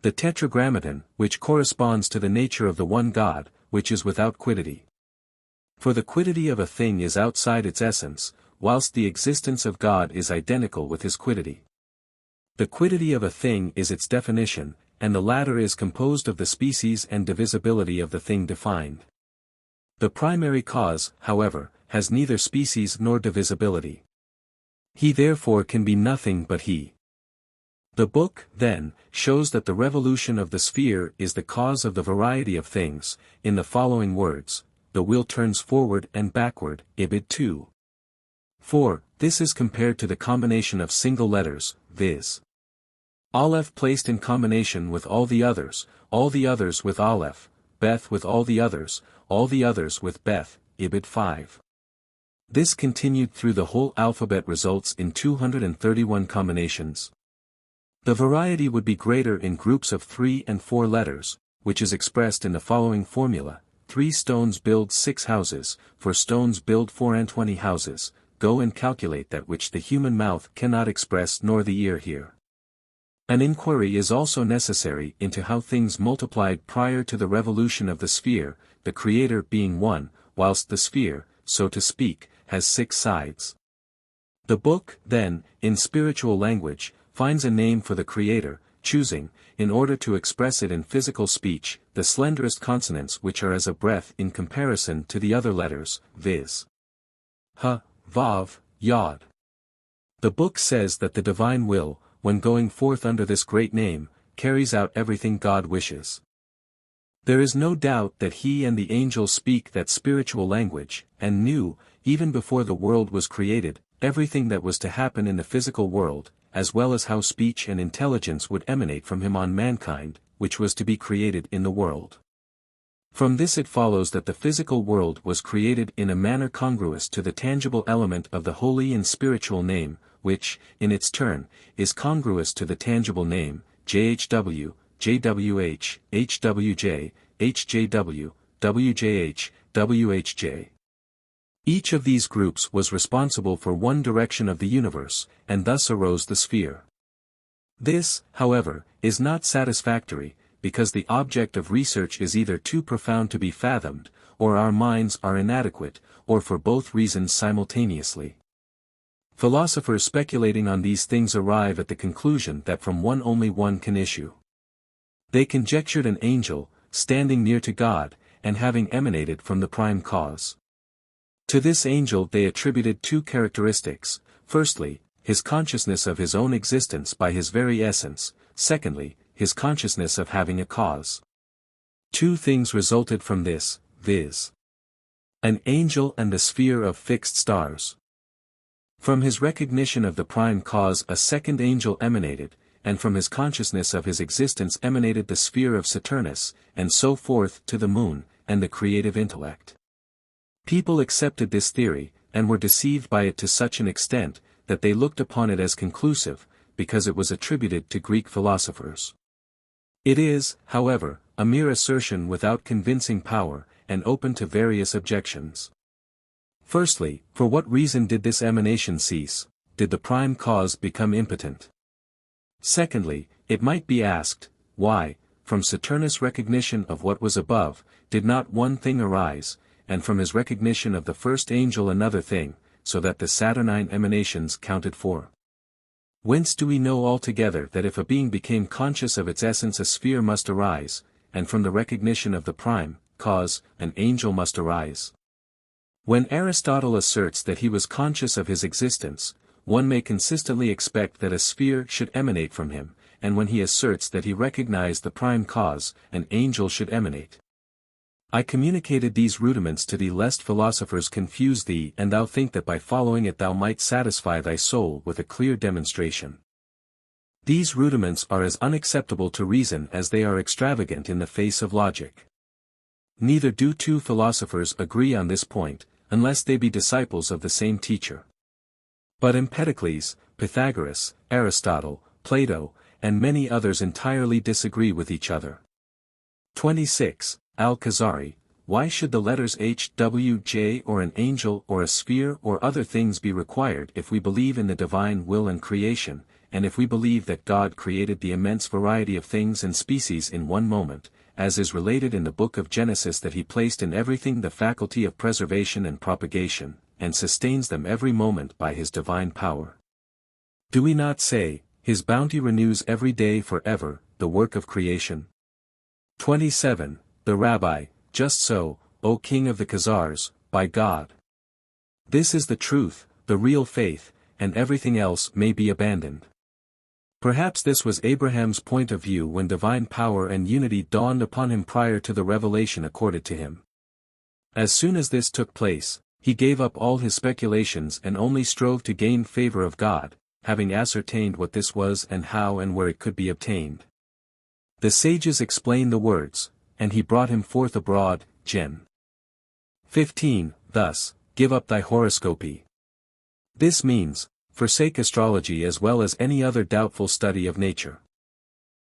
The Tetragrammaton, which corresponds to the nature of the one God, which is without quiddity. For the quiddity of a thing is outside its essence, whilst the existence of God is identical with His quiddity. The quiddity of a thing is its definition, and the latter is composed of the species and divisibility of the thing defined. The primary cause, however, has neither species nor divisibility. He therefore can be nothing but He. The book, then, shows that the revolution of the sphere is the cause of the variety of things, in the following words: the wheel turns forward and backward. Ibid 2. 4. This is compared to the combination of single letters, viz. Aleph placed in combination with all the others with Aleph, Beth with all the others with Beth. Ibid 5. This continued through the whole alphabet results in 231 combinations. The variety would be greater in groups of 3 and 4 letters, which is expressed in the following formula: 3 stones build 6 houses, 4 stones build 24 houses. Go and calculate that which the human mouth cannot express nor the ear hear. An inquiry is also necessary into how things multiplied prior to the revolution of the sphere, the Creator being one, whilst the sphere, so to speak, has 6 sides. The book, then, in spiritual language, finds a name for the Creator, choosing, in order to express it in physical speech, the slenderest consonants which are as a breath in comparison to the other letters, viz. H, Vav, Yod. The book says that the divine will, when going forth under this great name, carries out everything God wishes. There is no doubt that He and the angels speak that spiritual language, and knew, even before the world was created, everything that was to happen in the physical world, as well as how speech and intelligence would emanate from Him on mankind, which was to be created in the world. From this it follows that the physical world was created in a manner congruous to the tangible element of the holy and spiritual name, which, in its turn, is congruous to the tangible name, JHW, JWH, HWJ, HJW, WJH, WHJ. Each of these groups was responsible for one direction of the universe, and thus arose the sphere. This, however, is not satisfactory, because the object of research is either too profound to be fathomed, or our minds are inadequate, or for both reasons simultaneously. Philosophers speculating on these things arrive at the conclusion that from one only one can issue. They conjectured an angel, standing near to God, and having emanated from the prime cause. To this angel they attributed 2 characteristics: firstly, his consciousness of his own existence by his very essence; secondly, his consciousness of having a cause. 2 things resulted from this, viz. An angel and the sphere of fixed stars. From his recognition of the prime cause a second angel emanated, and from his consciousness of his existence emanated the sphere of Saturnus, and so forth to the moon, and the creative intellect. People accepted this theory, and were deceived by it to such an extent, that they looked upon it as conclusive, because it was attributed to Greek philosophers. It is, however, a mere assertion without convincing power, and open to various objections. Firstly, for what reason did this emanation cease? Did the prime cause become impotent? Secondly, it might be asked, why, from Saturnus' recognition of what was above, did not one thing arise, and from his recognition of the first angel another thing, so that the Saturnine emanations counted 4? Whence do we know altogether that if a being became conscious of its essence a sphere must arise, and from the recognition of the prime cause, an angel must arise? When Aristotle asserts that he was conscious of his existence, one may consistently expect that a sphere should emanate from him, and when he asserts that he recognized the prime cause, an angel should emanate. I communicated these rudiments to thee lest philosophers confuse thee and thou think that by following it thou might satisfy thy soul with a clear demonstration. These rudiments are as unacceptable to reason as they are extravagant in the face of logic. Neither do two philosophers agree on this point, unless they be disciples of the same teacher. But Empedocles, Pythagoras, Aristotle, Plato, and many others entirely disagree with each other. 26. Al Khazari, why should the letters H, W, J or an angel or a sphere or other things be required if we believe in the divine will and creation, and if we believe that God created the immense variety of things and species in one moment, as is related in the book of Genesis that he placed in everything the faculty of preservation and propagation, and sustains them every moment by his divine power? Do we not say, his bounty renews every day forever, the work of creation? 27. The Rabbi, just so, O King of the Khazars, by God. This is the truth, the real faith, and everything else may be abandoned. Perhaps this was Abraham's point of view when divine power and unity dawned upon him prior to the revelation accorded to him. As soon as this took place, he gave up all his speculations and only strove to gain favor of God, having ascertained what this was and how and where it could be obtained. The sages explain the words, and he brought him forth abroad, Gen. 15, thus, give up thy horoscopy. This means, forsake astrology as well as any other doubtful study of nature.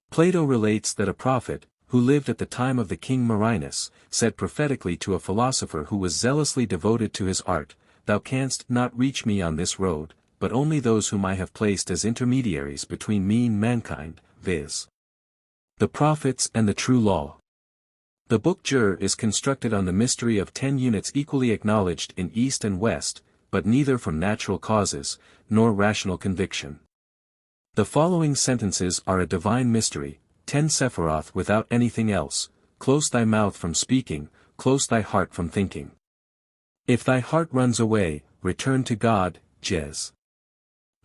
Plato relates that a prophet, who lived at the time of the king Marinus, said prophetically to a philosopher who was zealously devoted to his art, thou canst not reach me on this road, but only those whom I have placed as intermediaries between me and mankind, viz. The prophets and the true law. The book Jur is constructed on the mystery of 10 units equally acknowledged in East and West, but neither from natural causes, nor rational conviction. The following sentences are a divine mystery, 10 Sephiroth without anything else: close thy mouth from speaking, close thy heart from thinking. If thy heart runs away, return to God, Jez.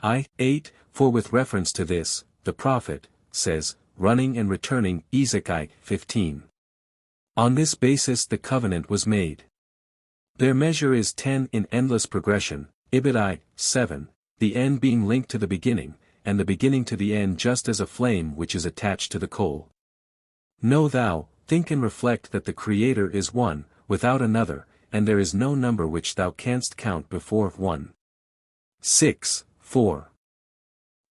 8, for with reference to this, the prophet, says, running and returning, Ezek 15. On this basis the covenant was made. Their measure is 10 in endless progression, Ibid 7, the end being linked to the beginning, and the beginning to the end just as a flame which is attached to the coal. Know thou, think and reflect that the Creator is one, without another, and there is no number which thou canst count before one. 6, 4.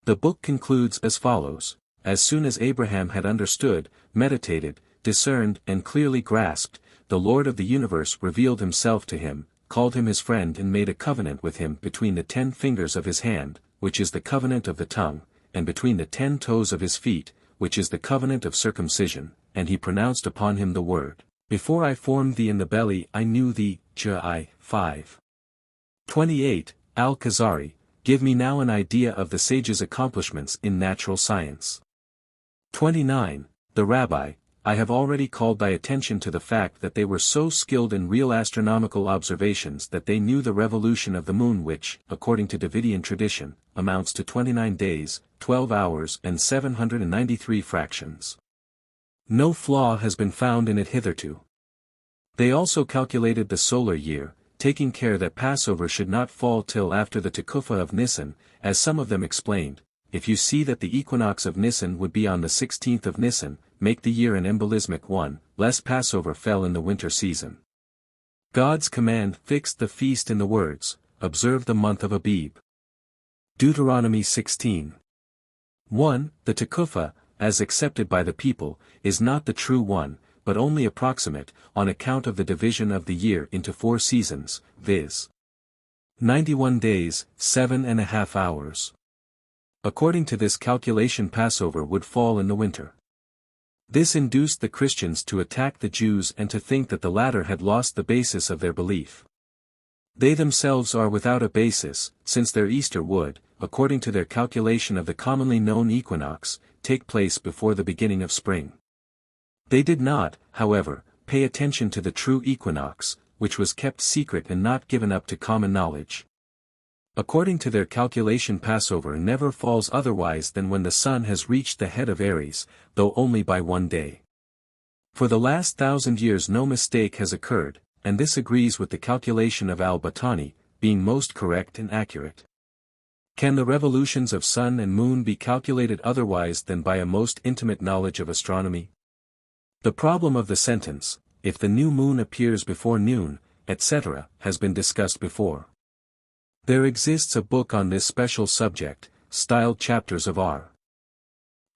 The book concludes as follows: as soon as Abraham had understood, meditated, discerned and clearly grasped, the Lord of the universe revealed himself to him, called him his friend and made a covenant with him between the 10 fingers of his hand, which is the covenant of the tongue, and between the 10 toes of his feet, which is the covenant of circumcision, and he pronounced upon him the word, before I formed thee in the belly I knew thee, J. 5. 28. Al Khazari, give me now an idea of the sage's accomplishments in natural science. 29. The Rabbi, I have already called thy attention to the fact that they were so skilled in real astronomical observations that they knew the revolution of the moon which, according to Davidian tradition, amounts to 29 days, 12 hours and 793 fractions. No flaw has been found in it hitherto. They also calculated the solar year, taking care that Passover should not fall till after the Tekufah of Nisan, as some of them explained. If you see that the equinox of Nisan would be on the 16th of Nisan, make the year an embolismic one, lest Passover fell in the winter season. God's command fixed the feast in the words, observe the month of Abib. Deuteronomy 16. 1. The Tekufah, as accepted by the people, is not the true one, but only approximate, on account of the division of the year into 4 seasons, viz. 91 days, 7½ hours. According to this calculation Passover would fall in the winter. This induced the Christians to attack the Jews and to think that the latter had lost the basis of their belief. They themselves are without a basis, since their Easter would, according to their calculation of the commonly known equinox, take place before the beginning of spring. They did not, however, pay attention to the true equinox, which was kept secret and not given up to common knowledge. According to their calculation, Passover never falls otherwise than when the sun has reached the head of Aries, though only by 1 day. For the last 1,000 years no mistake has occurred, and this agrees with the calculation of al-Battani, being most correct and accurate. Can the revolutions of sun and moon be calculated otherwise than by a most intimate knowledge of astronomy? The problem of the sentence, if the new moon appears before noon, etc., has been discussed before. There exists a book on this special subject, styled Chapters of R.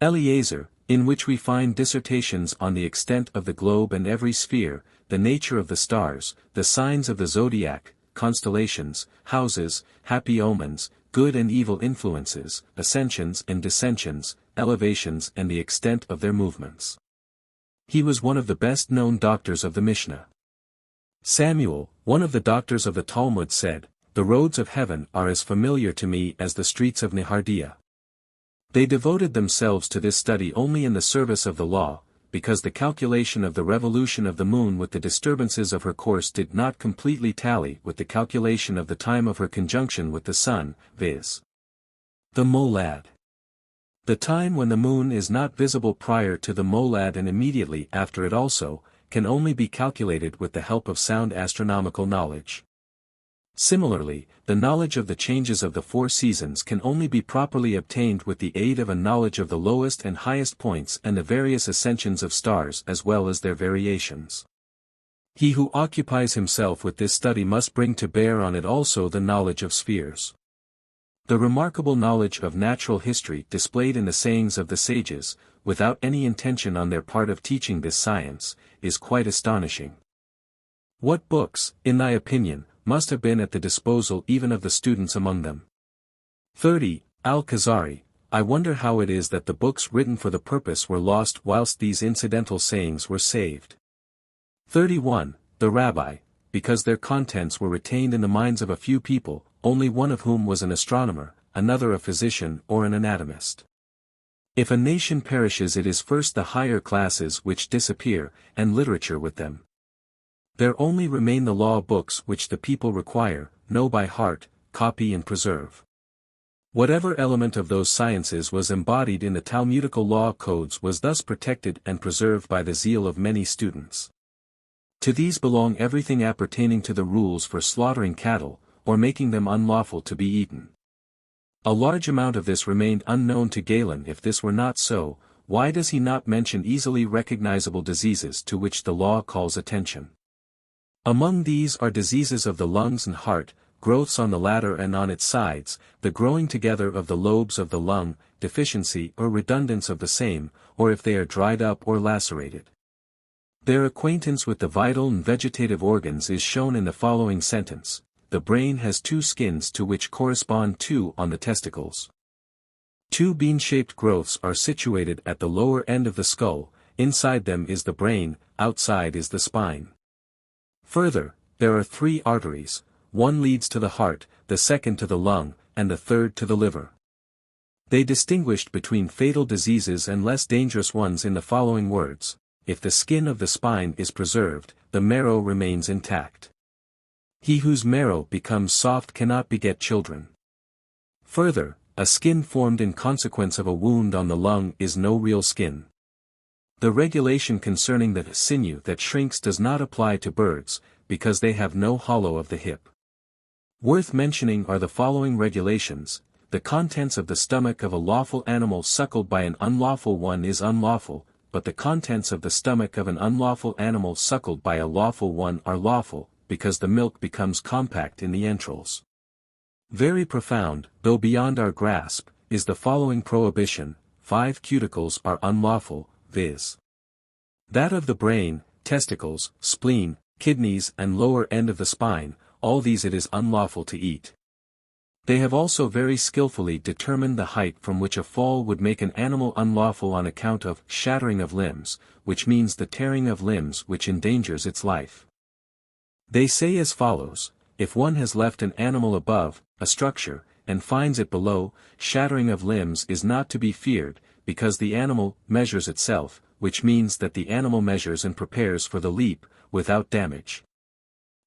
Eliezer, in which we find dissertations on the extent of the globe and every sphere, the nature of the stars, the signs of the zodiac, constellations, houses, happy omens, good and evil influences, ascensions and dissensions, elevations and the extent of their movements. He was one of the best-known doctors of the Mishnah. Samuel, one of the doctors of the Talmud, said, "The roads of heaven are as familiar to me as the streets of Nehardia." They devoted themselves to this study only in the service of the law, because the calculation of the revolution of the moon with the disturbances of her course did not completely tally with the calculation of the time of her conjunction with the sun, viz. the molad. The time when the moon is not visible prior to the molad and immediately after it also, can only be calculated with the help of sound astronomical knowledge. Similarly, the knowledge of the changes of the 4 seasons can only be properly obtained with the aid of a knowledge of the lowest and highest points and the various ascensions of stars as well as their variations. He who occupies himself with this study must bring to bear on it also the knowledge of spheres. The remarkable knowledge of natural history displayed in the sayings of the sages, without any intention on their part of teaching this science, is quite astonishing. What books, in thy opinion, must have been at the disposal even of the students among them? 30. Al-Khazari, I wonder how it is that the books written for the purpose were lost whilst these incidental sayings were saved. 31. The Rabbi, because their contents were retained in the minds of a few people, only one of whom was an astronomer, another a physician or an anatomist. If a nation perishes, it is first the higher classes which disappear, and literature with them. There only remain the law books which the people require, know by heart, copy and preserve. Whatever element of those sciences was embodied in the Talmudical law codes was thus protected and preserved by the zeal of many students. To these belong everything appertaining to the rules for slaughtering cattle, or making them unlawful to be eaten. A large amount of this remained unknown to Galen. If this were not so, why does he not mention easily recognizable diseases to which the law calls attention? Among these are diseases of the lungs and heart, growths on the latter and on its sides, the growing together of the lobes of the lung, deficiency or redundance of the same, or if they are dried up or lacerated. Their acquaintance with the vital and vegetative organs is shown in the following sentence: the brain has 2 skins to which correspond 2 on the testicles. 2 bean-shaped growths are situated at the lower end of the skull, inside them is the brain, outside is the spine. Further, there are 3 arteries, one leads to the heart, the second to the lung, and the third to the liver. They distinguished between fatal diseases and less dangerous ones in the following words: if the skin of the spine is preserved, the marrow remains intact. He whose marrow becomes soft cannot beget children. Further, a skin formed in consequence of a wound on the lung is no real skin. The regulation concerning the sinew that shrinks does not apply to birds, because they have no hollow of the hip. Worth mentioning are the following regulations: the contents of the stomach of a lawful animal suckled by an unlawful one is unlawful, but the contents of the stomach of an unlawful animal suckled by a lawful one are lawful, because the milk becomes compact in the entrails. Very profound, though beyond our grasp, is the following prohibition: 5 cuticles are unlawful, viz. that of the brain, testicles, spleen, kidneys and lower end of the spine, all these it is unlawful to eat. They have also very skillfully determined the height from which a fall would make an animal unlawful on account of shattering of limbs, which means the tearing of limbs which endangers its life. They say as follows: if one has left an animal above, a structure, and finds it below, shattering of limbs is not to be feared, because the animal measures itself, which means that the animal measures and prepares for the leap, without damage.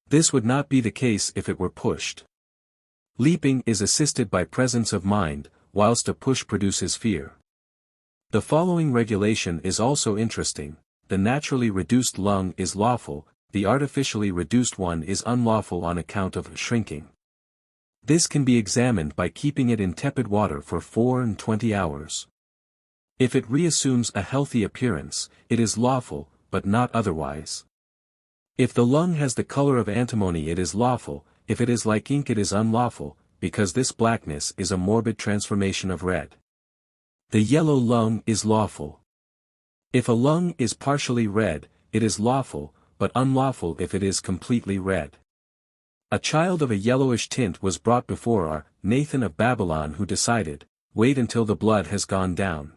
This would not be the case if it were pushed. Leaping is assisted by presence of mind, whilst a push produces fear. The following regulation is also interesting: the naturally reduced lung is lawful, the artificially reduced one is unlawful on account of shrinking. This can be examined by keeping it in tepid water for 24 hours. If it reassumes a healthy appearance, it is lawful, but not otherwise. If the lung has the color of antimony, it is lawful; if it is like ink, it is unlawful, because this blackness is a morbid transformation of red. The yellow lung is lawful. If a lung is partially red, it is lawful, but unlawful if it is completely red. A child of a yellowish tint was brought before our Nathan of Babylon, who decided, "Wait until the blood has gone down."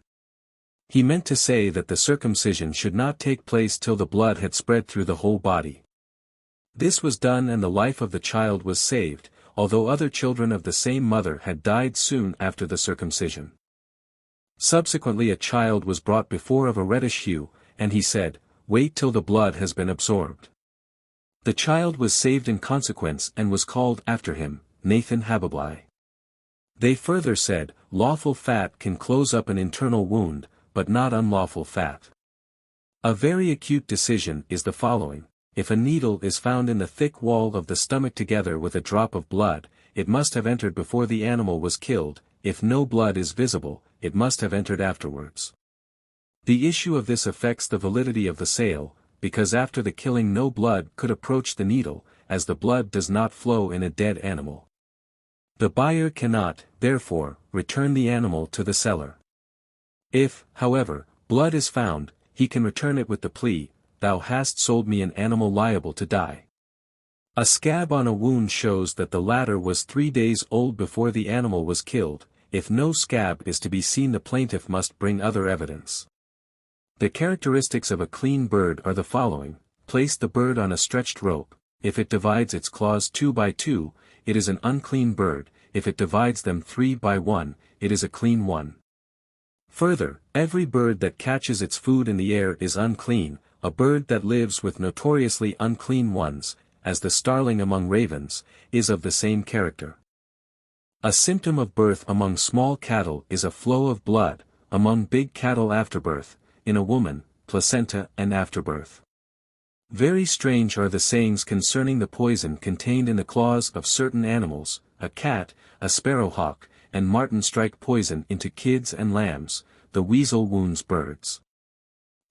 He meant to say that the circumcision should not take place till the blood had spread through the whole body. This was done and the life of the child was saved, although other children of the same mother had died soon after the circumcision. Subsequently a child was brought before of a reddish hue, and he said, "Wait till the blood has been absorbed." The child was saved in consequence and was called after him, Nathan Hababli. They further said, lawful fat can close up an internal wound, but not unlawful fat. A very acute decision is the following: if a needle is found in the thick wall of the stomach together with a drop of blood, it must have entered before the animal was killed; if no blood is visible, it must have entered afterwards. The issue of this affects the validity of the sale, because after the killing no blood could approach the needle, as the blood does not flow in a dead animal. The buyer cannot, therefore, return the animal to the seller. If, however, blood is found, he can return it with the plea, "Thou hast sold me an animal liable to die." A scab on a wound shows that the latter was 3 days old before the animal was killed. If no scab is to be seen, the plaintiff must bring other evidence. The characteristics of a clean bird are the following: place the bird on a stretched rope; if it divides its claws 2 by 2, it is an unclean bird; if it divides them 3 by 1, it is a clean one. Further, every bird that catches its food in the air is unclean; a bird that lives with notoriously unclean ones, as the starling among ravens, is of the same character. A symptom of birth among small cattle is a flow of blood; among big cattle afterbirth, in a woman, placenta and afterbirth. Very strange are the sayings concerning the poison contained in the claws of certain animals. A cat, a sparrowhawk, and marten strike poison into kids and lambs; the weasel wounds birds.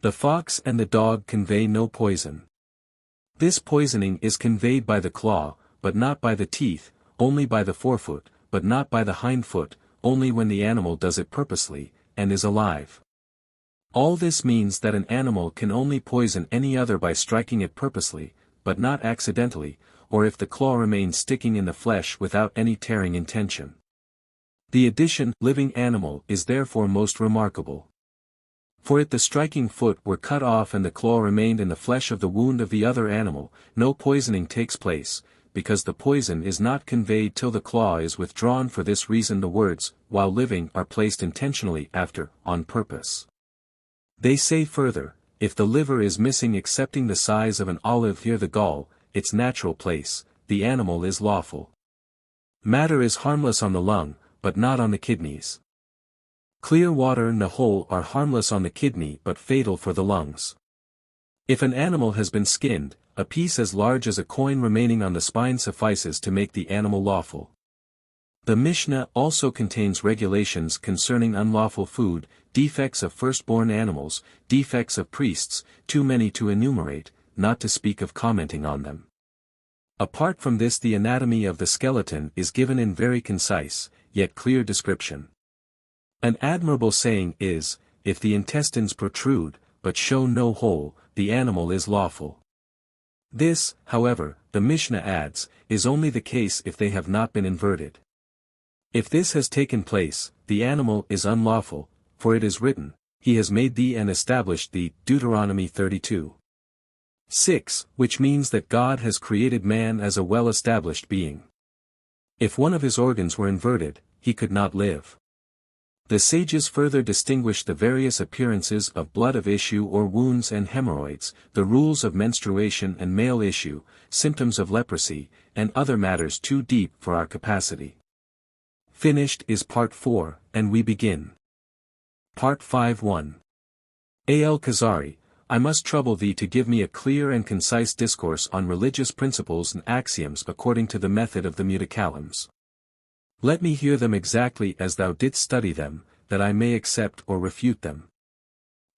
The fox and the dog convey no poison. This poisoning is conveyed by the claw, but not by the teeth; only by the forefoot, but not by the hind foot, only when the animal does it purposely, and is alive. All this means that an animal can only poison any other by striking it purposely, but not accidentally, or if the claw remains sticking in the flesh without any tearing intention. The addition living animal is therefore most remarkable. For if the striking foot were cut off and the claw remained in the flesh of the wound of the other animal, no poisoning takes place, because the poison is not conveyed till the claw is withdrawn. For this reason the words, while living, are placed intentionally after, on purpose. They say further, if the liver is missing excepting the size of an olive near the gall, its natural place, the animal is lawful. Matter is harmless on the lung, but not on the kidneys. Clear water in the whole are harmless on the kidney but fatal for the lungs. If an animal has been skinned, a piece as large as a coin remaining on the spine suffices to make the animal lawful. The Mishnah also contains regulations concerning unlawful food, defects of firstborn animals, defects of priests, too many to enumerate, not to speak of commenting on them. Apart from this, the anatomy of the skeleton is given in very concise, yet clear description. An admirable saying is, if the intestines protrude, but show no hole, the animal is lawful. This, however, the Mishnah adds, is only the case if they have not been inverted. If this has taken place, the animal is unlawful, for it is written, He has made thee and established thee, Deuteronomy 32:6, which means that God has created man as a well-established being. If one of his organs were inverted, he could not live. The sages further distinguish the various appearances of blood of issue or wounds and hemorrhoids, the rules of menstruation and male issue, symptoms of leprosy, and other matters too deep for our capacity. Finished is Part 4, and we begin. Part 5:1. Al Khazari, I must trouble thee to give me a clear and concise discourse on religious principles and axioms according to the method of the Mutakallims. Let me hear them exactly as thou didst study them, that I may accept or refute them.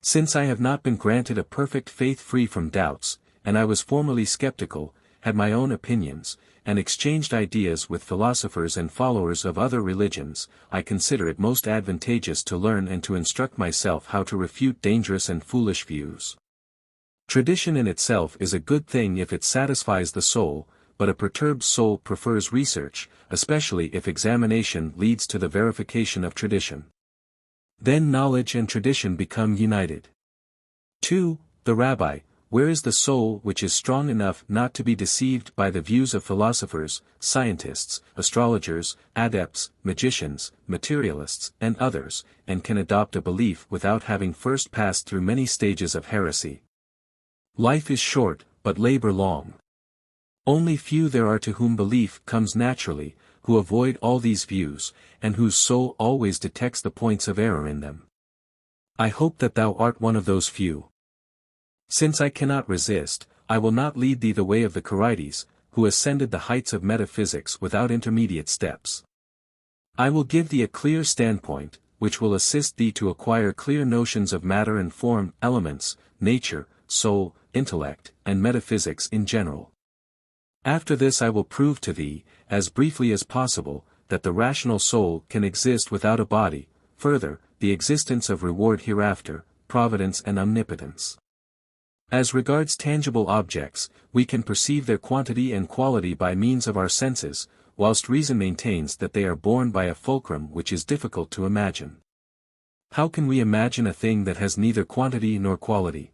Since I have not been granted a perfect faith free from doubts, and I was formerly skeptical, had my own opinions, and exchanged ideas with philosophers and followers of other religions, I consider it most advantageous to learn and to instruct myself how to refute dangerous and foolish views. Tradition in itself is a good thing if it satisfies the soul, but a perturbed soul prefers research, especially if examination leads to the verification of tradition. Then knowledge and tradition become united. 2. The Rabbi, where is the soul which is strong enough not to be deceived by the views of philosophers, scientists, astrologers, adepts, magicians, materialists, and others, and can adopt a belief without having first passed through many stages of heresy? Life is short, but labor long. Only few there are to whom belief comes naturally, who avoid all these views, and whose soul always detects the points of error in them. I hope that thou art one of those few. Since I cannot resist, I will not lead thee the way of the Kharites, who ascended the heights of metaphysics without intermediate steps. I will give thee a clear standpoint, which will assist thee to acquire clear notions of matter and form, elements, nature, soul, intellect, and metaphysics in general. After this I will prove to thee, as briefly as possible, that the rational soul can exist without a body, further, the existence of reward hereafter, providence and omnipotence. As regards tangible objects, we can perceive their quantity and quality by means of our senses, whilst reason maintains that they are borne by a fulcrum which is difficult to imagine. How can we imagine a thing that has neither quantity nor quality?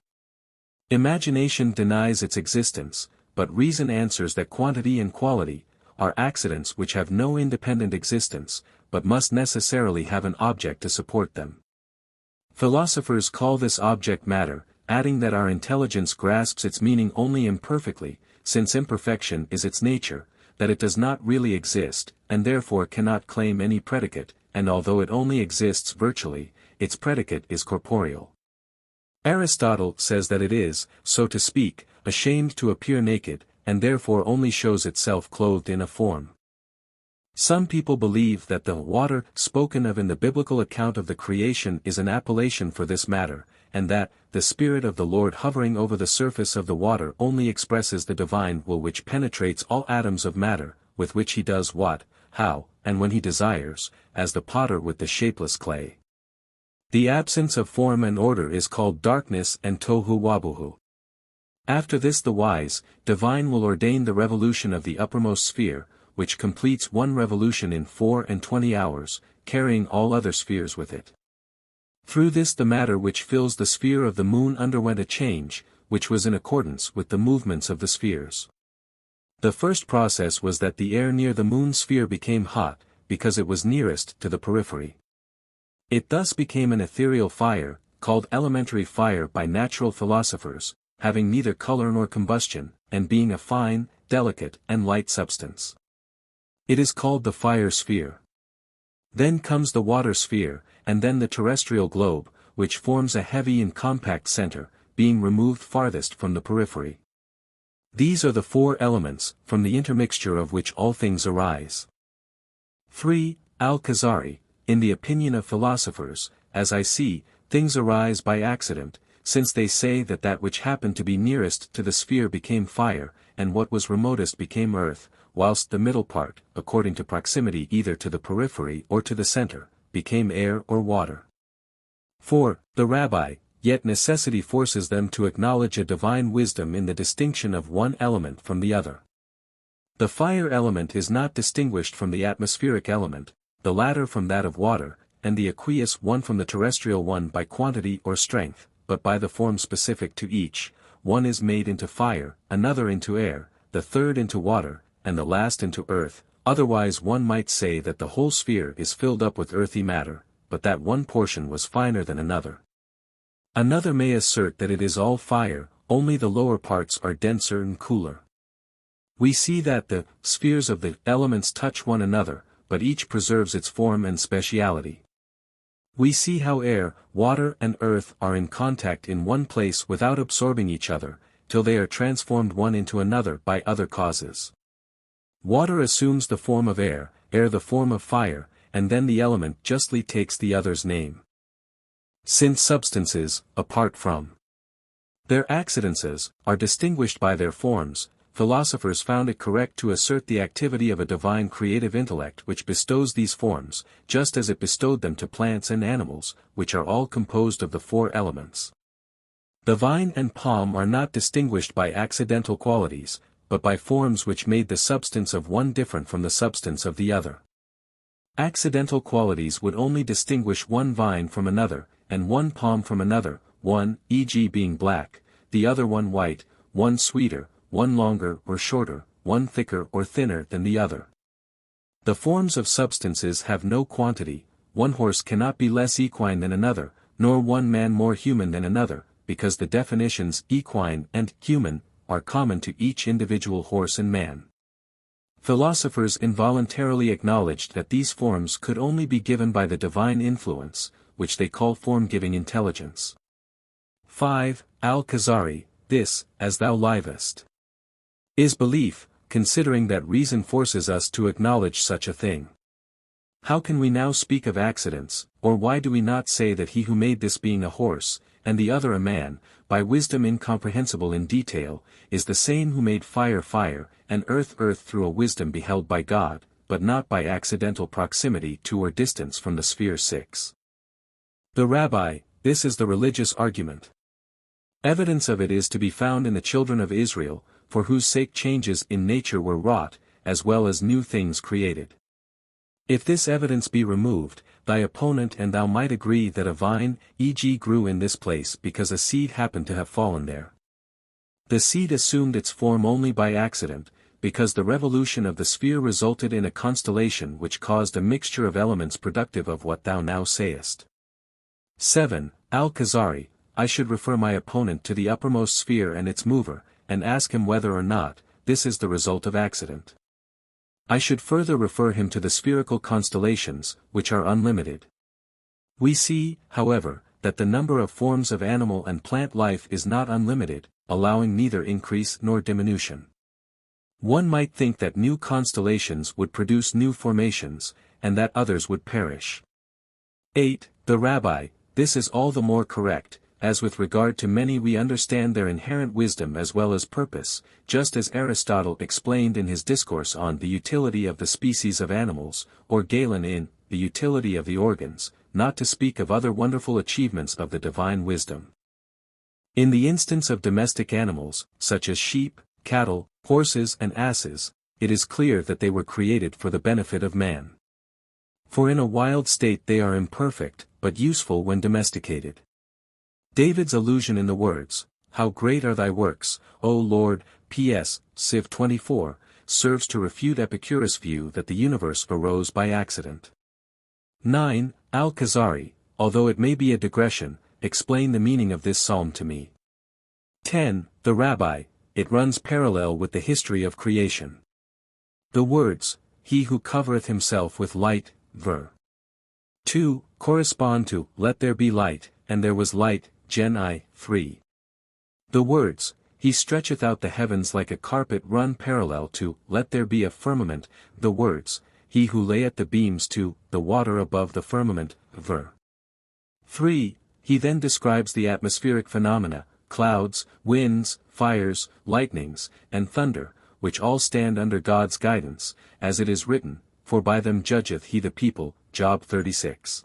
Imagination denies its existence, but reason answers that quantity and quality are accidents which have no independent existence, but must necessarily have an object to support them. Philosophers call this object matter, adding that our intelligence grasps its meaning only imperfectly, since imperfection is its nature, that it does not really exist, and therefore cannot claim any predicate, and although it only exists virtually, its predicate is corporeal. Aristotle says that it is, so to speak, ashamed to appear naked, and therefore only shows itself clothed in a form. Some people believe that the water spoken of in the biblical account of the creation is an appellation for this matter, and that the Spirit of the Lord hovering over the surface of the water only expresses the divine will which penetrates all atoms of matter, with which he does what, how, and when he desires, as the potter with the shapeless clay. The absence of form and order is called darkness and tohu wabohu. After this the wise, divine will ordain the revolution of the uppermost sphere, which completes one revolution in 24 hours, carrying all other spheres with it. Through this the matter which fills the sphere of the moon underwent a change, which was in accordance with the movements of the spheres. The first process was that the air near the moon's sphere became hot, because it was nearest to the periphery. It thus became an ethereal fire, called elementary fire by natural philosophers, having neither color nor combustion, and being a fine, delicate, and light substance. It is called the fire sphere. Then comes the water sphere, and then the terrestrial globe, which forms a heavy and compact center, being removed farthest from the periphery. These are the four elements, from the intermixture of which all things arise. 3. Al Khazari, in the opinion of philosophers, as I see, things arise by accident, since they say that that which happened to be nearest to the sphere became fire, and what was remotest became earth, whilst the middle part, according to proximity either to the periphery or to the center, became air or water. 4. The Rabbi, yet necessity forces them to acknowledge a divine wisdom in the distinction of one element from the other. The fire element is not distinguished from the atmospheric element, the latter from that of water, and the aqueous one from the terrestrial one by quantity or strength, but by the form specific to each. One is made into fire, another into air, the third into water, and the last into earth. Otherwise one might say that the whole sphere is filled up with earthy matter, but that one portion was finer than another. Another may assert that it is all fire, only the lower parts are denser and cooler. We see that the spheres of the elements touch one another, but each preserves its form and speciality. We see how air, water and earth are in contact in one place without absorbing each other, till they are transformed one into another by other causes. Water assumes the form of air the form of fire, and then the element justly takes the other's name. Since substances, apart from their accidences, are distinguished by their forms, philosophers found it correct to assert the activity of a divine creative intellect which bestows these forms, just as it bestowed them to plants and animals, which are all composed of the four elements. The vine and palm are not distinguished by accidental qualities, but by forms which made the substance of one different from the substance of the other. Accidental qualities would only distinguish one vine from another, and one palm from another, one, e.g. being black, the other one white, one sweeter, one longer or shorter, one thicker or thinner than the other. The forms of substances have no quantity, one horse cannot be less equine than another, nor one man more human than another, because the definitions equine and human are common to each individual horse and man. Philosophers involuntarily acknowledged that these forms could only be given by the divine influence, which they call form-giving intelligence. 5. Al Khazari, this, as thou livest, is belief, considering that reason forces us to acknowledge such a thing. How can we now speak of accidents, or why do we not say that he who made this being a horse, and the other a man, by wisdom incomprehensible in detail, is the same who made fire fire, and earth earth through a wisdom beheld by God, but not by accidental proximity to or distance from the sphere 6. The Rabbi, this is the religious argument. Evidence of it is to be found in the children of Israel, for whose sake changes in nature were wrought, as well as new things created. If this evidence be removed, thy opponent and thou might agree that a vine, e.g. grew in this place because a seed happened to have fallen there. The seed assumed its form only by accident, because the revolution of the sphere resulted in a constellation which caused a mixture of elements productive of what thou now sayest. 7. Al Khazari, I should refer my opponent to the uppermost sphere and its mover, and ask him whether or not this is the result of accident. I should further refer him to the spherical constellations, which are unlimited. We see, however, that the number of forms of animal and plant life is not unlimited, allowing neither increase nor diminution. One might think that new constellations would produce new formations, and that others would perish. 8. The Rabbi, this is all the more correct, as with regard to many we understand their inherent wisdom as well as purpose, just as Aristotle explained in his discourse on the utility of the species of animals, or Galen in the utility of the organs, not to speak of other wonderful achievements of the divine wisdom. In the instance of domestic animals, such as sheep, cattle, horses and asses, it is clear that they were created for the benefit of man. For in a wild state they are imperfect, but useful when domesticated. David's allusion in the words, "How great are thy works, O Lord," P.S. Civ 24, serves to refute Epicurus' view that the universe arose by accident. 9. Al Khazari, although it may be a digression, explain the meaning of this psalm to me. 10. The Rabbi, it runs parallel with the history of creation. The words, "He who covereth himself with light," ver. 2, correspond to, "Let there be light, and there was light," Gen I, 3. The words, "He stretcheth out the heavens like a carpet," run parallel to, "Let there be a firmament," the words, "He who layeth the beams to, the water above the firmament," ver. 3. He then describes the atmospheric phenomena, clouds, winds, fires, lightnings, and thunder, which all stand under God's guidance, as it is written, "For by them judgeth he the people," Job 36.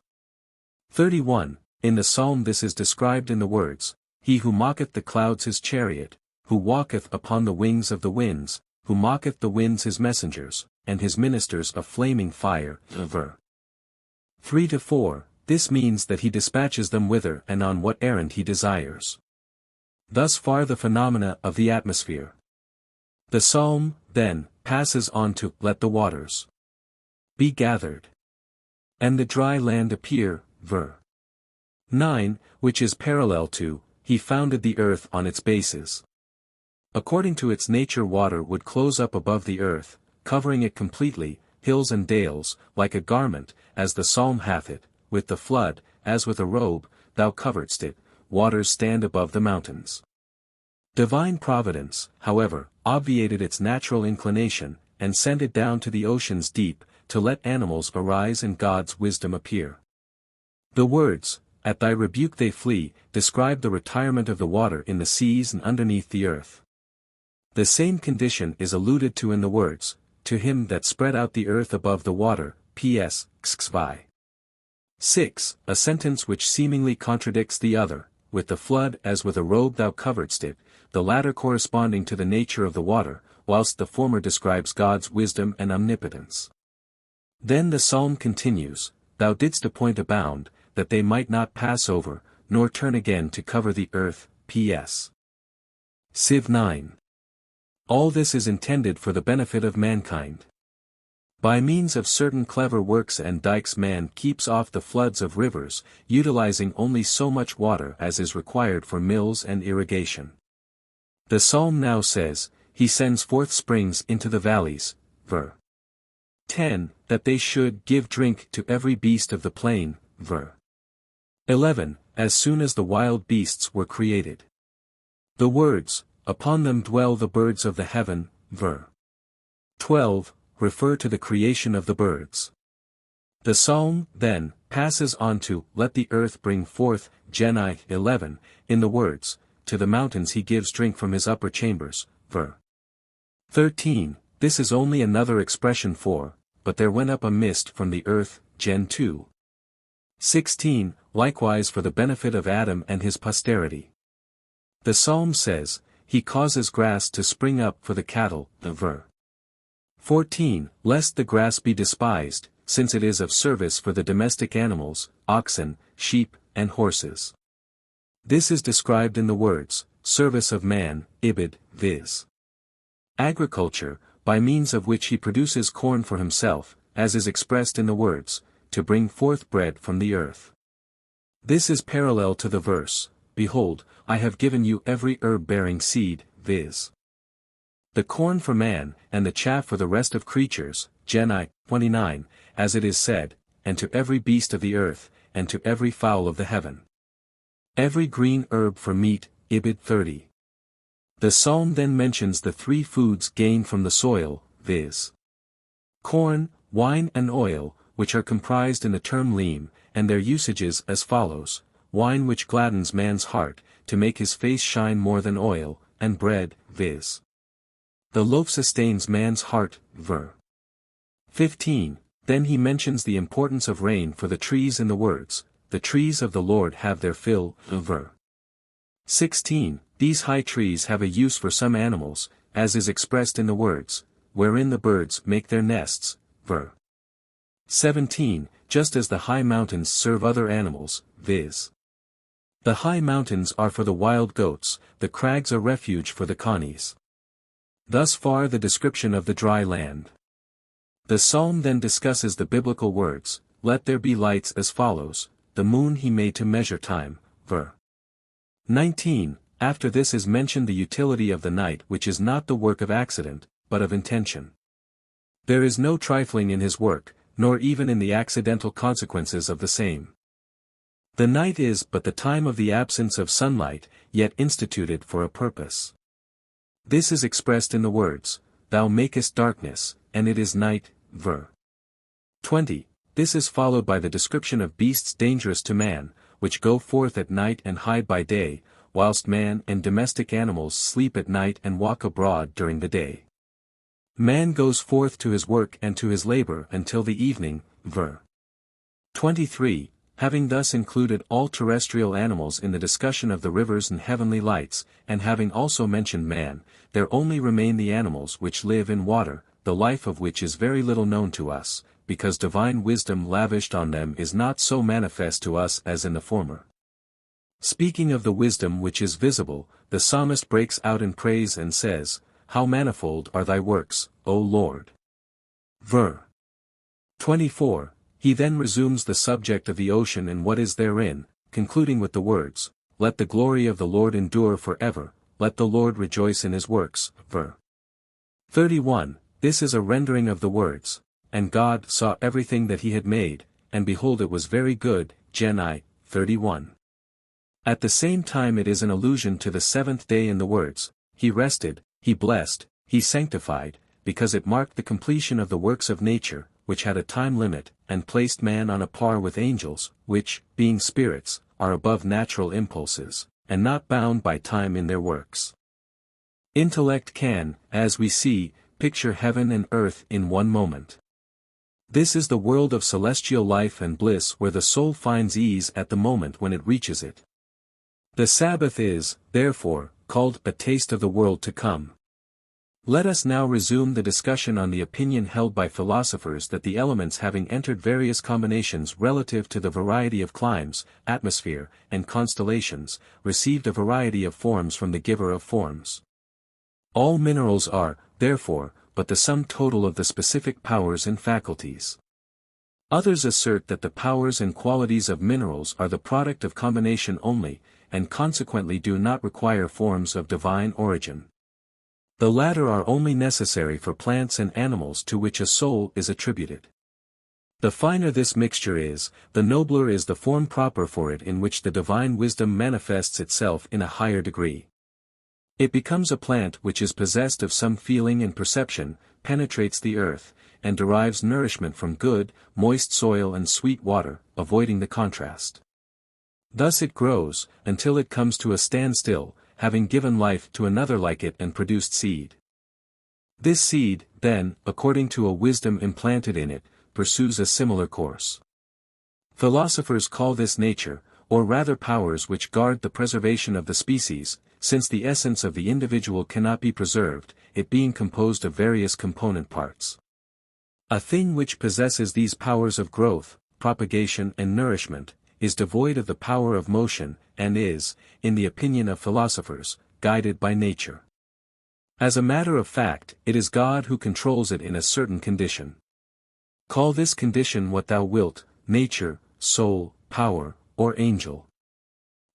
31. In the psalm this is described in the words, "He who mocketh the clouds his chariot, who walketh upon the wings of the winds, who mocketh the winds his messengers, and his ministers a flaming fire," ver. 3-4, this means that he dispatches them whither and on what errand he desires. Thus far the phenomena of the atmosphere. The psalm, then, passes on to, "Let the waters be gathered, and the dry land appear," ver. 9, which is parallel to, he founded the earth on its bases. According to its nature water would close up above the earth, covering it completely, hills and dales, like a garment, as the psalm hath it, with the flood, as with a robe, thou coveredst it, waters stand above the mountains. Divine providence, however, obviated its natural inclination, and sent it down to the ocean's deep, to let animals arise and God's wisdom appear. The words, at thy rebuke they flee, describe the retirement of the water in the seas and underneath the earth. The same condition is alluded to in the words, to him that spread out the earth above the water, ps. Khazari. 6. A sentence which seemingly contradicts the other, with the flood as with a robe thou coveredst it, the latter corresponding to the nature of the water, whilst the former describes God's wisdom and omnipotence. Then the psalm continues, thou didst appoint a bound, that they might not pass over, nor turn again to cover the earth, ps. Civ 9. All this is intended for the benefit of mankind. By means of certain clever works and dikes man keeps off the floods of rivers, utilizing only so much water as is required for mills and irrigation. The psalm now says, he sends forth springs into the valleys, ver. 10, that they should give drink to every beast of the plain, ver. 11, as soon as the wild beasts were created. The words, upon them dwell the birds of the heaven, ver. 12, refer to the creation of the birds. The psalm, then, passes on to, let the earth bring forth, Gen 11, in the words, to the mountains he gives drink from his upper chambers, ver. 13, this is only another expression for, but there went up a mist from the earth, Gen 2. 16, likewise for the benefit of Adam and his posterity. The psalm says, he causes grass to spring up for the cattle, ver. 14, lest the grass be despised, since it is of service for the domestic animals, oxen, sheep, and horses. This is described in the words, service of man, ibid, viz. Agriculture, by means of which he produces corn for himself, as is expressed in the words, to bring forth bread from the earth. This is parallel to the verse, behold, I have given you every herb-bearing seed, viz. The corn for man, and the chaff for the rest of creatures, Gen 29, as it is said, and to every beast of the earth, and to every fowl of the heaven. Every green herb for meat, ibid 30. The psalm then mentions the three foods gained from the soil, viz. corn, wine and oil, which are comprised in the term leam, and their usages as follows, wine which gladdens man's heart, to make his face shine more than oil, and bread, viz. The loaf sustains man's heart, ver. 15, then he mentions the importance of rain for the trees in the words, the trees of the Lord have their fill, ver. 16, these high trees have a use for some animals, as is expressed in the words, wherein the birds make their nests, ver. 17, just as the high mountains serve other animals, viz. The high mountains are for the wild goats, the crags a refuge for the conies. Thus far the description of the dry land. The psalm then discusses the biblical words, let there be lights as follows, the moon he made to measure time, ver. 19, after this is mentioned the utility of the night which is not the work of accident, but of intention. There is no trifling in his work, nor even in the accidental consequences of the same. The night is but the time of the absence of sunlight, yet instituted for a purpose. This is expressed in the words, thou makest darkness, and it is night, ver. 20, this is followed by the description of beasts dangerous to man, which go forth at night and hide by day, whilst man and domestic animals sleep at night and walk abroad during the day. Man goes forth to his work and to his labor until the evening, ver. 23, having thus included all terrestrial animals in the discussion of the rivers and heavenly lights, and having also mentioned man, there only remain the animals which live in water, the life of which is very little known to us, because divine wisdom lavished on them is not so manifest to us as in the former. Speaking of the wisdom which is visible, the psalmist breaks out in praise and says, how manifold are thy works, O Lord! Ver. 24, He then resumes the subject of the ocean and what is therein, concluding with the words, "Let the glory of the Lord endure forever, let the Lord rejoice in his works." Ver. 31, this is a rendering of the words, "And God saw everything that he had made, and behold it was very good." Gen I, 31. At the same time it is an allusion to the seventh day in the words, "He rested, he blessed, he sanctified," because it marked the completion of the works of nature, which had a time limit, and placed man on a par with angels, which, being spirits, are above natural impulses, and not bound by time in their works. Intellect can, as we see, picture heaven and earth in one moment. This is the world of celestial life and bliss where the soul finds ease at the moment when it reaches it. The Sabbath is, therefore, called a taste of the world to come. Let us now resume the discussion on the opinion held by philosophers that the elements having entered various combinations relative to the variety of climes, atmosphere, and constellations, received a variety of forms from the giver of forms. All minerals are, therefore, but the sum total of the specific powers and faculties. Others assert that the powers and qualities of minerals are the product of combination only, and consequently do not require forms of divine origin. The latter are only necessary for plants and animals to which a soul is attributed. The finer this mixture is, the nobler is the form proper for it in which the divine wisdom manifests itself in a higher degree. It becomes a plant which is possessed of some feeling and perception, penetrates the earth, and derives nourishment from good, moist soil and sweet water, avoiding the contrast. Thus it grows, until it comes to a standstill, having given life to another like it and produced seed. This seed, then, according to a wisdom implanted in it, pursues a similar course. Philosophers call this nature, or rather powers which guard the preservation of the species, since the essence of the individual cannot be preserved, it being composed of various component parts. A thing which possesses these powers of growth, propagation and nourishment, is devoid of the power of motion, and is, in the opinion of philosophers, guided by nature. As a matter of fact, it is God who controls it in a certain condition. Call this condition what thou wilt, nature, soul, power, or angel.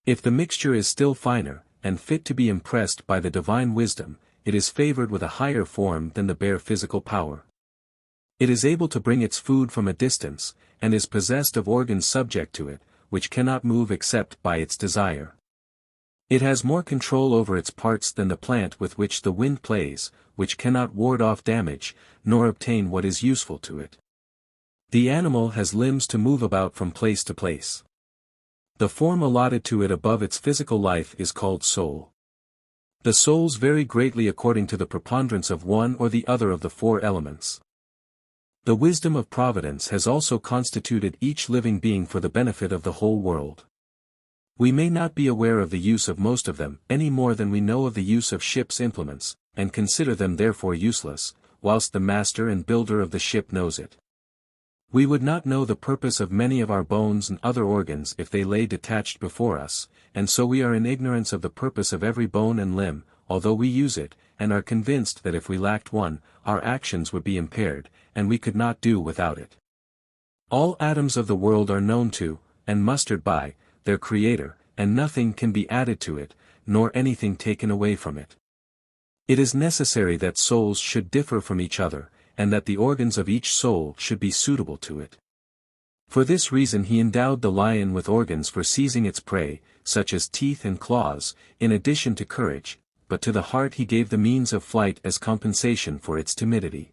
If the mixture is still finer, and fit to be impressed by the divine wisdom, it is favored with a higher form than the bare physical power. It is able to bring its food from a distance, and is possessed of organs subject to it, which cannot move except by its desire. It has more control over its parts than the plant with which the wind plays, which cannot ward off damage, nor obtain what is useful to it. The animal has limbs to move about from place to place. The form allotted to it above its physical life is called soul. The souls vary greatly according to the preponderance of one or the other of the four elements. The wisdom of providence has also constituted each living being for the benefit of the whole world. We may not be aware of the use of most of them any more than we know of the use of ship's implements, and consider them therefore useless, whilst the master and builder of the ship knows it. We would not know the purpose of many of our bones and other organs if they lay detached before us, and so we are in ignorance of the purpose of every bone and limb, although we use it, and are convinced that if we lacked one, our actions would be impaired, and we could not do without it. All atoms of the world are known to, and mustered by, their Creator, and nothing can be added to it, nor anything taken away from it. It is necessary that souls should differ from each other, and that the organs of each soul should be suitable to it. For this reason he endowed the lion with organs for seizing its prey, such as teeth and claws, in addition to courage, but to the heart he gave the means of flight as compensation for its timidity.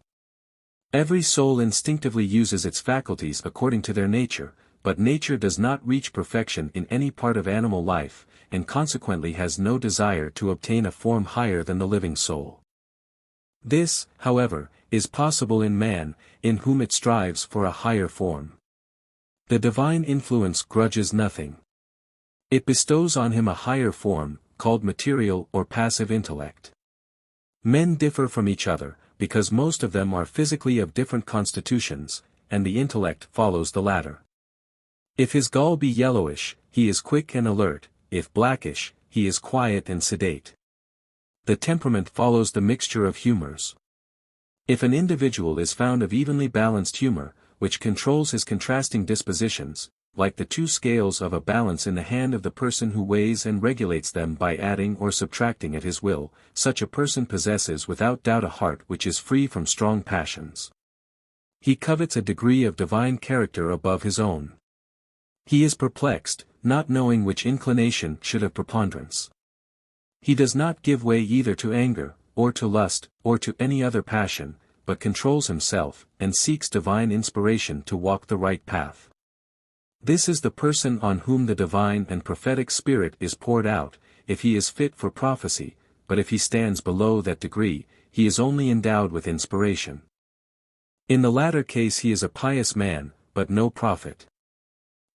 Every soul instinctively uses its faculties according to their nature, but nature does not reach perfection in any part of animal life, and consequently has no desire to obtain a form higher than the living soul. This, however, is possible in man, in whom it strives for a higher form. The divine influence grudges nothing. It bestows on him a higher form, called material or passive intellect. Men differ from each other, because most of them are physically of different constitutions, and the intellect follows the latter. If his gall be yellowish, he is quick and alert, if blackish, he is quiet and sedate. The temperament follows the mixture of humors. If an individual is found of evenly balanced humor, which controls his contrasting dispositions, like the two scales of a balance in the hand of the person who weighs and regulates them by adding or subtracting at his will. Such a person possesses without doubt a heart which is free from strong passions. He covets a degree of divine character above his own. He is perplexed, not knowing which inclination should have preponderance. He does not give way either to anger, or to lust, or to any other passion, but controls himself, and seeks divine inspiration to walk the right path. This is the person on whom the divine and prophetic spirit is poured out, if he is fit for prophecy, but if he stands below that degree, he is only endowed with inspiration. In the latter case he is a pious man, but no prophet.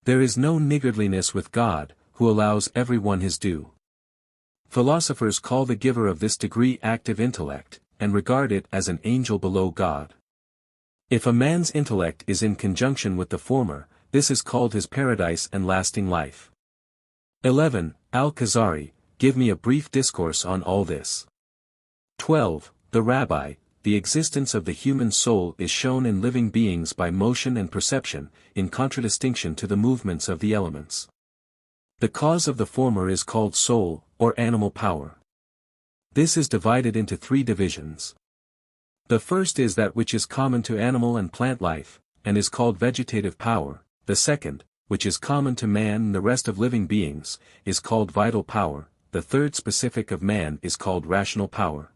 There is no niggardliness with God, who allows everyone his due. Philosophers call the giver of this degree active intellect, and regard it as an angel below God. If a man's intellect is in conjunction with the former, this is called his paradise and lasting life. 11. Al Khazari, give me a brief discourse on all this. 12. The Rabbi, the existence of the human soul is shown in living beings by motion and perception, in contradistinction to the movements of the elements. The cause of the former is called soul, or animal power. This is divided into three divisions. The first is that which is common to animal and plant life, and is called vegetative power. The second, which is common to man and the rest of living beings, is called vital power. The third, specific of man, is called rational power.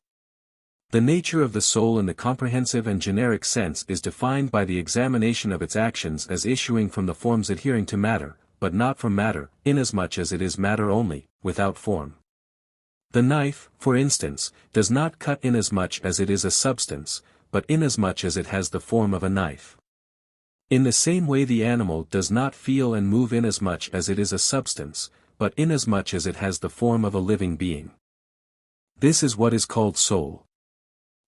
The nature of the soul in the comprehensive and generic sense is defined by the examination of its actions as issuing from the forms adhering to matter, but not from matter, inasmuch as it is matter only, without form. The knife, for instance, does not cut inasmuch as it is a substance, but inasmuch as it has the form of a knife. In the same way the animal does not feel and move inasmuch as it is a substance, but inasmuch as it has the form of a living being. This is what is called soul.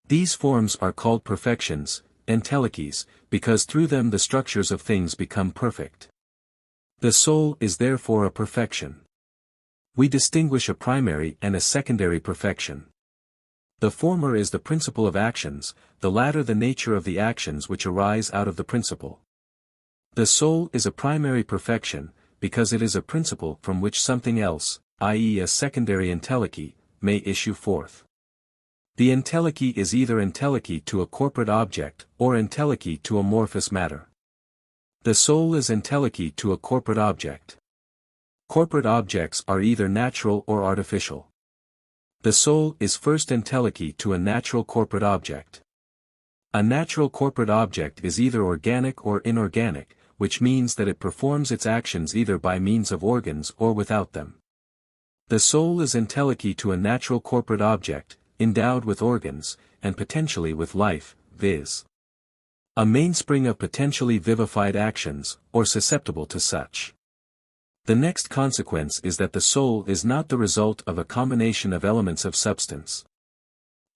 These forms are called perfections, entelechies, because through them the structures of things become perfect. The soul is therefore a perfection. We distinguish a primary and a secondary perfection. The former is the principle of actions, the latter the nature of the actions which arise out of the principle. The soul is a primary perfection, because it is a principle from which something else, i.e. a secondary entelechy, may issue forth. The entelechy is either entelechy to a corporate object, or entelechy to amorphous matter. The soul is entelechy to a corporate object. Corporate objects are either natural or artificial. The soul is first entelechy to a natural corporate object. A natural corporate object is either organic or inorganic, which means that it performs its actions either by means of organs or without them. The soul is entelechy to a natural corporate object, endowed with organs, and potentially with life, viz. a mainspring of potentially vivified actions, or susceptible to such. The next consequence is that the soul is not the result of a combination of elements of substance.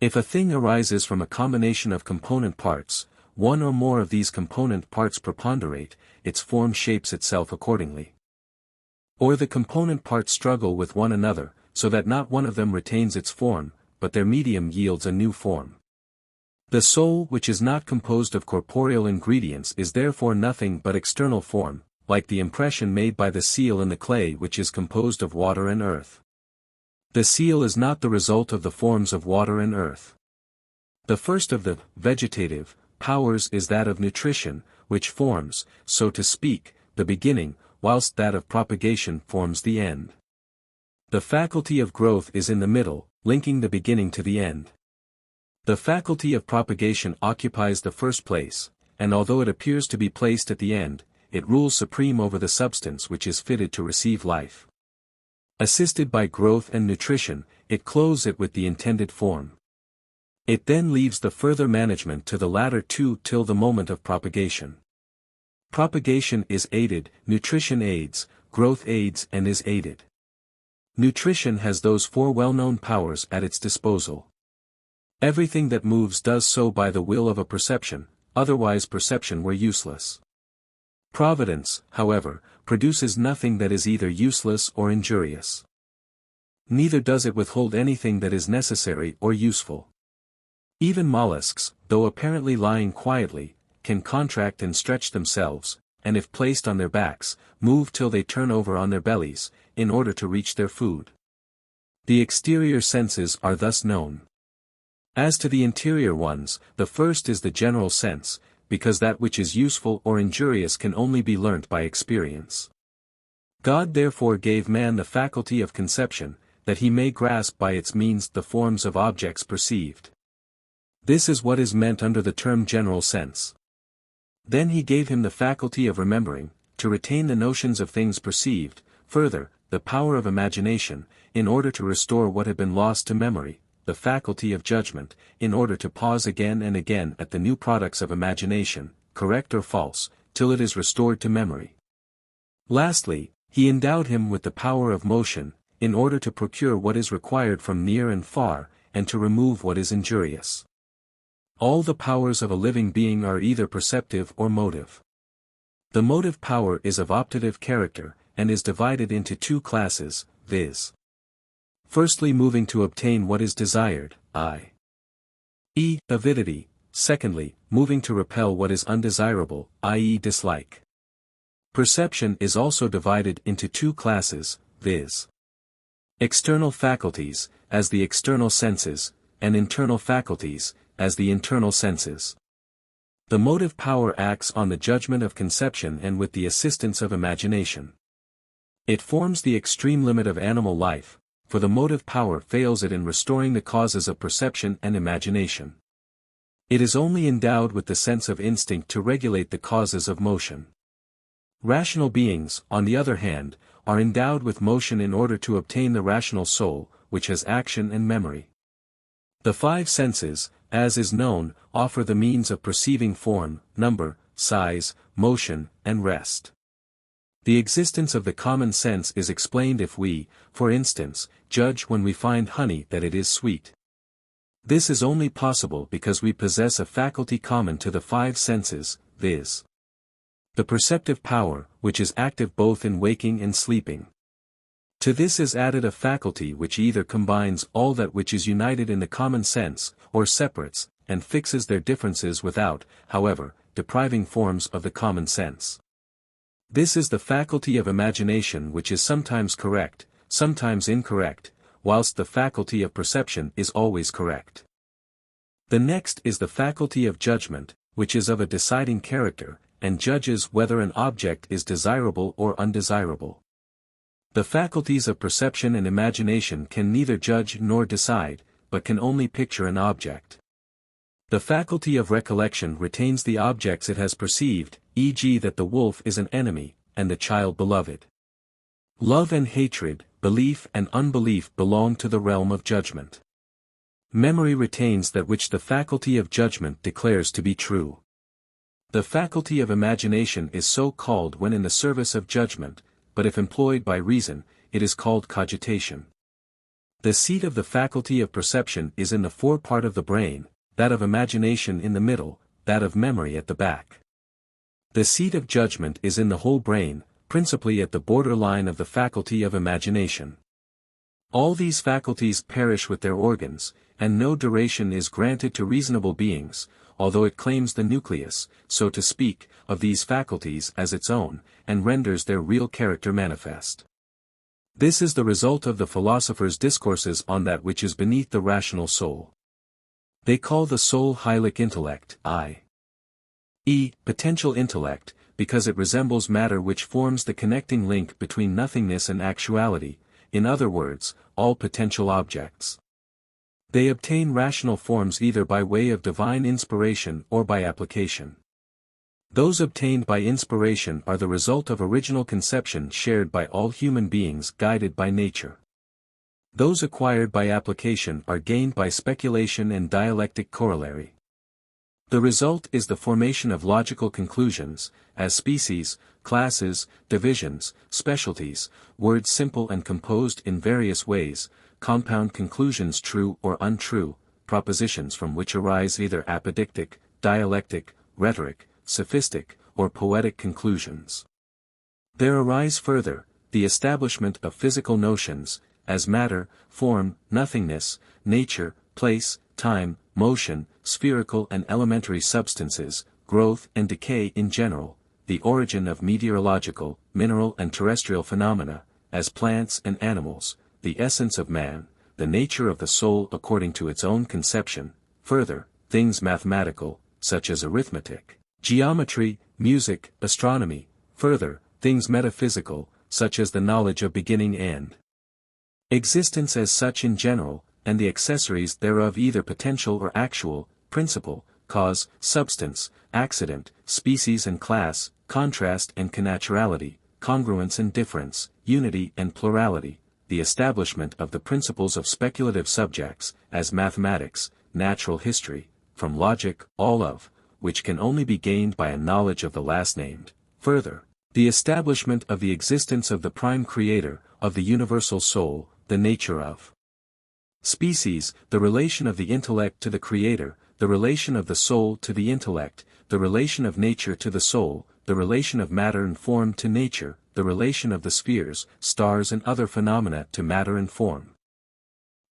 If a thing arises from a combination of component parts, one or more of these component parts preponderate, its form shapes itself accordingly. Or the component parts struggle with one another, so that not one of them retains its form, but their medium yields a new form. The soul which is not composed of corporeal ingredients is therefore nothing but external form, like the impression made by the seal in the clay which is composed of water and earth. The seal is not the result of the forms of water and earth. The first of the vegetative powers is that of nutrition, which forms, so to speak, the beginning, whilst that of propagation forms the end. The faculty of growth is in the middle, linking the beginning to the end. The faculty of propagation occupies the first place, and although it appears to be placed at the end, it rules supreme over the substance which is fitted to receive life. Assisted by growth and nutrition, it clothes it with the intended form. It then leaves the further management to the latter two till the moment of propagation. Propagation is aided, nutrition aids, growth aids and is aided. Nutrition has those four well-known powers at its disposal. Everything that moves does so by the will of a perception, otherwise perception were useless. Providence, however, produces nothing that is either useless or injurious. Neither does it withhold anything that is necessary or useful. Even mollusks, though apparently lying quietly, can contract and stretch themselves, and if placed on their backs, move till they turn over on their bellies, in order to reach their food. The exterior senses are thus known. As to the interior ones, the first is the general sense, because that which is useful or injurious can only be learnt by experience. God therefore gave man the faculty of conception, that he may grasp by its means the forms of objects perceived. This is what is meant under the term general sense. Then he gave him the faculty of remembering, to retain the notions of things perceived, further, the power of imagination, in order to restore what had been lost to memory, the faculty of judgment, in order to pause again and again at the new products of imagination, correct or false, till it is restored to memory. Lastly, he endowed him with the power of motion, in order to procure what is required from near and far, and to remove what is injurious. All the powers of a living being are either perceptive or motive. The motive power is of optative character, and is divided into two classes, viz. Firstly, moving to obtain what is desired, i.e., avidity; secondly, moving to repel what is undesirable, i.e., dislike. Perception is also divided into two classes, viz. External faculties, as the external senses, and internal faculties, as the internal senses. The motive power acts on the judgment of conception and with the assistance of imagination. It forms the extreme limit of animal life, for the motive power fails it in restoring the causes of perception and imagination. It is only endowed with the sense of instinct to regulate the causes of motion. Rational beings, on the other hand, are endowed with motion in order to obtain the rational soul, which has action and memory. The five senses, as is known, offer the means of perceiving form, number, size, motion, and rest. The existence of the common sense is explained if we, for instance, judge when we find honey that it is sweet. This is only possible because we possess a faculty common to the five senses, viz. the perceptive power, which is active both in waking and sleeping. To this is added a faculty which either combines all that which is united in the common sense, or separates, and fixes their differences without, however, depriving forms of the common sense. This is the faculty of imagination, which is sometimes correct, sometimes incorrect, whilst the faculty of perception is always correct. The next is the faculty of judgment, which is of a deciding character, and judges whether an object is desirable or undesirable. The faculties of perception and imagination can neither judge nor decide, but can only picture an object. The faculty of recollection retains the objects it has perceived, e.g. that the wolf is an enemy, and the child beloved. Love and hatred, belief and unbelief belong to the realm of judgment. Memory retains that which the faculty of judgment declares to be true. The faculty of imagination is so called when in the service of judgment, but if employed by reason, it is called cogitation. The seat of the faculty of perception is in the forepart of the brain, that of imagination in the middle, that of memory at the back. The seat of judgment is in the whole brain, principally at the border line of the faculty of imagination. All these faculties perish with their organs, and no duration is granted to reasonable beings, although it claims the nucleus, so to speak, of these faculties as its own, and renders their real character manifest. This is the result of the philosophers' discourses on that which is beneath the rational soul. They call the soul hylic intellect, i.e., potential intellect, because it resembles matter which forms the connecting link between nothingness and actuality, in other words, all potential objects. They obtain rational forms either by way of divine inspiration or by application. Those obtained by inspiration are the result of original conception shared by all human beings guided by nature. Those acquired by application are gained by speculation and dialectic corollary. The result is the formation of logical conclusions, as species, classes, divisions, specialties, words simple and composed in various ways, compound conclusions true or untrue, propositions from which arise either apodictic, dialectic, rhetoric, sophistic, or poetic conclusions. There arise further, the establishment of physical notions, as matter, form, nothingness, nature, place, time, motion, spherical and elementary substances, growth and decay in general, the origin of meteorological, mineral and terrestrial phenomena, as plants and animals, the essence of man, the nature of the soul according to its own conception, further, things mathematical, such as arithmetic, geometry, music, astronomy, further, things metaphysical, such as the knowledge of beginning and existence as such in general, and the accessories thereof either potential or actual, principle, cause, substance, accident, species and class, contrast and connaturality, congruence and difference, unity and plurality, the establishment of the principles of speculative subjects, as mathematics, natural history, from logic, all of, which can only be gained by a knowledge of the last named, further, the establishment of the existence of the prime creator, of the universal soul, the nature of species, the relation of the intellect to the creator, the relation of the soul to the intellect, the relation of nature to the soul, the relation of matter and form to nature, the relation of the spheres, stars and other phenomena to matter and form.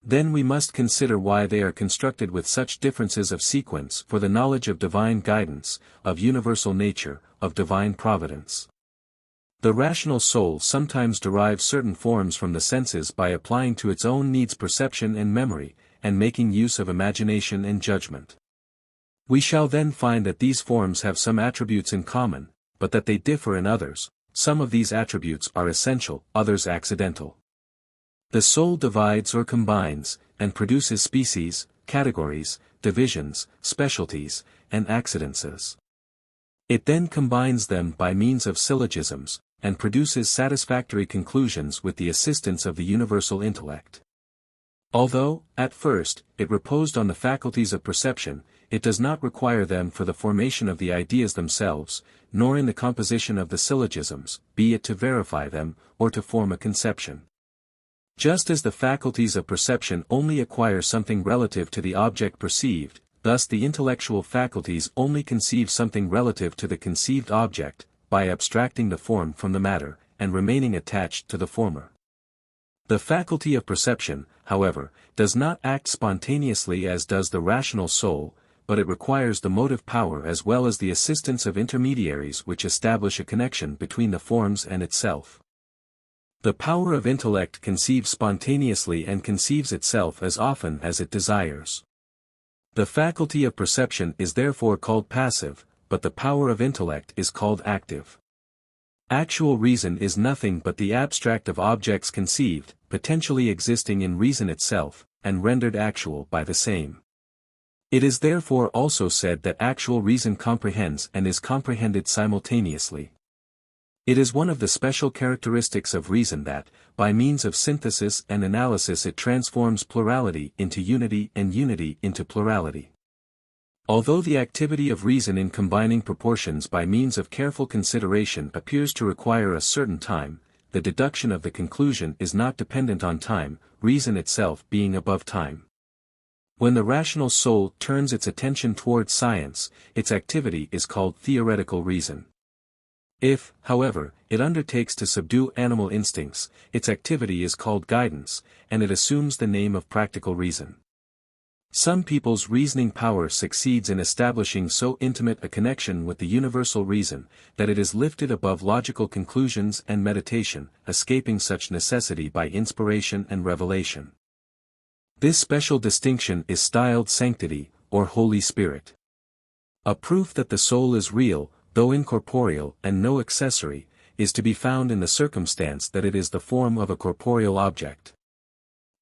Then we must consider why they are constructed with such differences of sequence for the knowledge of divine guidance, of universal nature, of divine providence. The rational soul sometimes derives certain forms from the senses by applying to its own needs perception and memory, and making use of imagination and judgment. We shall then find that these forms have some attributes in common, but that they differ in others. Some of these attributes are essential, others accidental. The soul divides or combines, and produces species, categories, divisions, specialties, and accidences. It then combines them by means of syllogisms, and produces satisfactory conclusions with the assistance of the universal intellect. Although, at first, it reposed on the faculties of perception, it does not require them for the formation of the ideas themselves, nor in the composition of the syllogisms, be it to verify them, or to form a conception. Just as the faculties of perception only acquire something relative to the object perceived, thus the intellectual faculties only conceive something relative to the conceived object, by abstracting the form from the matter, and remaining attached to the former. The faculty of perception, however, does not act spontaneously as does the rational soul, but it requires the motive power as well as the assistance of intermediaries which establish a connection between the forms and itself. The power of intellect conceives spontaneously and conceives itself as often as it desires. The faculty of perception is therefore called passive, but the power of intellect is called active. Actual reason is nothing but the abstract of objects conceived, potentially existing in reason itself, and rendered actual by the same. It is therefore also said that actual reason comprehends and is comprehended simultaneously. It is one of the special characteristics of reason that, by means of synthesis and analysis it transforms plurality into unity and unity into plurality. Although the activity of reason in combining proportions by means of careful consideration appears to require a certain time, the deduction of the conclusion is not dependent on time, reason itself being above time. When the rational soul turns its attention towards science, its activity is called theoretical reason. If, however, it undertakes to subdue animal instincts, its activity is called guidance, and it assumes the name of practical reason. Some people's reasoning power succeeds in establishing so intimate a connection with the universal reason, that it is lifted above logical conclusions and meditation, escaping such necessity by inspiration and revelation. This special distinction is styled sanctity, or Holy Spirit. A proof that the soul is real, though incorporeal and no accessory, is to be found in the circumstance that it is the form of a corporeal object.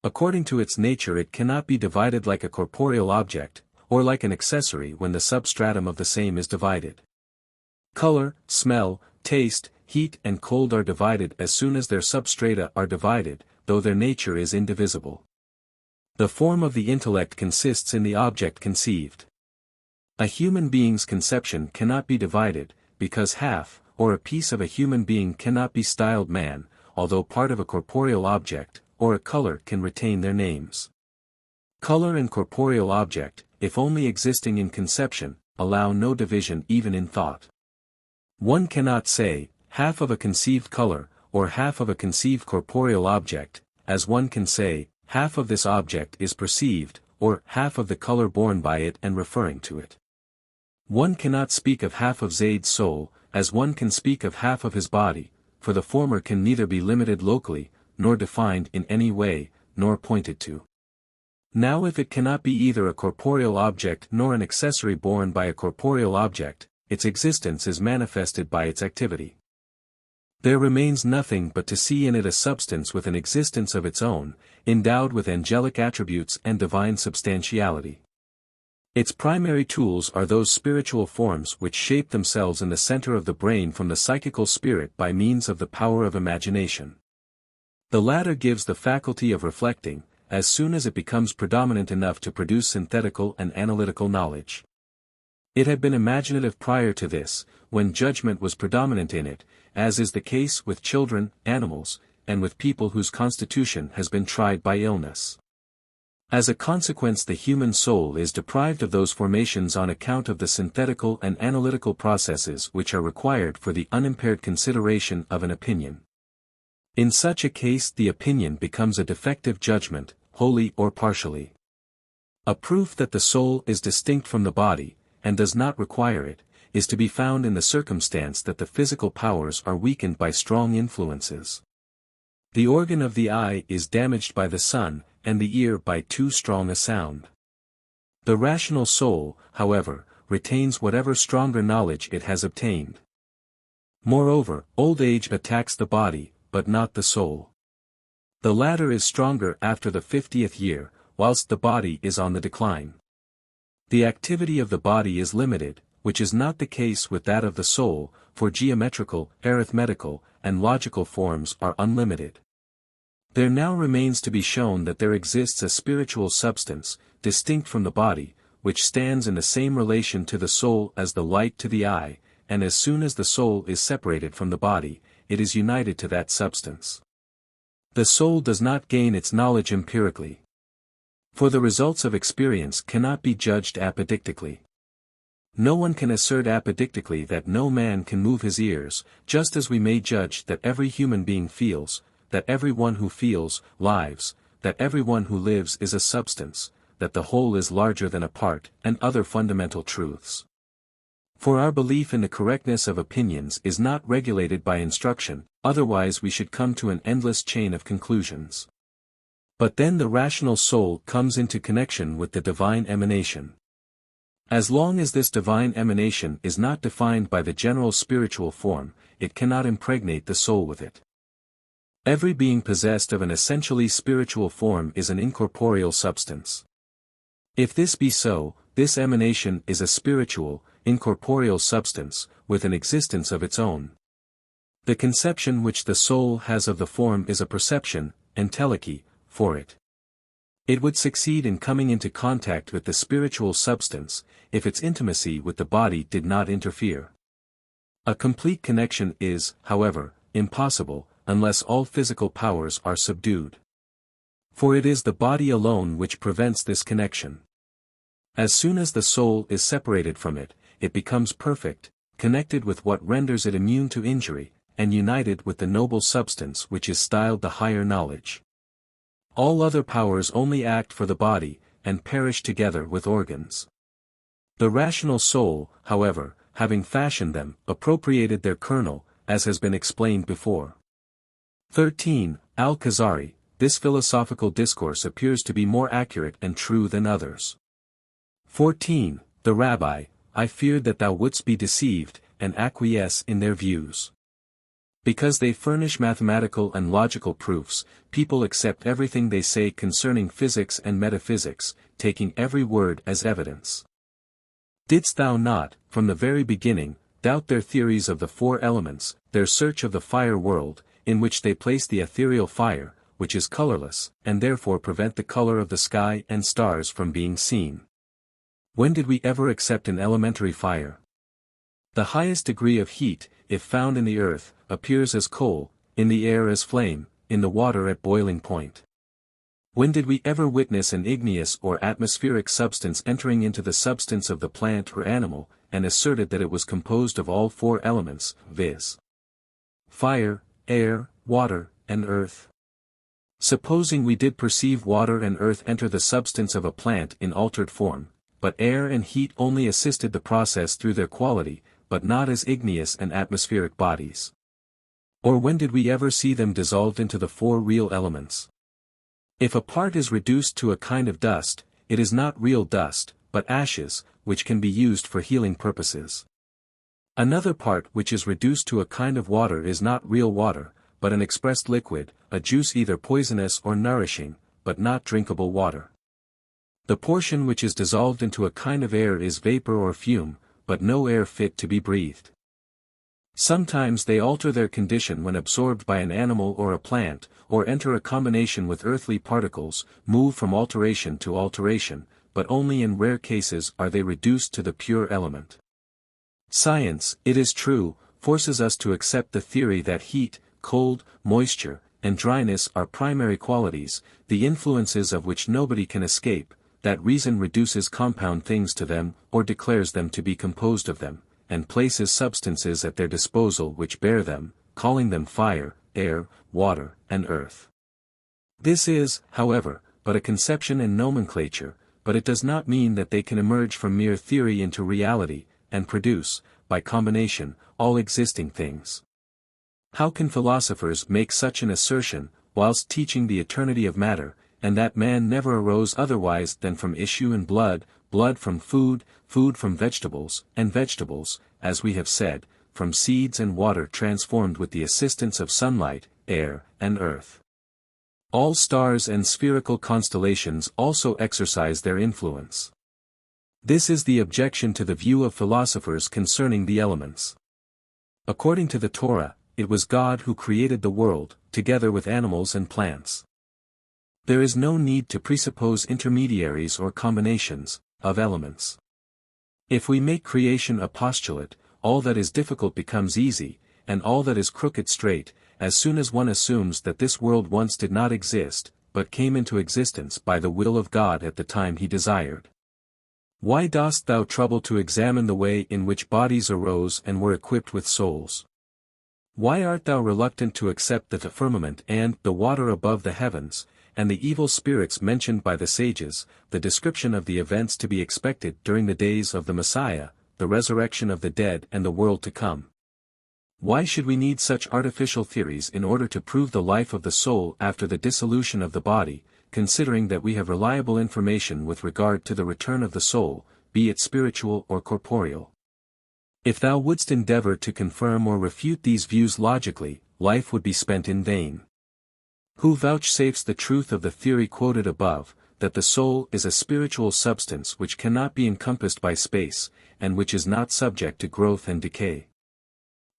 According to its nature it cannot be divided like a corporeal object, or like an accessory when the substratum of the same is divided. Color, smell, taste, heat and cold are divided as soon as their substrata are divided, though their nature is indivisible. The form of the intellect consists in the object conceived. A human being's conception cannot be divided, because half, or a piece of a human being cannot be styled man, although part of a corporeal object, or a color can retain their names. Color and corporeal object, if only existing in conception, allow no division even in thought. One cannot say, half of a conceived color, or half of a conceived corporeal object, as one can say, half of this object is perceived, or half of the color borne by it and referring to it. One cannot speak of half of Zayd's soul, as one can speak of half of his body, for the former can neither be limited locally, nor defined in any way, nor pointed to. Now if it cannot be either a corporeal object nor an accessory borne by a corporeal object, its existence is manifested by its activity. There remains nothing but to see in it a substance with an existence of its own, endowed with angelic attributes and divine substantiality. Its primary tools are those spiritual forms which shape themselves in the center of the brain from the psychical spirit by means of the power of imagination. The latter gives the faculty of reflecting, as soon as it becomes predominant enough to produce synthetical and analytical knowledge. It had been imaginative prior to this, when judgment was predominant in it, as is the case with children, animals, and with people whose constitution has been tried by illness. As a consequence, the human soul is deprived of those formations on account of the synthetical and analytical processes which are required for the unimpaired consideration of an opinion. In such a case the opinion becomes a defective judgment, wholly or partially. A proof that the soul is distinct from the body, and does not require it, is to be found in the circumstance that the physical powers are weakened by strong influences. The organ of the eye is damaged by the sun, and the ear by too strong a sound. The rational soul, however, retains whatever stronger knowledge it has obtained. Moreover, old age attacks the body, but not the soul. The latter is stronger after the 50th year, whilst the body is on the decline. The activity of the body is limited, which is not the case with that of the soul, for geometrical, arithmetical, and logical forms are unlimited. There now remains to be shown that there exists a spiritual substance, distinct from the body, which stands in the same relation to the soul as the light to the eye, and as soon as the soul is separated from the body, it is united to that substance. The soul does not gain its knowledge empirically. For the results of experience cannot be judged apodictically. No one can assert apodictically that no man can move his ears, just as we may judge that every human being feels, that every one who feels, lives, that every one who lives is a substance, that the whole is larger than a part, and other fundamental truths. For our belief in the correctness of opinions is not regulated by instruction, otherwise we should come to an endless chain of conclusions. But then the rational soul comes into connection with the divine emanation. As long as this divine emanation is not defined by the general spiritual form, it cannot impregnate the soul with it. Every being possessed of an essentially spiritual form is an incorporeal substance. If this be so, this emanation is a spiritual, incorporeal substance, with an existence of its own. The conception which the soul has of the form is a perception, entelechy, for it. It would succeed in coming into contact with the spiritual substance, if its intimacy with the body did not interfere. A complete connection is, however, impossible, unless all physical powers are subdued. For it is the body alone which prevents this connection. As soon as the soul is separated from it, it becomes perfect, connected with what renders it immune to injury, and united with the noble substance which is styled the higher knowledge. All other powers only act for the body, and perish together with organs. The rational soul, however, having fashioned them, appropriated their kernel, as has been explained before. 13. Al Khazari, this philosophical discourse appears to be more accurate and true than others. 14. The Rabbi, I feared that thou wouldst be deceived, and acquiesce in their views. Because they furnish mathematical and logical proofs, people accept everything they say concerning physics and metaphysics, taking every word as evidence. Didst thou not, from the very beginning, doubt their theories of the four elements, their search of the fire world, in which they place the ethereal fire, which is colorless, and therefore prevent the color of the sky and stars from being seen? When did we ever accept an elementary fire? The highest degree of heat, if found in the earth, appears as coal, in the air as flame, in the water at boiling point. When did we ever witness an igneous or atmospheric substance entering into the substance of the plant or animal, and asserted that it was composed of all four elements, viz. fire, air, water, and earth? Supposing we did perceive water and earth enter the substance of a plant in altered form, but air and heat only assisted the process through their quality, but not as igneous and atmospheric bodies. Or when did we ever see them dissolved into the four real elements? If a part is reduced to a kind of dust, it is not real dust, but ashes, which can be used for healing purposes. Another part which is reduced to a kind of water is not real water, but an expressed liquid, a juice either poisonous or nourishing, but not drinkable water. The portion which is dissolved into a kind of air is vapor or fume, but no air fit to be breathed. Sometimes they alter their condition when absorbed by an animal or a plant, or enter a combination with earthly particles, move from alteration to alteration, but only in rare cases are they reduced to the pure element. Science, it is true, forces us to accept the theory that heat, cold, moisture, and dryness are primary qualities, the influences of which nobody can escape, that reason reduces compound things to them, or declares them to be composed of them, and places substances at their disposal which bear them, calling them fire, air, water, and earth. This is, however, but a conception and nomenclature, but it does not mean that they can emerge from mere theory into reality, and produce, by combination, all existing things. How can philosophers make such an assertion, whilst teaching the eternity of matter, and that man never arose otherwise than from issue and blood, blood from food, food from vegetables, and vegetables, as we have said, from seeds and water transformed with the assistance of sunlight, air, and earth? All stars and spherical constellations also exercise their influence. This is the objection to the view of philosophers concerning the elements. According to the Torah, it was God who created the world, together with animals and plants. There is no need to presuppose intermediaries or combinations of elements. If we make creation a postulate, all that is difficult becomes easy, and all that is crooked straight, as soon as one assumes that this world once did not exist, but came into existence by the will of God at the time he desired. Why dost thou trouble to examine the way in which bodies arose and were equipped with souls? Why art thou reluctant to accept that the firmament and the water above the heavens, and the evil spirits mentioned by the sages, the description of the events to be expected during the days of the Messiah, the resurrection of the dead and the world to come? Why should we need such artificial theories in order to prove the life of the soul after the dissolution of the body, considering that we have reliable information with regard to the return of the soul, be it spiritual or corporeal? If thou wouldst endeavor to confirm or refute these views logically, life would be spent in vain. Who vouchsafes the truth of the theory quoted above, that the soul is a spiritual substance which cannot be encompassed by space, and which is not subject to growth and decay?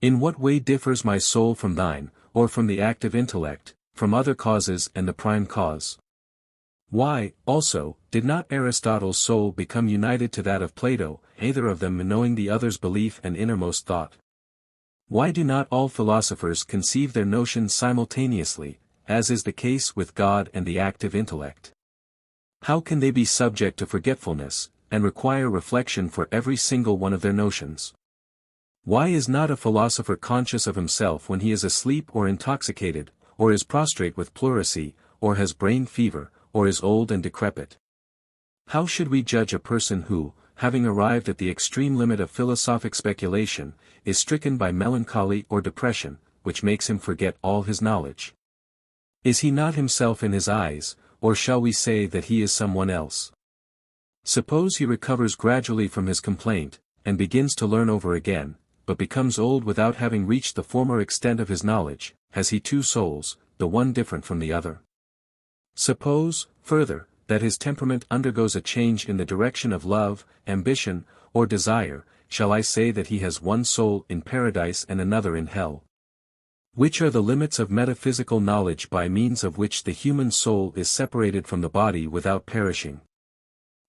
In what way differs my soul from thine, or from the active intellect, from other causes and the prime cause? Why, also, did not Aristotle's soul become united to that of Plato, either of them knowing the other's belief and innermost thought? Why do not all philosophers conceive their notions simultaneously, as is the case with God and the active intellect? How can they be subject to forgetfulness, and require reflection for every single one of their notions? Why is not a philosopher conscious of himself when he is asleep or intoxicated, or is prostrate with pleurisy, or has brain fever, or is old and decrepit? How should we judge a person who, having arrived at the extreme limit of philosophic speculation, is stricken by melancholy or depression, which makes him forget all his knowledge? Is he not himself in his eyes, or shall we say that he is someone else? Suppose he recovers gradually from his complaint, and begins to learn over again, but becomes old without having reached the former extent of his knowledge, has he two souls, the one different from the other? Suppose, further, that his temperament undergoes a change in the direction of love, ambition, or desire, shall I say that he has one soul in paradise and another in hell? Which are the limits of metaphysical knowledge by means of which the human soul is separated from the body without perishing?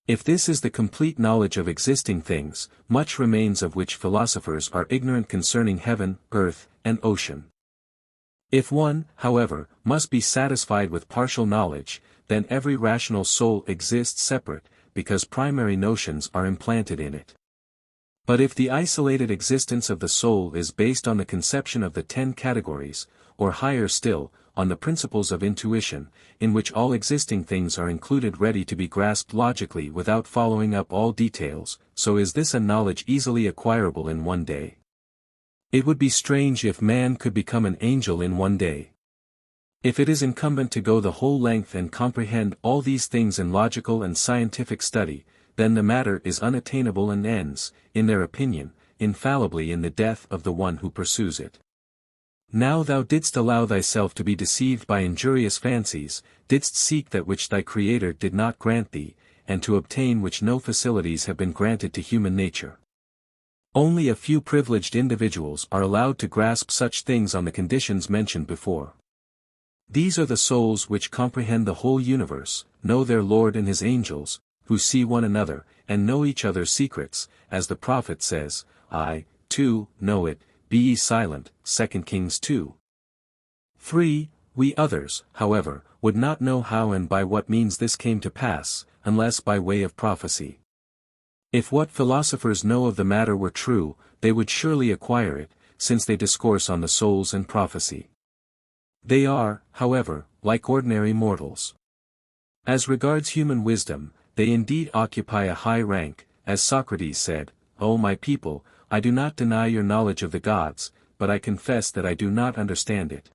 If this is the complete knowledge of existing things, much remains of which philosophers are ignorant concerning heaven, earth, and ocean. If one, however, must be satisfied with partial knowledge, then every rational soul exists separate, because primary notions are implanted in it. But if the isolated existence of the soul is based on the conception of the 10 categories, or higher still, on the principles of intuition, in which all existing things are included ready to be grasped logically without following up all details, so is this a knowledge easily acquirable in one day? It would be strange if man could become an angel in one day. If it is incumbent to go the whole length and comprehend all these things in logical and scientific study, then the matter is unattainable and ends, in their opinion, infallibly in the death of the one who pursues it. Now thou didst allow thyself to be deceived by injurious fancies, didst seek that which thy Creator did not grant thee, and to obtain which no facilities have been granted to human nature. Only a few privileged individuals are allowed to grasp such things on the conditions mentioned before. These are the souls which comprehend the whole universe, know their Lord and his angels, who see one another, and know each other's secrets, as the prophet says, I, too, know it, be ye silent, 2 Kings 2. 3. We others, however, would not know how and by what means this came to pass, unless by way of prophecy. If what philosophers know of the matter were true, they would surely acquire it, since they discourse on the souls and prophecy. They are, however, like ordinary mortals. As regards human wisdom, they indeed occupy a high rank, as Socrates said, O my people, I do not deny your knowledge of the gods, but I confess that I do not understand it.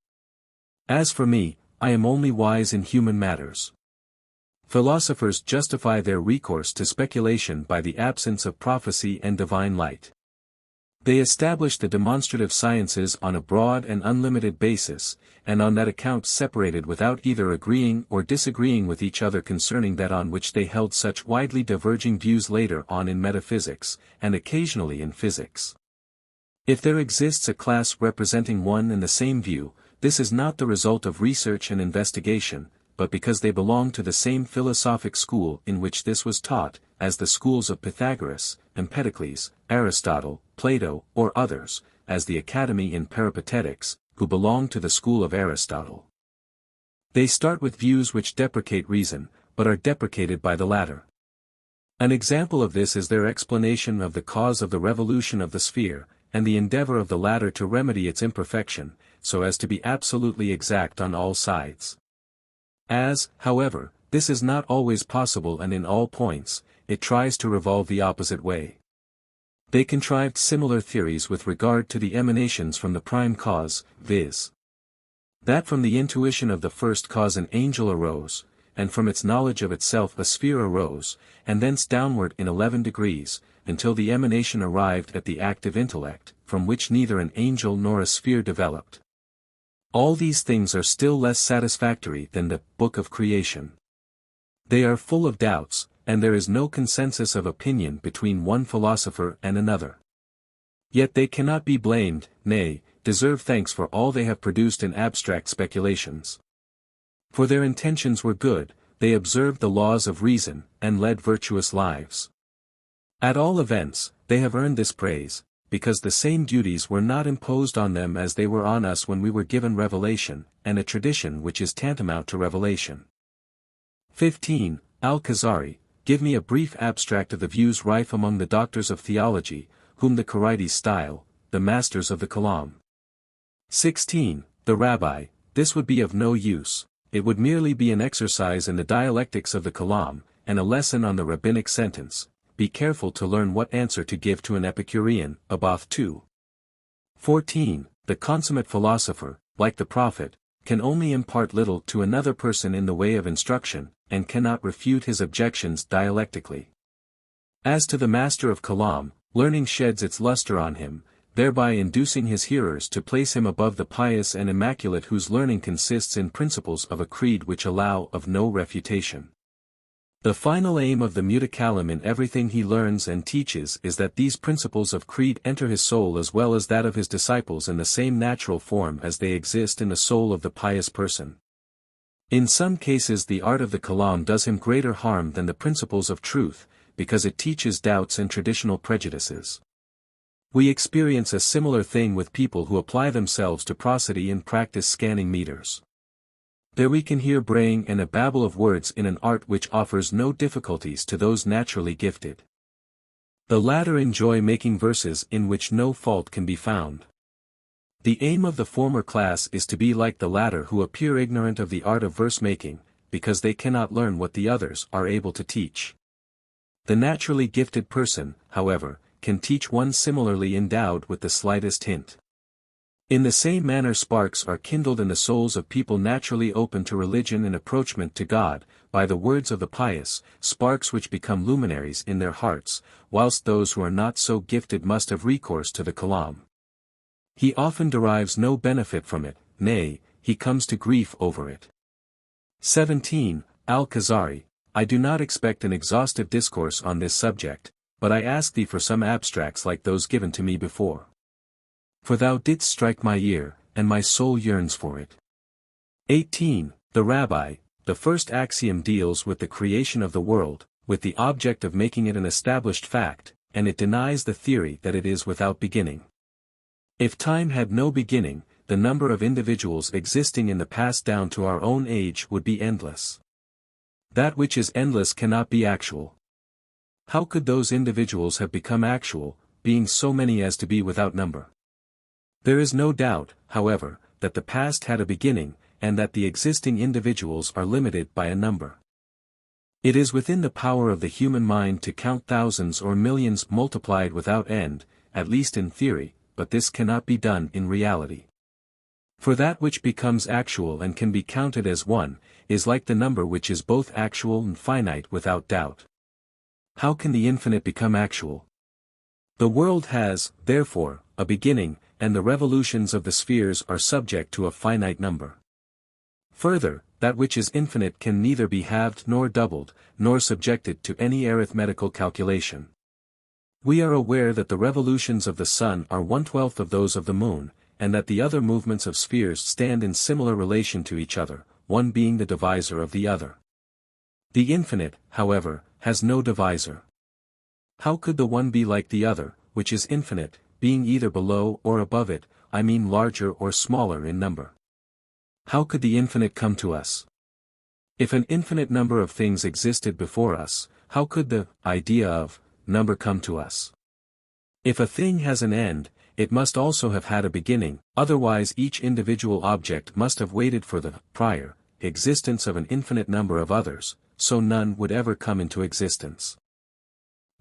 As for me, I am only wise in human matters. Philosophers justify their recourse to speculation by the absence of prophecy and divine light. They establish the demonstrative sciences on a broad and unlimited basis, and on that account separated without either agreeing or disagreeing with each other concerning that on which they held such widely diverging views later on in metaphysics, and occasionally in physics. If there exists a class representing one and the same view, this is not the result of research and investigation, but because they belong to the same philosophic school in which this was taught, as the schools of Pythagoras, Empedocles, Aristotle, Plato, or others, as the Academy in Peripatetics, who belong to the school of Aristotle. They start with views which deprecate reason, but are deprecated by the latter. An example of this is their explanation of the cause of the revolution of the sphere, and the endeavor of the latter to remedy its imperfection, so as to be absolutely exact on all sides. As, however, this is not always possible and in all points, it tries to revolve the opposite way. They contrived similar theories with regard to the emanations from the prime cause, viz. that from the intuition of the first cause an angel arose, and from its knowledge of itself a sphere arose, and thence downward in 11 degrees, until the emanation arrived at the active intellect, from which neither an angel nor a sphere developed. All these things are still less satisfactory than the Book of Creation. They are full of doubts, and there is no consensus of opinion between one philosopher and another. Yet they cannot be blamed, nay, deserve thanks for all they have produced in abstract speculations. For their intentions were good, they observed the laws of reason, and led virtuous lives. At all events, they have earned this praise, because the same duties were not imposed on them as they were on us when we were given revelation, and a tradition which is tantamount to revelation. 15. Al Khazari, give me a brief abstract of the views rife among the doctors of theology, whom the Qaraitis style, the masters of the Kalam. 16. The Rabbi, this would be of no use, it would merely be an exercise in the dialectics of the Kalam, and a lesson on the rabbinic sentence, be careful to learn what answer to give to an Epicurean, Abath 2. 14. The consummate philosopher, like the prophet, can only impart little to another person in the way of instruction, and cannot refute his objections dialectically. As to the master of Kalam, learning sheds its luster on him, thereby inducing his hearers to place him above the pious and immaculate whose learning consists in principles of a creed which allow of no refutation. The final aim of the Mutakalim in everything he learns and teaches is that these principles of creed enter his soul as well as that of his disciples in the same natural form as they exist in the soul of the pious person. In some cases the art of the Kalam does him greater harm than the principles of truth, because it teaches doubts and traditional prejudices. We experience a similar thing with people who apply themselves to prosody and practice scanning meters. There we can hear braying and a babble of words in an art which offers no difficulties to those naturally gifted. The latter enjoy making verses in which no fault can be found. The aim of the former class is to be like the latter who appear ignorant of the art of verse-making, because they cannot learn what the others are able to teach. The naturally gifted person, however, can teach one similarly endowed with the slightest hint. In the same manner sparks are kindled in the souls of people naturally open to religion and approachment to God, by the words of the pious, sparks which become luminaries in their hearts, whilst those who are not so gifted must have recourse to the Kalam. He often derives no benefit from it, nay, he comes to grief over it. 17. Al Khazari, I do not expect an exhaustive discourse on this subject, but I ask thee for some abstracts like those given to me before. For thou didst strike my ear, and my soul yearns for it. 18. The Rabbi, the first axiom deals with the creation of the world, with the object of making it an established fact, and it denies the theory that it is without beginning. If time had no beginning, the number of individuals existing in the past down to our own age would be endless. That which is endless cannot be actual. How could those individuals have become actual, being so many as to be without number? There is no doubt, however, that the past had a beginning, and that the existing individuals are limited by a number. It is within the power of the human mind to count thousands or millions multiplied without end, at least in theory, but this cannot be done in reality. For that which becomes actual and can be counted as one, is like the number which is both actual and finite without doubt. How can the infinite become actual? The world has, therefore, a beginning, and the revolutions of the spheres are subject to a finite number. Further, that which is infinite can neither be halved nor doubled, nor subjected to any arithmetical calculation. We are aware that the revolutions of the sun are 1/12 of those of the moon, and that the other movements of spheres stand in similar relation to each other, one being the divisor of the other. The infinite, however, has no divisor. How could the one be like the other, which is infinite, being either below or above it, I mean larger or smaller in number? How could the infinite come to us? If an infinite number of things existed before us, how could the idea of number come to us? If a thing has an end, it must also have had a beginning, otherwise each individual object must have waited for the prior existence of an infinite number of others, so none would ever come into existence.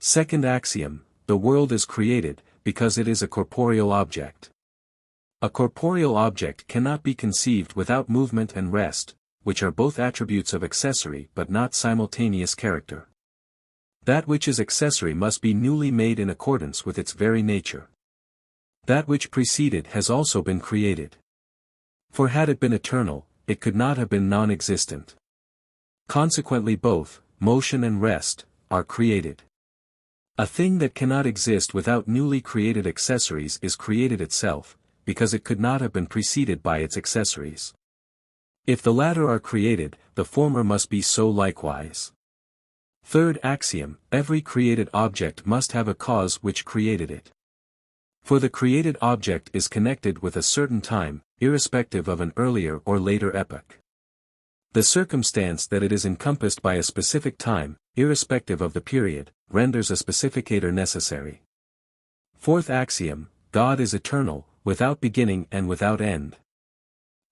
Second axiom, the world is created, because it is a corporeal object. A corporeal object cannot be conceived without movement and rest, which are both attributes of accessory but not simultaneous character. That which is accessory must be newly made in accordance with its very nature. That which preceded has also been created. For had it been eternal, it could not have been non-existent. Consequently both, motion and rest, are created. A thing that cannot exist without newly created accessories is created itself, because it could not have been preceded by its accessories. If the latter are created, the former must be so likewise. Third axiom, every created object must have a cause which created it. For the created object is connected with a certain time, irrespective of an earlier or later epoch. The circumstance that it is encompassed by a specific time, irrespective of the period, renders a specificator necessary. Fourth axiom, God is eternal, without beginning and without end.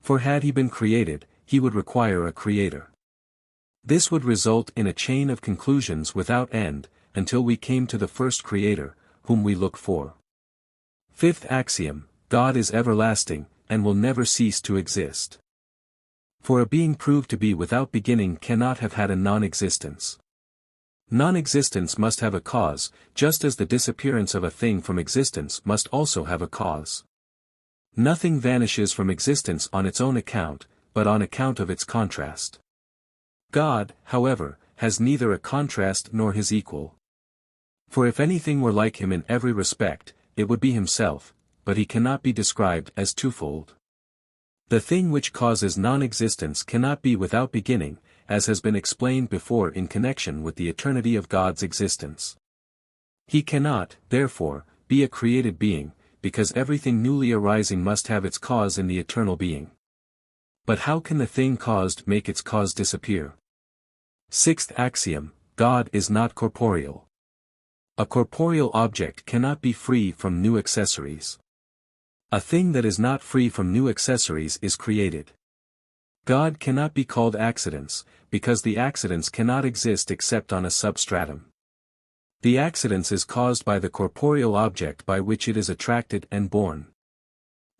For had he been created, he would require a creator. This would result in a chain of conclusions without end, until we came to the first creator, whom we look for. Fifth axiom, God is everlasting, and will never cease to exist. For a being proved to be without beginning cannot have had a non-existence. Non-existence must have a cause, just as the disappearance of a thing from existence must also have a cause. Nothing vanishes from existence on its own account, but on account of its contrast. God, however, has neither a contrast nor his equal. For if anything were like him in every respect, it would be himself, but he cannot be described as twofold. The thing which causes non-existence cannot be without beginning, as has been explained before in connection with the eternity of God's existence. He cannot, therefore, be a created being, because everything newly arising must have its cause in the eternal being. But how can the thing caused make its cause disappear? Sixth axiom, God is not corporeal. A corporeal object cannot be free from new accessories. A thing that is not free from new accessories is created. God cannot be called accidents, because the accidents cannot exist except on a substratum. The accidents is caused by the corporeal object by which it is attracted and born.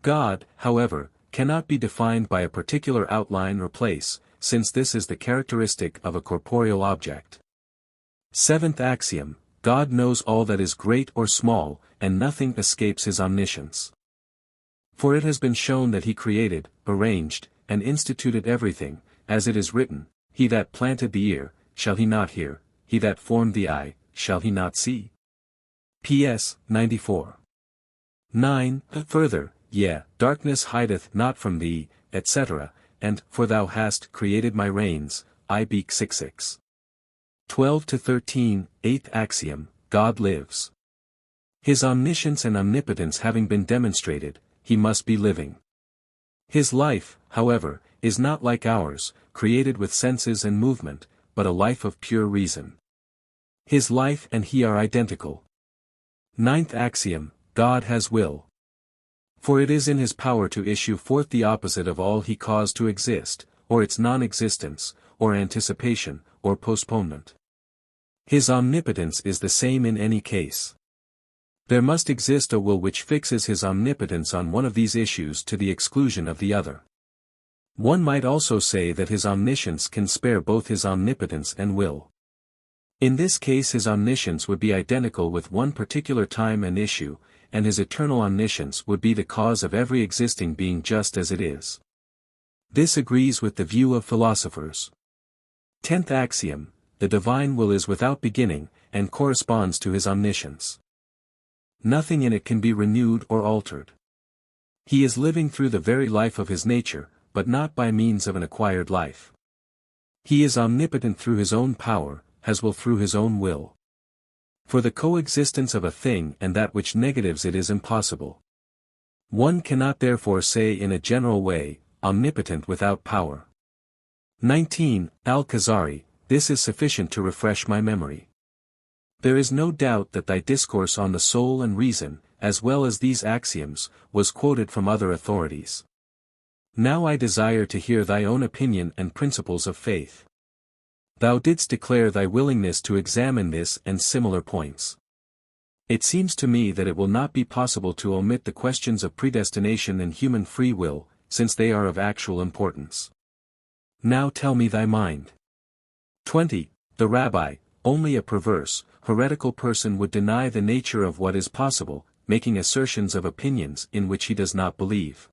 God, however, cannot be defined by a particular outline or place, since this is the characteristic of a corporeal object. Seventh axiom: God knows all that is great or small, and nothing escapes his omniscience. For it has been shown that he created, arranged, and instituted everything, as it is written, He that planted the ear, shall he not hear, he that formed the eye, shall he not see? PS. 94. 9. Further, darkness hideth not from thee, etc., and, for thou hast created my reins, Ibk 6:6. 12-13, 8th axiom, God lives. His omniscience and omnipotence having been demonstrated, he must be living. His life, however, is not like ours, created with senses and movement, but a life of pure reason. His life and he are identical. Ninth axiom, God has will. For it is in his power to issue forth the opposite of all he caused to exist, or its non-existence, or anticipation, or postponement. His omnipotence is the same in any case. There must exist a will which fixes his omnipotence on one of these issues to the exclusion of the other. One might also say that his omniscience can spare both his omnipotence and will. In this case his omniscience would be identical with one particular time and issue, and his eternal omniscience would be the cause of every existing being just as it is. This agrees with the view of philosophers. 10th axiom, the divine will is without beginning, and corresponds to his omniscience. Nothing in it can be renewed or altered. He is living through the very life of his nature, but not by means of an acquired life. He is omnipotent through his own power, has will through his own will. For the coexistence of a thing and that which negatives it is impossible. One cannot therefore say in a general way, omnipotent without power. 19. Al Khazari, this is sufficient to refresh my memory. There is no doubt that thy discourse on the soul and reason, as well as these axioms, was quoted from other authorities. Now I desire to hear thy own opinion and principles of faith. Thou didst declare thy willingness to examine this and similar points. It seems to me that it will not be possible to omit the questions of predestination and human free will, since they are of actual importance. Now tell me thy mind. 20. The rabbi, only a perverse, heretical person would deny the nature of what is possible, making assertions of opinions in which he does not believe.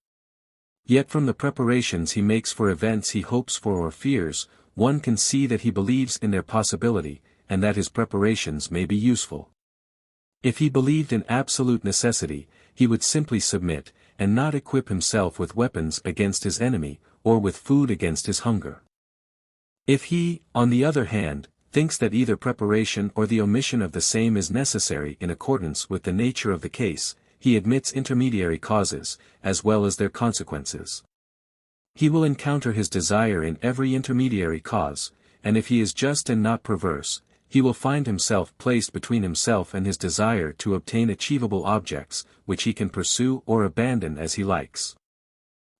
Yet from the preparations he makes for events he hopes for or fears, one can see that he believes in their possibility, and that his preparations may be useful. If he believed in absolute necessity, he would simply submit, and not equip himself with weapons against his enemy, or with food against his hunger. If he, on the other hand, thinks that either preparation or the omission of the same is necessary in accordance with the nature of the case, he admits intermediary causes, as well as their consequences. He will encounter his desire in every intermediary cause, and if he is just and not perverse, he will find himself placed between himself and his desire to obtain achievable objects, which he can pursue or abandon as he likes.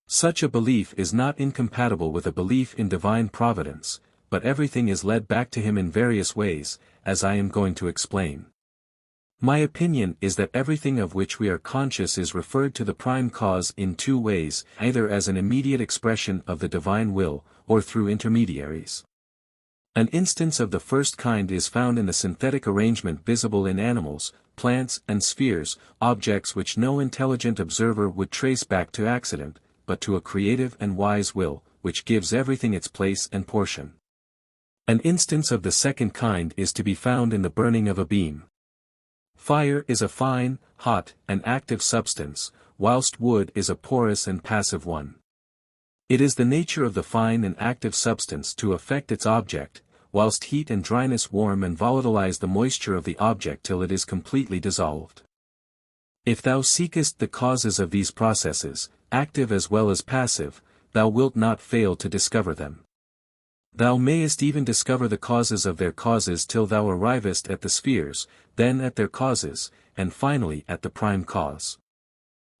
Such a belief is not incompatible with a belief in divine providence, but everything is led back to him in various ways, as I am going to explain. My opinion is that everything of which we are conscious is referred to the prime cause in two ways, either as an immediate expression of the divine will, or through intermediaries. An instance of the first kind is found in the synthetic arrangement visible in animals, plants and spheres, objects which no intelligent observer would trace back to accident, but to a creative and wise will, which gives everything its place and portion. An instance of the second kind is to be found in the burning of a beam. Fire is a fine, hot, and active substance, whilst wood is a porous and passive one. It is the nature of the fine and active substance to affect its object, whilst heat and dryness warm and volatilize the moisture of the object till it is completely dissolved. If thou seekest the causes of these processes, active as well as passive, thou wilt not fail to discover them. Thou mayest even discover the causes of their causes till thou arrivest at the spheres, then at their causes, and finally at the prime cause.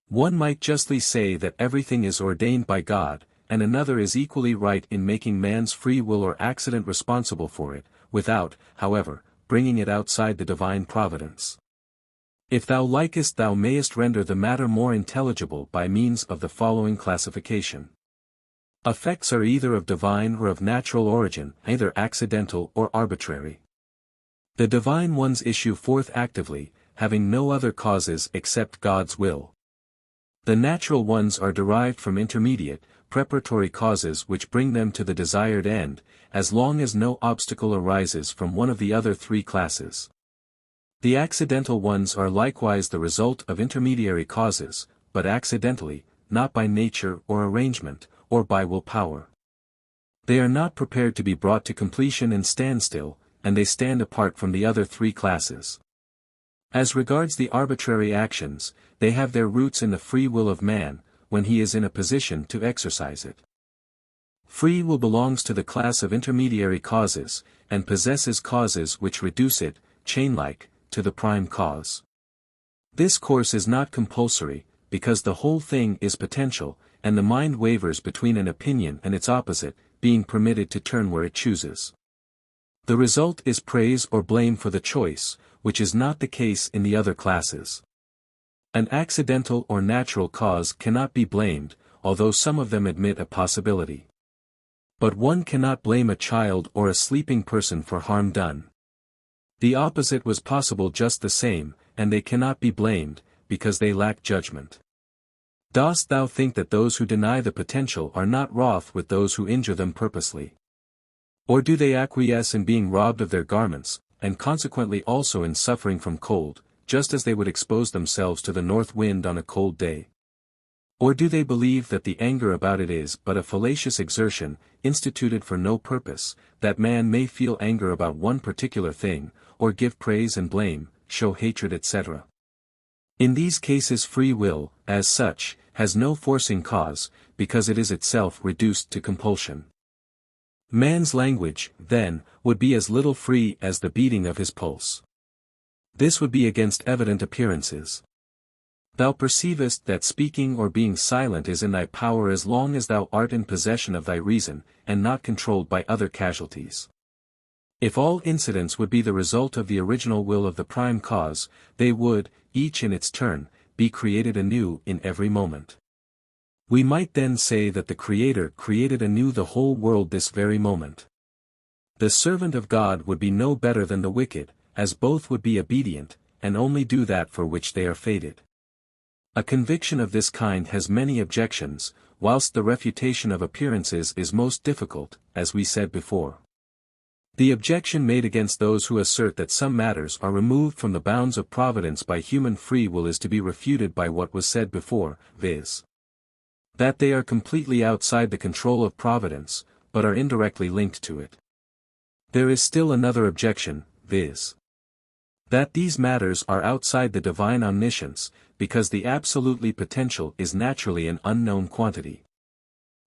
One might justly say that everything is ordained by God, and another is equally right in making man's free will or accident responsible for it, without, however, bringing it outside the divine providence. If thou likest, thou mayest render the matter more intelligible by means of the following classification. Effects are either of divine or of natural origin, either accidental or arbitrary. The divine ones issue forth actively, having no other causes except God's will. The natural ones are derived from intermediate, preparatory causes which bring them to the desired end, as long as no obstacle arises from one of the other three classes. The accidental ones are likewise the result of intermediary causes, but accidentally, not by nature or arrangement, or by will power. They are not prepared to be brought to completion and stand still, and they stand apart from the other three classes. As regards the arbitrary actions, they have their roots in the free will of man, when he is in a position to exercise it. Free will belongs to the class of intermediary causes, and possesses causes which reduce it, chain-like, to the prime cause. This course is not compulsory, because the whole thing is potential, and the mind wavers between an opinion and its opposite, being permitted to turn where it chooses. The result is praise or blame for the choice, which is not the case in the other classes. An accidental or natural cause cannot be blamed, although some of them admit a possibility. But one cannot blame a child or a sleeping person for harm done. The opposite was possible just the same, and they cannot be blamed, because they lack judgment. Dost thou think that those who deny the potential are not wroth with those who injure them purposely? Or do they acquiesce in being robbed of their garments, and consequently also in suffering from cold, just as they would expose themselves to the north wind on a cold day? Or do they believe that the anger about it is but a fallacious exertion, instituted for no purpose, that man may feel anger about one particular thing, or give praise and blame, show hatred, etc.? In these cases free will, as such, has no forcing cause, because it is itself reduced to compulsion. Man's language, then, would be as little free as the beating of his pulse. This would be against evident appearances. Thou perceivest that speaking or being silent is in thy power as long as thou art in possession of thy reason, and not controlled by other casualties. If all incidents would be the result of the original will of the prime cause, they would, each in its turn, be created anew in every moment. We might then say that the Creator created anew the whole world this very moment. The servant of God would be no better than the wicked, as both would be obedient, and only do that for which they are fated. A conviction of this kind has many objections, whilst the refutation of appearances is most difficult, as we said before. The objection made against those who assert that some matters are removed from the bounds of providence by human free will is to be refuted by what was said before, viz. That they are completely outside the control of providence, but are indirectly linked to it. There is still another objection, viz. That these matters are outside the divine omniscience, because the absolutely potential is naturally an unknown quantity.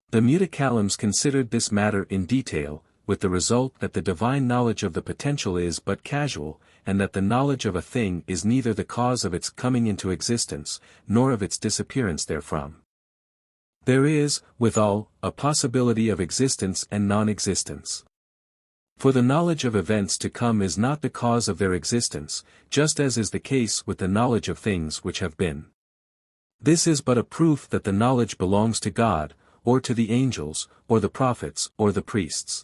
The Mutacallims considered this matter in detail, with the result that the divine knowledge of the potential is but casual, and that the knowledge of a thing is neither the cause of its coming into existence, nor of its disappearance therefrom. There is, withal, a possibility of existence and non-existence. For the knowledge of events to come is not the cause of their existence, just as is the case with the knowledge of things which have been. This is but a proof that the knowledge belongs to God, or to the angels, or the prophets, or the priests.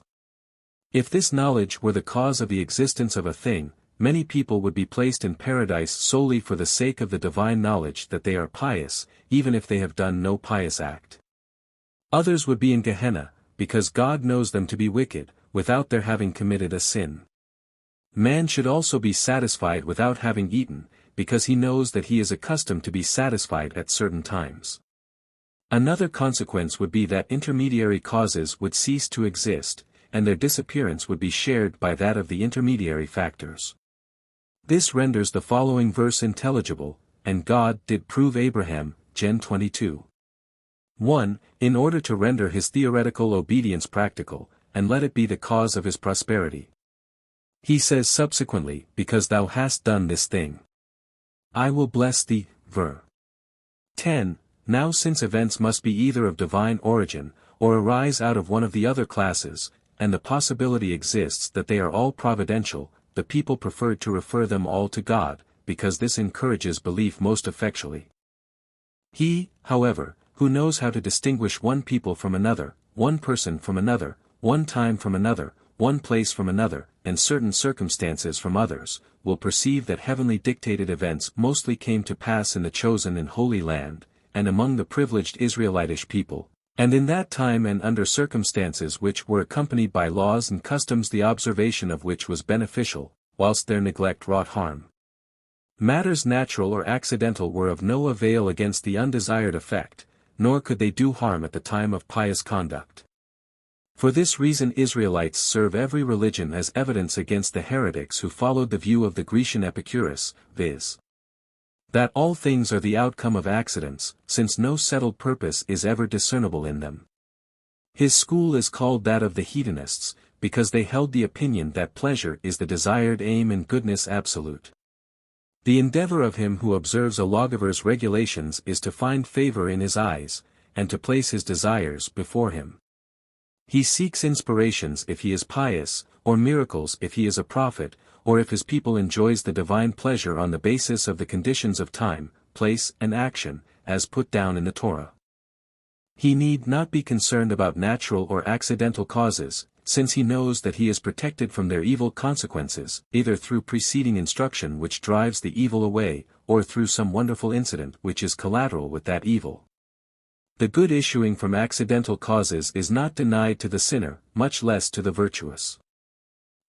If this knowledge were the cause of the existence of a thing, many people would be placed in paradise solely for the sake of the divine knowledge that they are pious, even if they have done no pious act. Others would be in Gehenna, because God knows them to be wicked, without their having committed a sin. Man should also be satisfied without having eaten, because he knows that he is accustomed to be satisfied at certain times. Another consequence would be that intermediary causes would cease to exist, and their disappearance would be shared by that of the intermediary factors. This renders the following verse intelligible, and God did prove Abraham, Gen 22. 1. In order to render his theoretical obedience practical, and let it be the cause of his prosperity. He says subsequently, because thou hast done this thing, I will bless thee, ver. 10. Now since events must be either of divine origin, or arise out of one of the other classes, and the possibility exists that they are all providential, the people preferred to refer them all to God, because this encourages belief most effectually. He, however, who knows how to distinguish one people from another, one person from another, one time from another, one place from another, and certain circumstances from others, will perceive that heavenly dictated events mostly came to pass in the chosen and holy land, and among the privileged Israelitish people, and in that time and under circumstances which were accompanied by laws and customs the observation of which was beneficial, whilst their neglect wrought harm. Matters natural or accidental were of no avail against the undesired effect, nor could they do harm at the time of pious conduct. For this reason Israelites serve every religion as evidence against the heretics who followed the view of the Grecian Epicurus, viz. that all things are the outcome of accidents, since no settled purpose is ever discernible in them. His school is called that of the hedonists, because they held the opinion that pleasure is the desired aim and goodness absolute. The endeavor of him who observes a lawgiver's regulations is to find favor in his eyes, and to place his desires before him. He seeks inspirations if he is pious, or miracles if he is a prophet, or if his people enjoys the divine pleasure on the basis of the conditions of time, place and action, as put down in the Torah. He need not be concerned about natural or accidental causes, since he knows that he is protected from their evil consequences, either through preceding instruction which drives the evil away, or through some wonderful incident which is collateral with that evil. The good issuing from accidental causes is not denied to the sinner, much less to the virtuous.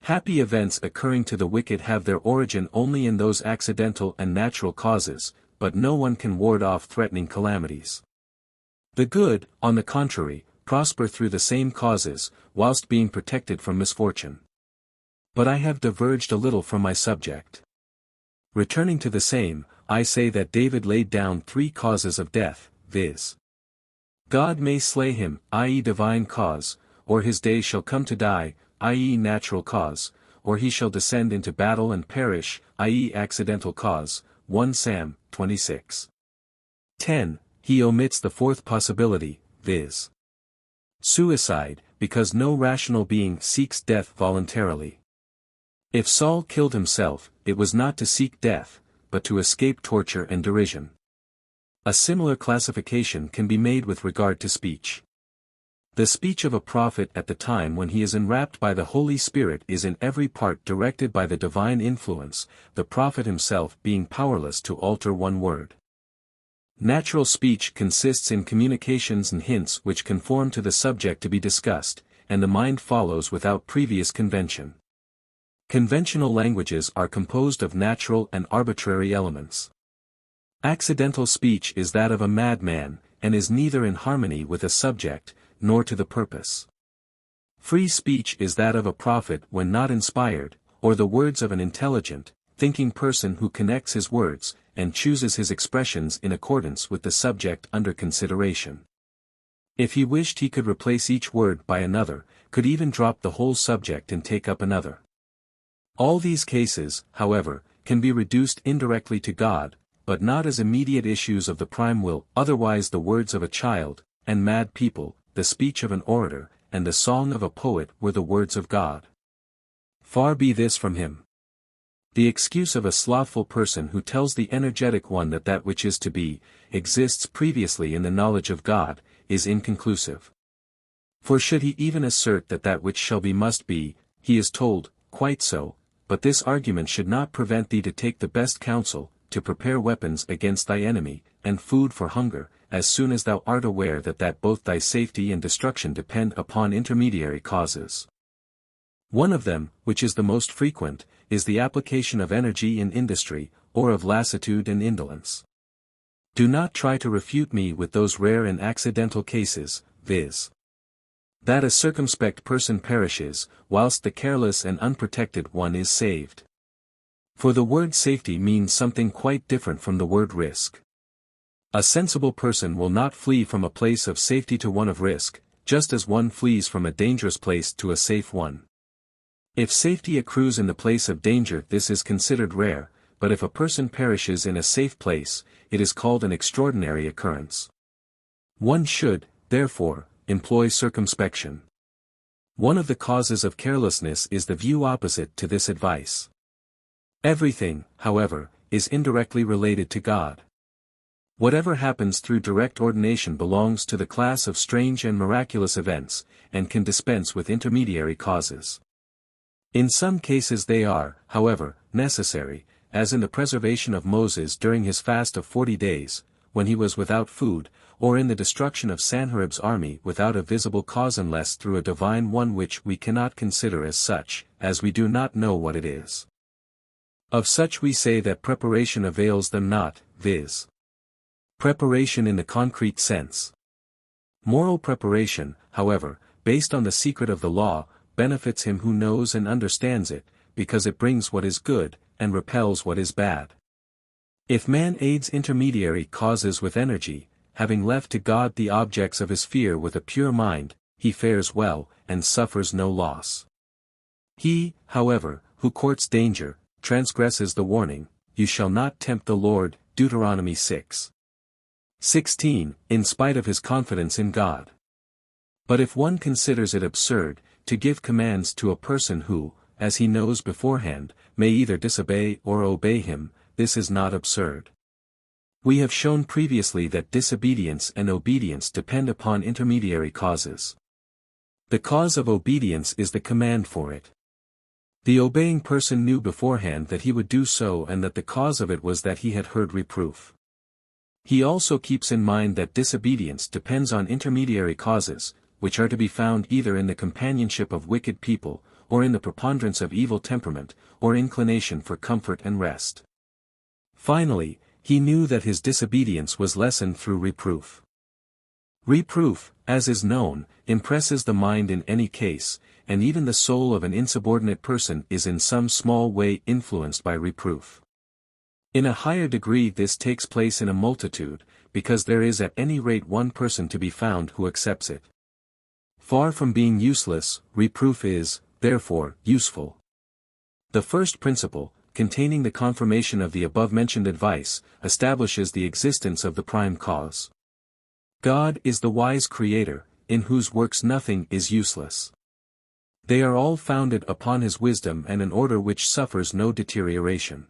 Happy events occurring to the wicked have their origin only in those accidental and natural causes, but no one can ward off threatening calamities. The good, on the contrary, prosper through the same causes, whilst being protected from misfortune. But I have diverged a little from my subject. Returning to the same, I say that David laid down 3 causes of death, viz. God may slay him, i.e. divine cause, or his day shall come to die, i.e. natural cause, or he shall descend into battle and perish, i.e. accidental cause, 1 Sam 26. 10. He omits the 4th possibility, viz. suicide, because no rational being seeks death voluntarily. If Saul killed himself, it was not to seek death, but to escape torture and derision. A similar classification can be made with regard to speech. The speech of a prophet at the time when he is enwrapped by the Holy Spirit is in every part directed by the divine influence, the prophet himself being powerless to alter one word. Natural speech consists in communications and hints which conform to the subject to be discussed, and the mind follows without previous convention. Conventional languages are composed of natural and arbitrary elements. Accidental speech is that of a madman, and is neither in harmony with a subject, nor to the purpose. Free speech is that of a prophet when not inspired, or the words of an intelligent, thinking person who connects his words, and chooses his expressions in accordance with the subject under consideration. If he wished he could replace each word by another, could even drop the whole subject and take up another. All these cases, however, can be reduced indirectly to God, but not as immediate issues of the prime will, otherwise the words of a child, and mad people, the speech of an orator, and the song of a poet were the words of God. Far be this from him. The excuse of a slothful person who tells the energetic one that that which is to be, exists previously in the knowledge of God, is inconclusive. For should he even assert that that which shall be must be, he is told, quite so, but this argument should not prevent thee to take the best counsel, to prepare weapons against thy enemy, and food for hunger, as soon as thou art aware that both thy safety and destruction depend upon intermediary causes. One of them, which is the most frequent, is the application of energy in industry, or of lassitude and indolence. Do not try to refute me with those rare and accidental cases, viz. that a circumspect person perishes, whilst the careless and unprotected one is saved. For the word safety means something quite different from the word risk. A sensible person will not flee from a place of safety to one of risk, just as one flees from a dangerous place to a safe one. If safety accrues in the place of danger, this is considered rare, but if a person perishes in a safe place, it is called an extraordinary occurrence. One should, therefore, employ circumspection. One of the causes of carelessness is the view opposite to this advice. Everything, however, is indirectly related to God. Whatever happens through direct ordination belongs to the class of strange and miraculous events, and can dispense with intermediary causes. In some cases they are, however, necessary, as in the preservation of Moses during his fast of 40 days, when he was without food, or in the destruction of Sanherib's army without a visible cause unless through a divine one which we cannot consider as such, as we do not know what it is. Of such we say that preparation avails them not, viz. Preparation in the concrete sense. Moral preparation, however, based on the secret of the law, benefits him who knows and understands it, because it brings what is good, and repels what is bad. If man aids intermediary causes with energy, having left to God the objects of his fear with a pure mind, he fares well, and suffers no loss. He, however, who courts danger, transgresses the warning, "You shall not tempt the Lord," Deuteronomy 6:16, in spite of his confidence in God. But if one considers it absurd, to give commands to a person who, as he knows beforehand, may either disobey or obey him, this is not absurd. We have shown previously that disobedience and obedience depend upon intermediary causes. The cause of obedience is the command for it. The obeying person knew beforehand that he would do so and that the cause of it was that he had heard reproof. He also keeps in mind that disobedience depends on intermediary causes, which are to be found either in the companionship of wicked people, or in the preponderance of evil temperament, or inclination for comfort and rest. Finally, he knew that his disobedience was lessened through reproof. Reproof, as is known, impresses the mind in any case, and even the soul of an insubordinate person is in some small way influenced by reproof. In a higher degree this takes place in a multitude, because there is at any rate one person to be found who accepts it. Far from being useless, reproof is, therefore, useful. The first principle, containing the confirmation of the above-mentioned advice, establishes the existence of the prime cause. God is the wise Creator, in whose works nothing is useless. They are all founded upon His wisdom and an order which suffers no deterioration.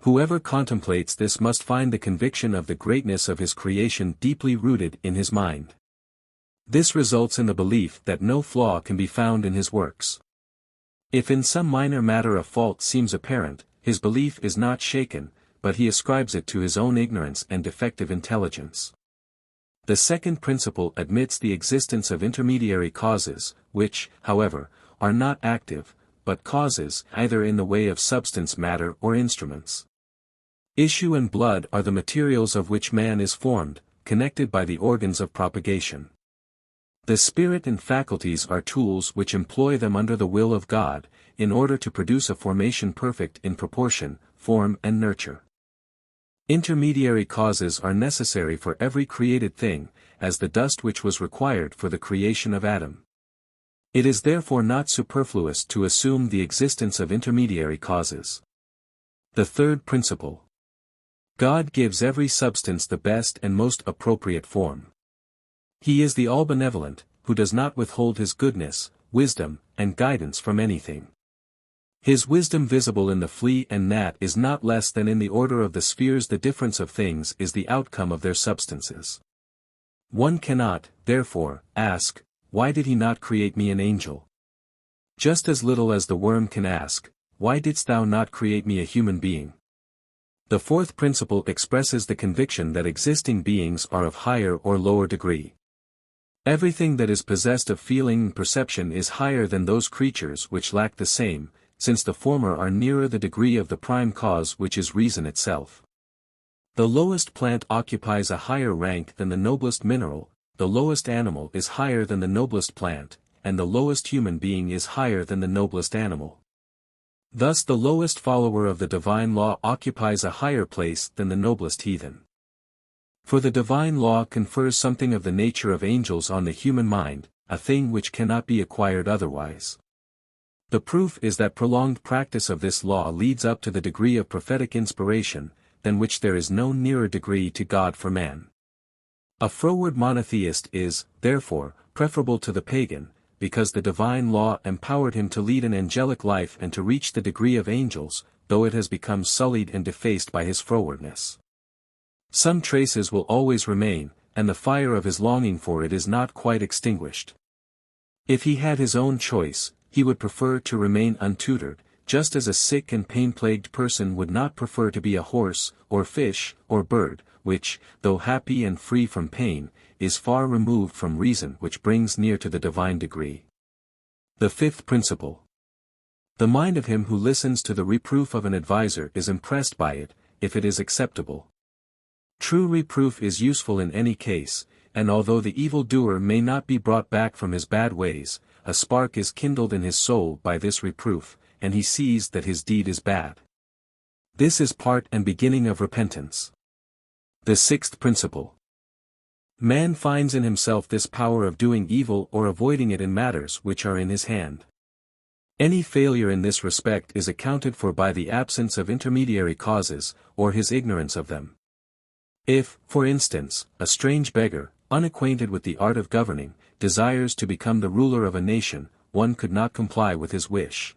Whoever contemplates this must find the conviction of the greatness of His creation deeply rooted in his mind. This results in the belief that no flaw can be found in His works. If in some minor matter a fault seems apparent, his belief is not shaken, but he ascribes it to his own ignorance and defective intelligence. The second principle admits the existence of intermediary causes, which, however, are not active, but causes, either in the way of substance matter or instruments. Issue and blood are the materials of which man is formed, connected by the organs of propagation. The spirit and faculties are tools which employ them under the will of God, in order to produce a formation perfect in proportion, form and nurture. Intermediary causes are necessary for every created thing, as the dust which was required for the creation of Adam. It is therefore not superfluous to assume the existence of intermediary causes. The third principle. God gives every substance the best and most appropriate form. He is the all-benevolent, who does not withhold His goodness, wisdom, and guidance from anything. His wisdom visible in the flea and gnat is not less than in the order of the spheres. The difference of things is the outcome of their substances. One cannot, therefore, ask, "Why did He not create me an angel?" Just as little as the worm can ask, "Why didst thou not create me a human being?" The fourth principle expresses the conviction that existing beings are of higher or lower degree. Everything that is possessed of feeling and perception is higher than those creatures which lack the same, since the former are nearer the degree of the prime cause which is reason itself. The lowest plant occupies a higher rank than the noblest mineral, the lowest animal is higher than the noblest plant, and the lowest human being is higher than the noblest animal. Thus the lowest follower of the divine law occupies a higher place than the noblest heathen. For the divine law confers something of the nature of angels on the human mind, a thing which cannot be acquired otherwise. The proof is that prolonged practice of this law leads up to the degree of prophetic inspiration, than which there is no nearer degree to God for man. A froward monotheist is, therefore, preferable to the pagan, because the divine law empowered him to lead an angelic life and to reach the degree of angels, though it has become sullied and defaced by his frowardness. Some traces will always remain, and the fire of his longing for it is not quite extinguished. If he had his own choice, he would prefer to remain untutored, just as a sick and pain-plagued person would not prefer to be a horse, or fish, or bird, which, though happy and free from pain, is far removed from reason, which brings near to the divine degree. The fifth principle. The mind of him who listens to the reproof of an adviser is impressed by it, if it is acceptable. True reproof is useful in any case, and although the evildoer may not be brought back from his bad ways, a spark is kindled in his soul by this reproof, and he sees that his deed is bad. This is part and beginning of repentance. The sixth principle. Man finds in himself this power of doing evil or avoiding it in matters which are in his hand. Any failure in this respect is accounted for by the absence of intermediary causes, or his ignorance of them. If, for instance, a strange beggar, unacquainted with the art of governing, desires to become the ruler of a nation, one could not comply with his wish.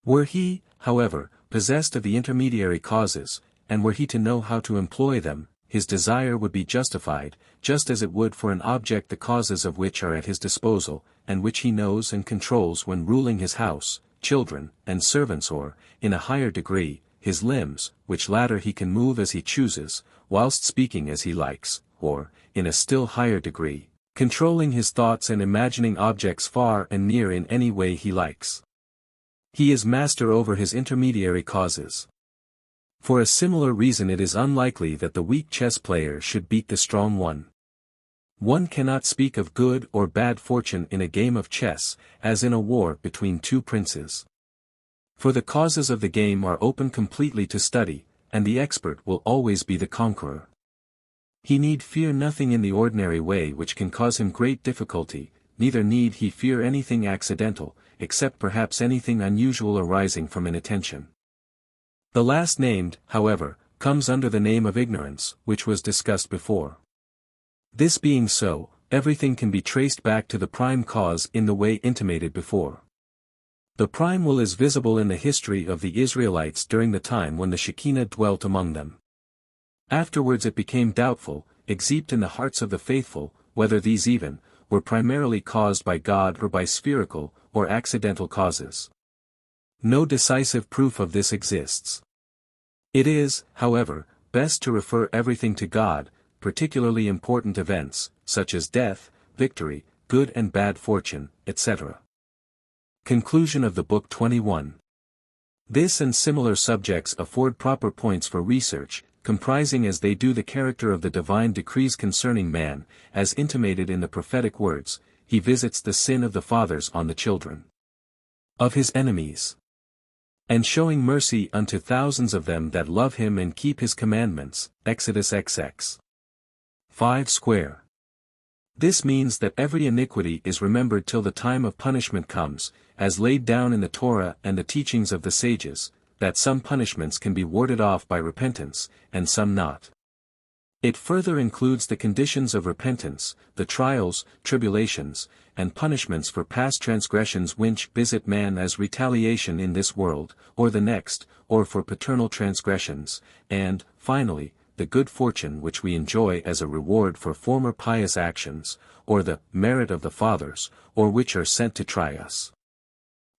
Were he, however, possessed of the intermediary causes, and were he to know how to employ them, his desire would be justified, just as it would for an object the causes of which are at his disposal, and which he knows and controls when ruling his house, children, and servants, or, in a higher degree, his limbs, which latter he can move as he chooses, whilst speaking as he likes, or, in a still higher degree, controlling his thoughts and imagining objects far and near in any way he likes. He is master over his intermediary causes. For a similar reason it is unlikely that the weak chess player should beat the strong one. One cannot speak of good or bad fortune in a game of chess, as in a war between two princes. For the causes of the game are open completely to study, and the expert will always be the conqueror. He need fear nothing in the ordinary way which can cause him great difficulty, neither need he fear anything accidental, except perhaps anything unusual arising from inattention. The last named, however, comes under the name of ignorance, which was discussed before. This being so, everything can be traced back to the prime cause in the way intimated before. The prime will is visible in the history of the Israelites during the time when the Shekinah dwelt among them. Afterwards it became doubtful, except in the hearts of the faithful, whether these even, were primarily caused by God or by spherical, or accidental causes. No decisive proof of this exists. It is, however, best to refer everything to God, particularly important events, such as death, victory, good and bad fortune, etc. Conclusion of the Book 21. This and similar subjects afford proper points for research, comprising as they do the character of the divine decrees concerning man, as intimated in the prophetic words, he visits the sin of the fathers on the children of his enemies, and showing mercy unto thousands of them that love him and keep his commandments. Exodus XX 5 square. This means that every iniquity is remembered till the time of punishment comes, as laid down in the Torah and the teachings of the sages, that some punishments can be warded off by repentance, and some not. It further includes the conditions of repentance, the trials, tribulations, and punishments for past transgressions which visit man as retaliation in this world, or the next, or for paternal transgressions, and, finally, the good fortune which we enjoy as a reward for former pious actions, or the merit of the fathers, or which are sent to try us.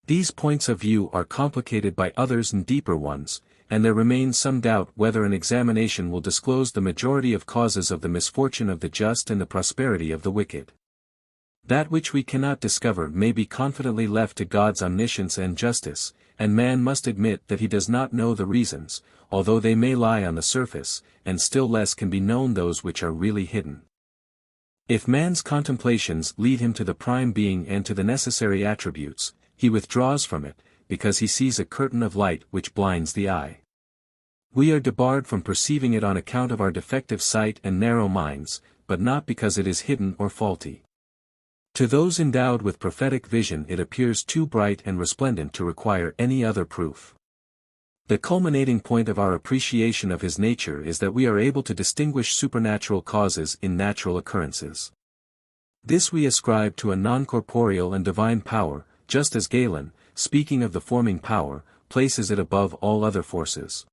These points of view are complicated by others and deeper ones, and there remains some doubt whether an examination will disclose the majority of causes of the misfortune of the just and the prosperity of the wicked. That which we cannot discover may be confidently left to God's omniscience and justice, and man must admit that he does not know the reasons, although they may lie on the surface, and still less can be known those which are really hidden. If man's contemplations lead him to the prime being and to the necessary attributes, he withdraws from it, because he sees a curtain of light which blinds the eye. We are debarred from perceiving it on account of our defective sight and narrow minds, but not because it is hidden or faulty. To those endowed with prophetic vision it appears too bright and resplendent to require any other proof. The culminating point of our appreciation of his nature is that we are able to distinguish supernatural causes in natural occurrences. This we ascribe to a non-corporeal and divine power, just as Galen, speaking of the forming power, places it above all other forces.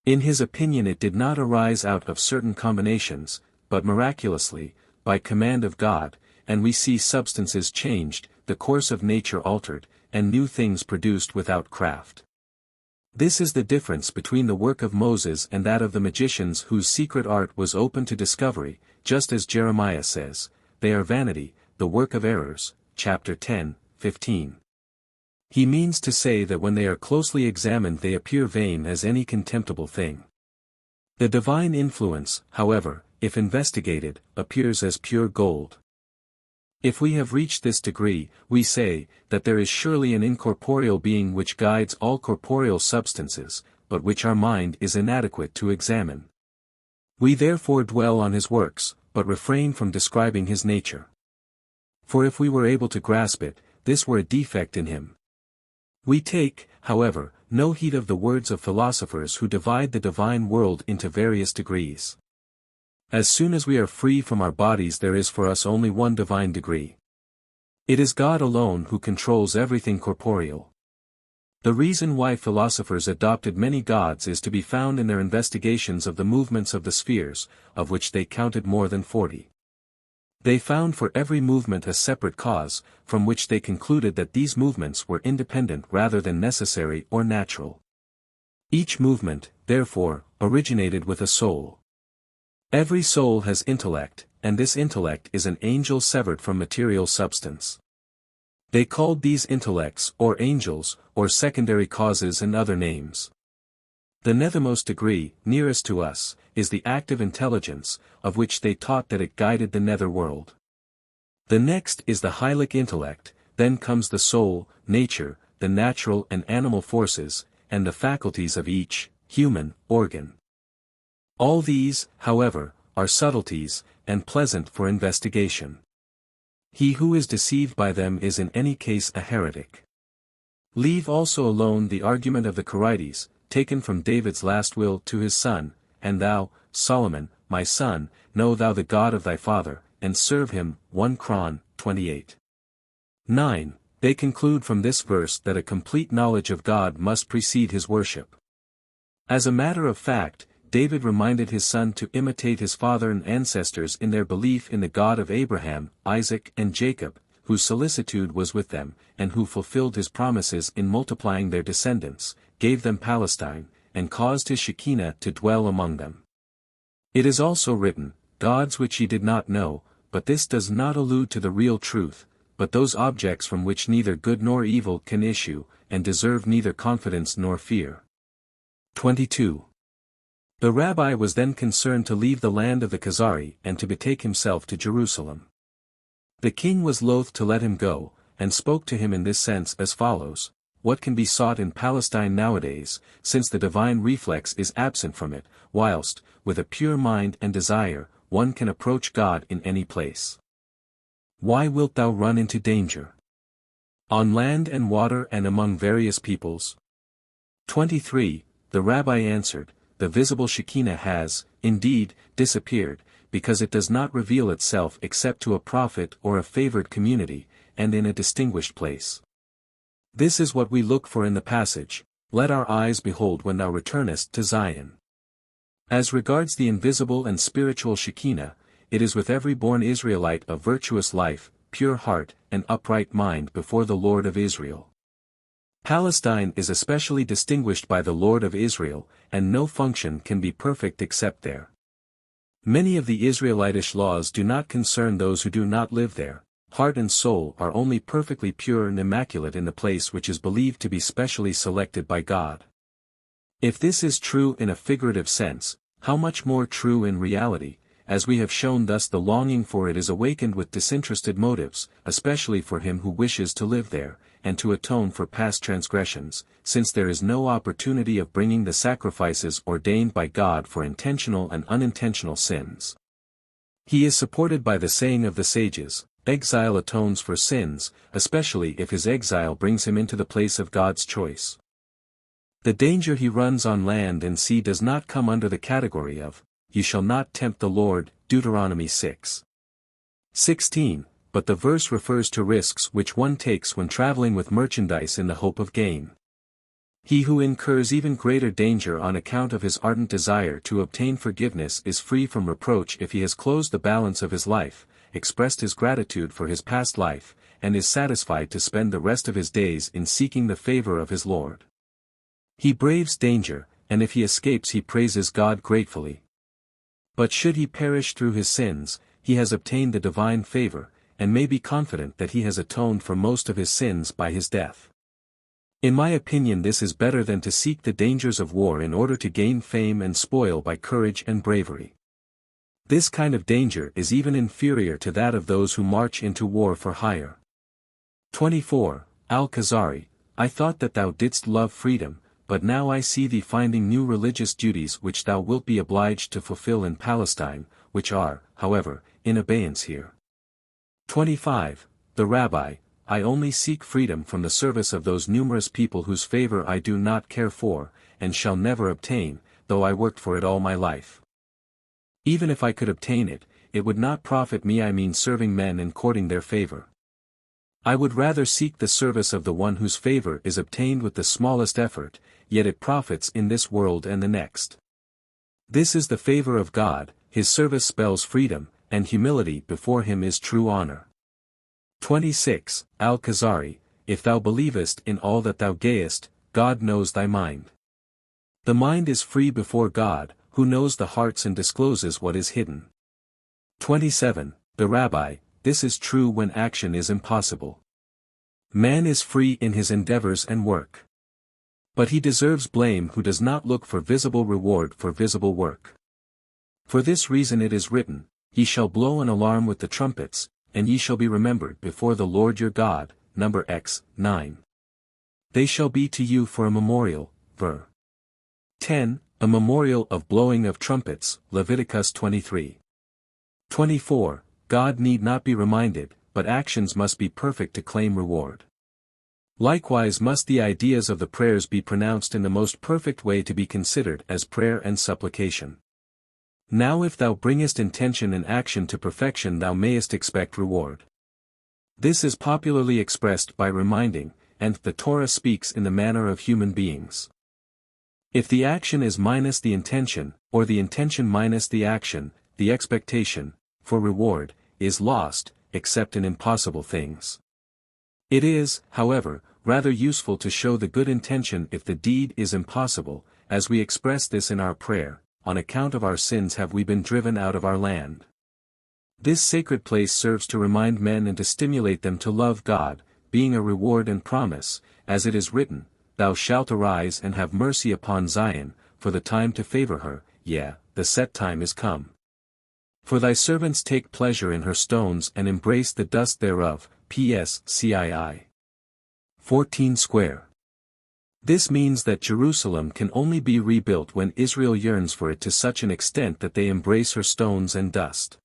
In his opinion it did not arise out of certain combinations, but miraculously, by command of God, and we see substances changed, the course of nature altered, and new things produced without craft. This is the difference between the work of Moses and that of the magicians whose secret art was open to discovery, just as Jeremiah says, "They are vanity, the work of errors," chapter 10:15. He means to say that when they are closely examined they appear vain as any contemptible thing. The divine influence, however, if investigated, appears as pure gold. If we have reached this degree, we say, that there is surely an incorporeal being which guides all corporeal substances, but which our mind is inadequate to examine. We therefore dwell on his works, but refrain from describing his nature. For if we were able to grasp it, this were a defect in him. We take, however, no heed of the words of philosophers who divide the divine world into various degrees. As soon as we are free from our bodies there is for us only one divine degree. It is God alone who controls everything corporeal. The reason why philosophers adopted many gods is to be found in their investigations of the movements of the spheres, of which they counted more than 40. They found for every movement a separate cause, from which they concluded that these movements were independent rather than necessary or natural. Each movement, therefore, originated with a soul. Every soul has intellect, and this intellect is an angel severed from material substance. They called these intellects or angels, or secondary causes and other names. The nethermost degree, nearest to us, is the active intelligence, of which they taught that it guided the nether world. The next is the hylic intellect, then comes the soul, nature, the natural and animal forces, and the faculties of each, human, organ. All these, however, are subtleties, and pleasant for investigation. He who is deceived by them is in any case a heretic. Leave also alone the argument of the Khazari, taken from David's last will to his son, "And thou, Solomon, my son, know thou the God of thy father, and serve him." 1 Chron. 28. 9. They conclude from this verse that a complete knowledge of God must precede his worship. As a matter of fact, David reminded his son to imitate his father and ancestors in their belief in the God of Abraham, Isaac and Jacob, whose solicitude was with them, and who fulfilled his promises in multiplying their descendants, gave them Palestine, and caused his Shekinah to dwell among them. It is also written, "Gods which ye did not know," but this does not allude to the real truth, but those objects from which neither good nor evil can issue, and deserve neither confidence nor fear. 22. The rabbi was then concerned to leave the land of the Khazari and to betake himself to Jerusalem. The king was loath to let him go, and spoke to him in this sense as follows: "What can be sought in Palestine nowadays, since the divine reflex is absent from it, whilst, with a pure mind and desire, one can approach God in any place? Why wilt thou run into danger? On land and water and among various peoples?" 23. The rabbi answered, "The visible Shekinah has, indeed, disappeared, because it does not reveal itself except to a prophet or a favored community, and in a distinguished place. This is what we look for in the passage, 'Let our eyes behold when thou returnest to Zion.' As regards the invisible and spiritual Shekinah, it is with every born Israelite of virtuous life, pure heart, and upright mind before the Lord of Israel. Palestine is especially distinguished by the Lord of Israel, and no function can be perfect except there. Many of the Israelitish laws do not concern those who do not live there. Heart and soul are only perfectly pure and immaculate in the place which is believed to be specially selected by God. If this is true in a figurative sense, how much more true in reality, as we have shown. Thus the longing for it is awakened with disinterested motives, especially for him who wishes to live there, and to atone for past transgressions, since there is no opportunity of bringing the sacrifices ordained by God for intentional and unintentional sins. He is supported by the saying of the sages, exile atones for sins, especially if his exile brings him into the place of God's choice. The danger he runs on land and sea does not come under the category of, "You shall not tempt the Lord," Deuteronomy 6:16, but the verse refers to risks which one takes when traveling with merchandise in the hope of gain. He who incurs even greater danger on account of his ardent desire to obtain forgiveness is free from reproach if he has closed the balance of his life, expressed his gratitude for his past life, and is satisfied to spend the rest of his days in seeking the favor of his Lord. He braves danger, and if he escapes he praises God gratefully. But should he perish through his sins, he has obtained the divine favor, and may be confident that he has atoned for most of his sins by his death. In my opinion, this is better than to seek the dangers of war in order to gain fame and spoil by courage and bravery. This kind of danger is even inferior to that of those who march into war for hire. 24. Al Khazari, I thought that thou didst love freedom, but now I see thee finding new religious duties which thou wilt be obliged to fulfill in Palestine, which are, however, in abeyance here. 25. The Rabbi, I only seek freedom from the service of those numerous people whose favor I do not care for, and shall never obtain, though I worked for it all my life. Even if I could obtain it, it would not profit me, I mean serving men and courting their favor. I would rather seek the service of the one whose favor is obtained with the smallest effort, yet it profits in this world and the next. This is the favor of God, his service spells freedom, and humility before him is true honor. 26. Al Khazari, if thou believest in all that thou gayest, God knows thy mind. The mind is free before God, who knows the hearts and discloses what is hidden. 27. The Rabbi, this is true when action is impossible. Man is free in his endeavors and work. But he deserves blame who does not look for visible reward for visible work. For this reason it is written, Ye shall blow an alarm with the trumpets, and ye shall be remembered before the Lord your God, Number X, 9. They shall be to you for a memorial, ver. 10, a memorial of blowing of trumpets, Leviticus 23. 24, God need not be reminded, but actions must be perfect to claim reward. Likewise must the ideas of the prayers be pronounced in the most perfect way to be considered as prayer and supplication. Now if thou bringest intention and action to perfection thou mayest expect reward. This is popularly expressed by reminding, and the Torah speaks in the manner of human beings. If the action is minus the intention, or the intention minus the action, the expectation, for reward, is lost, except in impossible things. It is, however, rather useful to show the good intention if the deed is impossible, as we express this in our prayer, on account of our sins have we been driven out of our land. This sacred place serves to remind men and to stimulate them to love God, being a reward and promise, as it is written, Thou shalt arise and have mercy upon Zion, for the time to favor her, yea, the set time is come. For thy servants take pleasure in her stones and embrace the dust thereof, P.S. CII. 14 square. This means that Jerusalem can only be rebuilt when Israel yearns for it to such an extent that they embrace her stones and dust.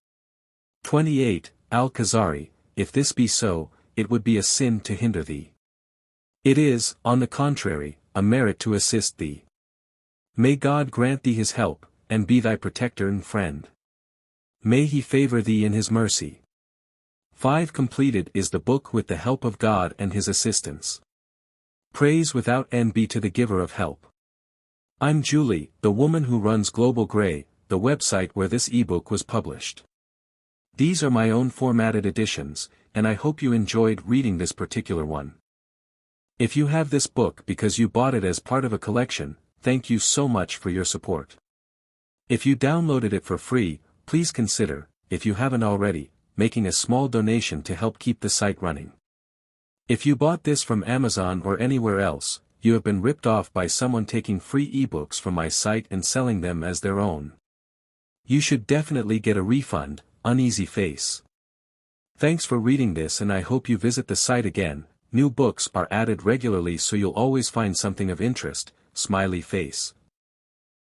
28. Al Khazari, if this be so, it would be a sin to hinder thee. It is, on the contrary, a merit to assist thee. May God grant thee his help, and be thy protector and friend. May he favor thee in his mercy. 5. Completed is the book with the help of God and his assistance. Praise without end be to the giver of help. I'm Julie, the woman who runs Global Gray, the website where this ebook was published. These are my own formatted editions, and I hope you enjoyed reading this particular one. If you have this book because you bought it as part of a collection, thank you so much for your support. If you downloaded it for free, please consider, if you haven't already, making a small donation to help keep the site running. If you bought this from Amazon or anywhere else, you have been ripped off by someone taking free ebooks from my site and selling them as their own. You should definitely get a refund, uneasy face. Thanks for reading this and I hope you visit the site again. New books are added regularly so you'll always find something of interest, smiley face.